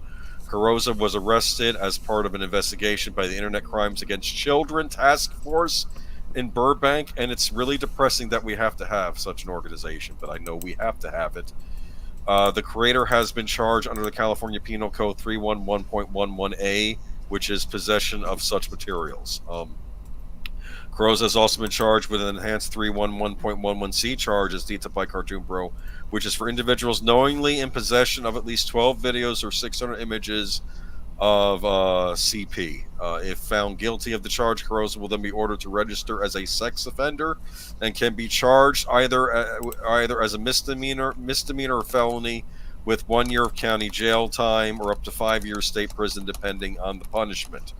Carrozza was arrested as part of an investigation by the Internet Crimes Against Children Task Force in Burbank, and it's really depressing that we have to have such an organization, but I know we have to have it. The creator has been charged under the California Penal Code 311.11a, which is possession of such materials. Carrozza has also been charged with an enhanced 311.11c charge, as detailed by Cartoon Bro, which is for individuals knowingly in possession of at least 12 videos or 600 images of CP. If found guilty of the charge, Carosa will then be ordered to register as a sex offender and can be charged either as a misdemeanor or felony with 1 year of county jail time or up to 5 years state prison, depending on the punishment.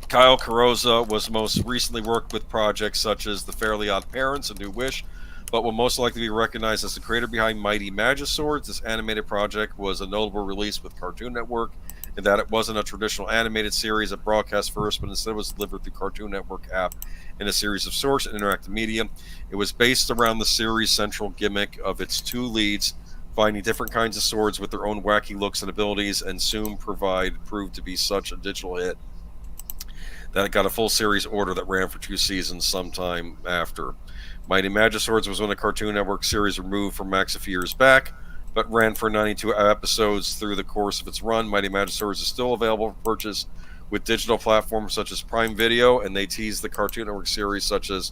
Kyle Carosa was most recently worked with projects such as The Fairly Odd Parents and New Wish, but will most likely be recognized as the creator behind Mighty Magiswords. This animated project was a notable release with Cartoon Network in that it wasn't a traditional animated series that broadcast first, but instead was delivered through Cartoon Network app in a series of source and interactive media. It was based around the series' central gimmick of its two leads finding different kinds of swords with their own wacky looks and abilities, and soon proved to be such a digital hit that it got a full series order that ran for 2 seasons sometime after. Mighty Magiswords was one of the Cartoon Network series removed from Max a few years back, but ran for 92 episodes through the course of its run. Mighty Magiswords is still available for purchase with digital platforms such as Prime Video, and they tease the Cartoon Network series such as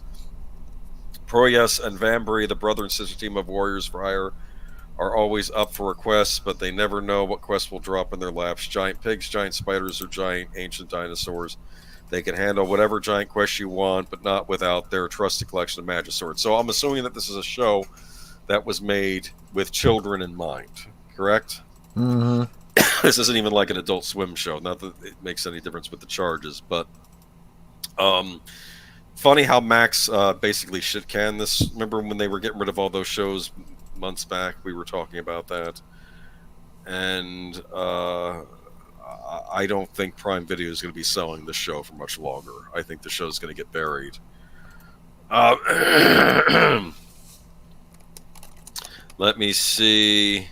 Proyas and Vambury, the brother and sister team of warriors for hire, are always up for requests, but they never know what quest will drop in their laps. Giant pigs, giant spiders, or giant ancient dinosaurs. They can handle whatever giant quest you want, but not without their trusted collection of Magiswords. So I'm assuming that this is a show that was made with children in mind, correct? Mm-hmm. This isn't even like an Adult Swim show. Not that it makes any difference with the charges, but funny how Max basically shit canned this. Remember when they were getting rid of all those shows months back? We were talking about that, and I don't think Prime Video is going to be selling this show for much longer. I think the show is going to get buried. Let me see.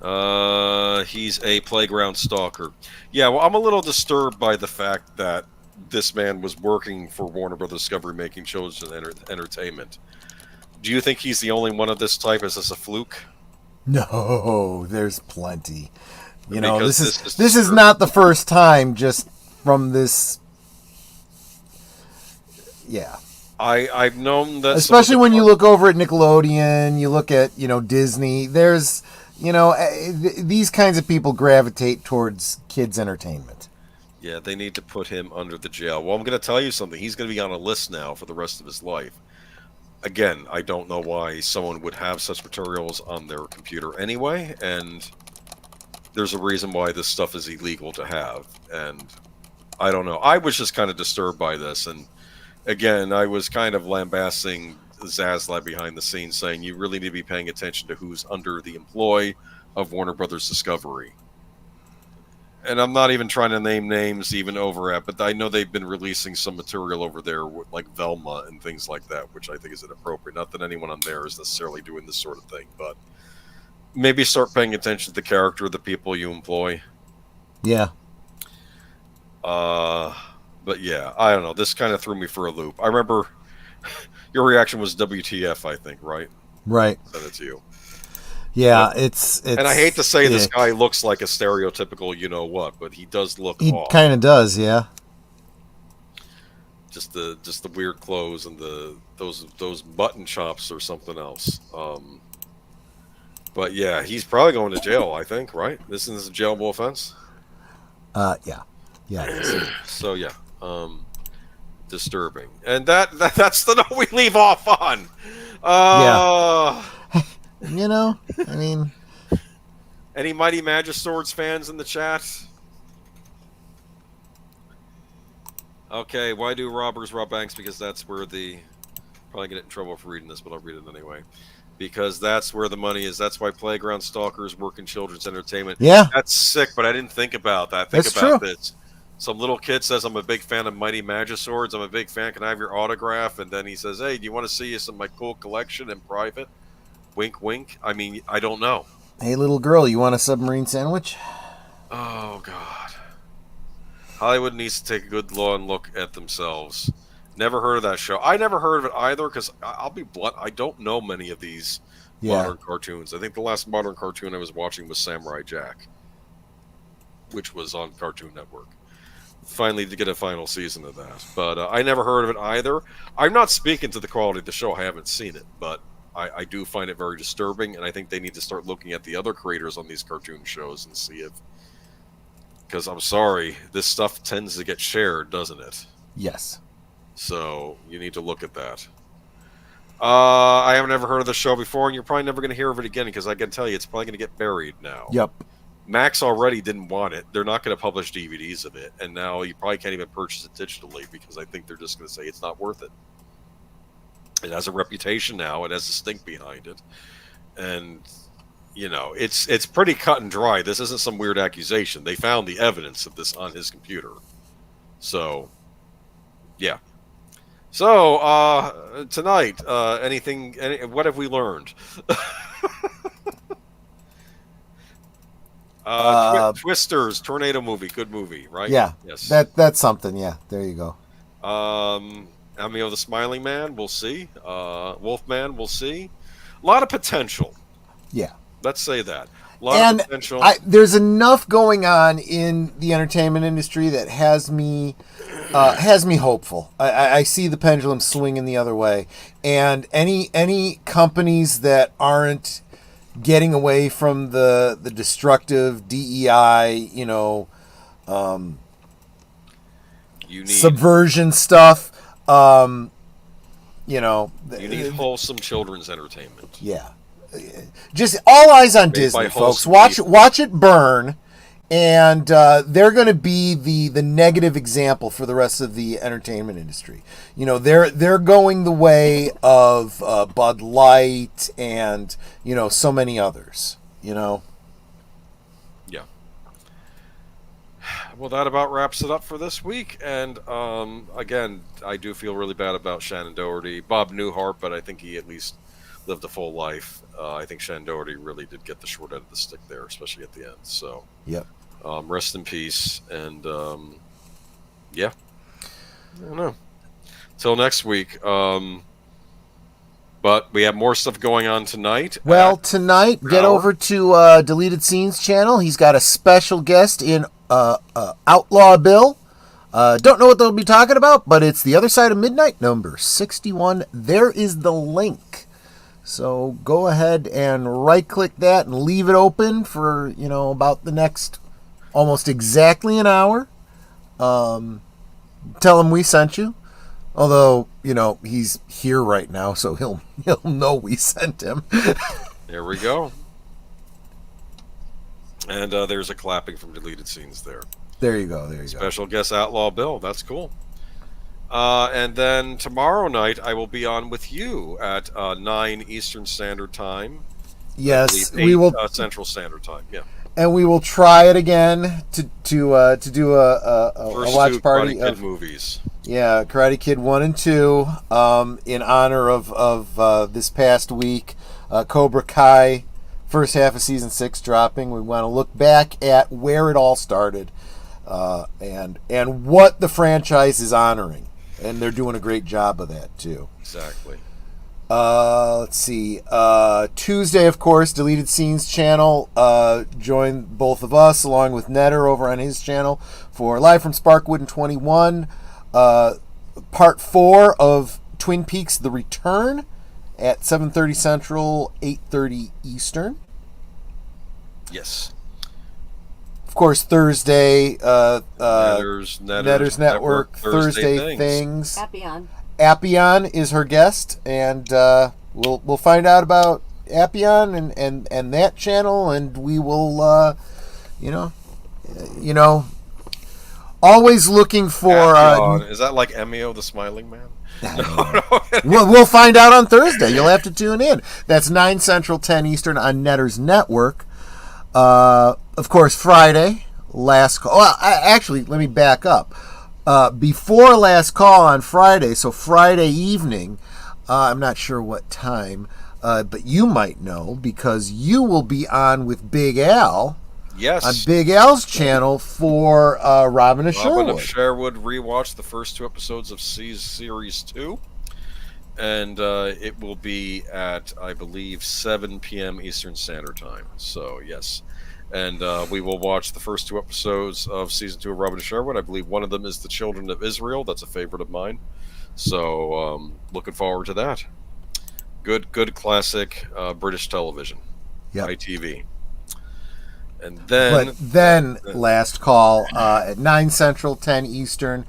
He's a playground stalker. Yeah, well, I'm a little disturbed by the fact that this man was working for Warner Brothers Discovery making children's entertainment. Do you think he's the only one of this type? Is this a fluke? No, there's plenty. You know, Because this is not the first time just from this. Yeah. I've known that, especially when you look over at Nickelodeon, you look at, Disney, there's, these kinds of people gravitate towards kids' entertainment. Yeah, they need to put him under the jail. Well, I'm going to tell you something. He's going to be on a list now for the rest of his life. Again, I don't know why someone would have such materials on their computer anyway, and there's a reason why this stuff is illegal to have, and I don't know. I was just kind of disturbed by this, and again, I was kind of lambasting Zaslav behind the scenes, saying you really need to be paying attention to who's under the employ of Warner Brothers Discovery. And I'm not even trying to name names even over at, but I know they've been releasing some material over there, like Velma and things like that, which I think is inappropriate. Not that anyone on there is necessarily doing this sort of thing, but maybe start paying attention to the character of the people you employ. Yeah. But yeah, I don't know. This kind of threw me for a loop. I remember your reaction was WTF, I think, right? Right. I said it to you. Yeah, it's and I hate to say this guy looks like a stereotypical you-know-what, but he does look he off. Kind of does, yeah. Just the weird clothes and those button chops or something else. But yeah, he's probably going to jail, I think, right? This is a jailable offense? Yeah. Yeah, it is. So yeah, disturbing. And that's the note we leave off on. Yeah. I mean, any Mighty Magiswords fans in the chat? Okay, why do robbers rob banks? Because that's where probably get in trouble for reading this, but I'll read it anyway. Because that's where the money is. That's why playground stalkers work in children's entertainment. Yeah. That's sick, but I didn't think about that. That's about true. This. Some little kid says, I'm a big fan of Mighty Magiswords. I'm a big fan. Can I have your autograph? And then he says, hey, do you want to see some of my cool collection in private? Wink, wink. I mean, I don't know. Hey, little girl, you want a submarine sandwich? Oh, God. Hollywood needs to take a good long look at themselves. Never heard of that show. I never heard of it either, because I'll be blunt, I don't know many of these modern cartoons. I think the last modern cartoon I was watching was Samurai Jack, which was on Cartoon Network. Finally to get a final season of that. But I never heard of it either. I'm not speaking to the quality of the show. I haven't seen it, but I do find it very disturbing, and I think they need to start looking at the other creators on these cartoon shows and see if, because I'm sorry, this stuff tends to get shared, doesn't it? Yes. So you need to look at that. I haven't ever heard of the show before, and you're probably never going to hear of it again, because I can tell you it's probably going to get buried now. Yep. Max already didn't want it. They're not going to publish DVDs of it, and now you probably can't even purchase it digitally, because I think they're just going to say it's not worth it. It has a reputation now. It has a stink behind it, and it's pretty cut and dry. This isn't some weird accusation. They found the evidence of this on his computer. So, yeah. So tonight, what have we learned? Twisters, tornado movie, good movie, right? Yeah. Yes. That's something. Yeah. There you go. Emio the Smiling Man, we'll see. Wolfman, we'll see. A lot of potential. Yeah. Let's say that. A lot of potential. There's enough going on in the entertainment industry that has me hopeful. I see the pendulum swinging the other way, and any companies that aren't getting away from the destructive DEI, subversion stuff. You need wholesome children's entertainment. Yeah, just all eyes on Disney, folks. Watch it burn, and they're going to be the negative example for the rest of the entertainment industry. They're going the way of Bud Light and so many others. Yeah. Well, that about wraps it up for this week. And again, I do feel really bad about Shannen Doherty, Bob Newhart, but I think he at least lived a full life. I think Shannen Doherty really did get the short end of the stick there, especially at the end. So, yep. Rest in peace. And yeah, I don't know. Till next week. But we have more stuff going on tonight. Well, tonight, get over to Deleted Scenes channel. He's got a special guest in Outlaw Bill. Don't know what they'll be talking about, but it's The Other Side of Midnight, number 61. There is the link. So go ahead and right-click that and leave it open for, about the next almost exactly an hour. Tell him we sent you. Although, he's here right now, so he'll know we sent him. There we go. And there's a clapping from Deleted Scenes there. There you go. Special guest Outlaw Bill. That's cool. And then tomorrow night I will be on with you at 9 Eastern Standard Time. Yes, 8, we will. Central Standard Time. Yeah. And we will try it again to do a watch party Karate Kid movies. Yeah, Karate Kid 1 and 2, in honor of this past week, Cobra Kai, first half of season 6 dropping. We want to look back at where it all started, and what the franchise is honoring, and they're doing a great job of that too. Exactly. Let's see. Tuesday, of course, Deleted Scenes channel. Join both of us along with Netter over on his channel for Live from Sparkwood in 21. Part 4 of Twin Peaks: The Return at 7:30 Central, 8:30 Eastern. Yes. Of course, Thursday. Netters Network. Thursday Things. Appian. Appian is her guest, and we'll find out about Appian and that channel, and we will, always looking for. Is that like Emio the Smiling Man? No. We'll find out on Thursday. You'll have to tune in. That's 9 Central, 10 Eastern on Netters Network. Of course, Friday, last call. Well, actually, let me back up. Before last call on Friday, so Friday evening, I'm not sure what time, but you might know because you will be on with Big Al. Yes. On Big Al's channel for Robin of Sherwood. Robin of Sherwood rewatched the first 2 episodes of Series 2. And it will be at, I believe, 7 p.m. Eastern Standard Time. So, yes. And we will watch the first 2 episodes of Season 2 of Robin of Sherwood. I believe one of them is The Children of Israel. That's a favorite of mine. So, looking forward to that. good classic British television, Yep. ITV. And But then last call at 9 Central, 10 Eastern.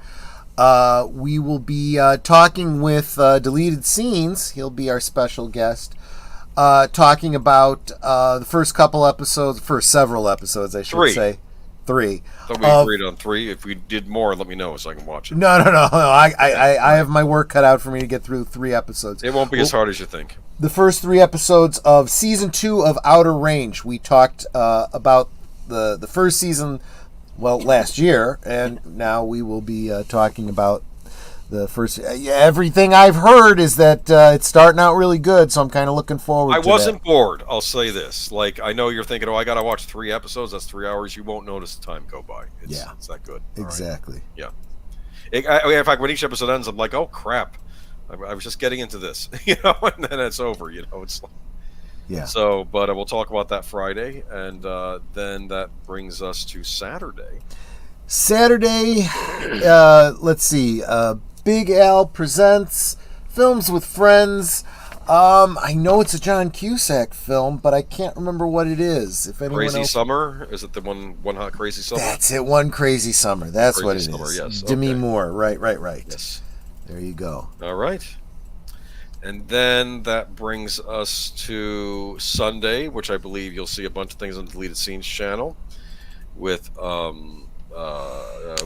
We will be talking with Deleted Scenes. He'll be our special guest. Talking about the first several episodes, I should say. 3. So we agreed on 3. If we did more, let me know so I can watch it. No. I have my work cut out for me to get through 3 episodes. It won't be as hard as you think. The first 3 episodes of Season 2 of Outer Range. We talked about the first season, last year, and now we will be talking about the first. Everything I've heard is that it's starting out really good, so I'm kind of looking forward to it. I wasn't bored, I'll say this. Like, I know you're thinking, I got to watch 3 episodes, that's 3 hours. You won't notice the time go by. It's that good. Exactly. Right? Yeah. In fact, when each episode ends, I'm like, oh, crap. I was just getting into this, and then it's over, It's like, yeah. So, but we'll talk about that Friday, and then that brings us to Saturday. Let's see. Big Al presents Films with Friends. I know it's a John Cusack film, but I can't remember what it is. If anyone Crazy else... Summer? Is it the one Hot Crazy Summer? That's it. One Crazy Summer. That's Crazy what it Summer, is. Yes. Demi Moore. Right. Yes. There you go. All right. And then that brings us to Sunday, which I believe you'll see a bunch of things on the Deleted Scenes channel with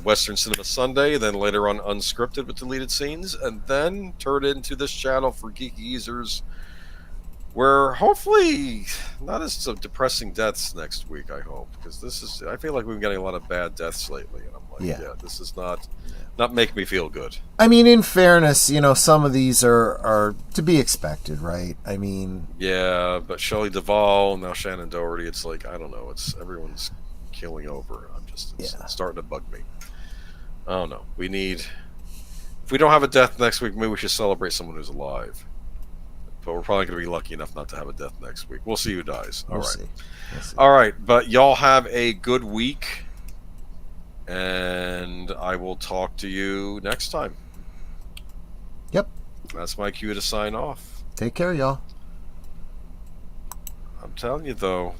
Western Cinema Sunday, then later on Unscripted with Deleted Scenes, and then turn into this channel for Geeky Geezers, where hopefully not as some depressing deaths next week, I hope, because I feel like we've been getting a lot of bad deaths lately, and I'm like, this is not making me feel good. I mean, in fairness, some of these are to be expected, right? I mean... Yeah, but Shelley Duvall, now Shannen Doherty, it's like, I don't know, everyone's killing over. It's starting to bug me. I don't know. If we don't have a death next week, maybe we should celebrate someone who's alive. But we're probably going to be lucky enough not to have a death next week. We'll see who dies. All right. We'll see. All right, but y'all have a good week, and I will talk to you next time. Yep. That's my cue to sign off. Take care, y'all. I'm telling you, though,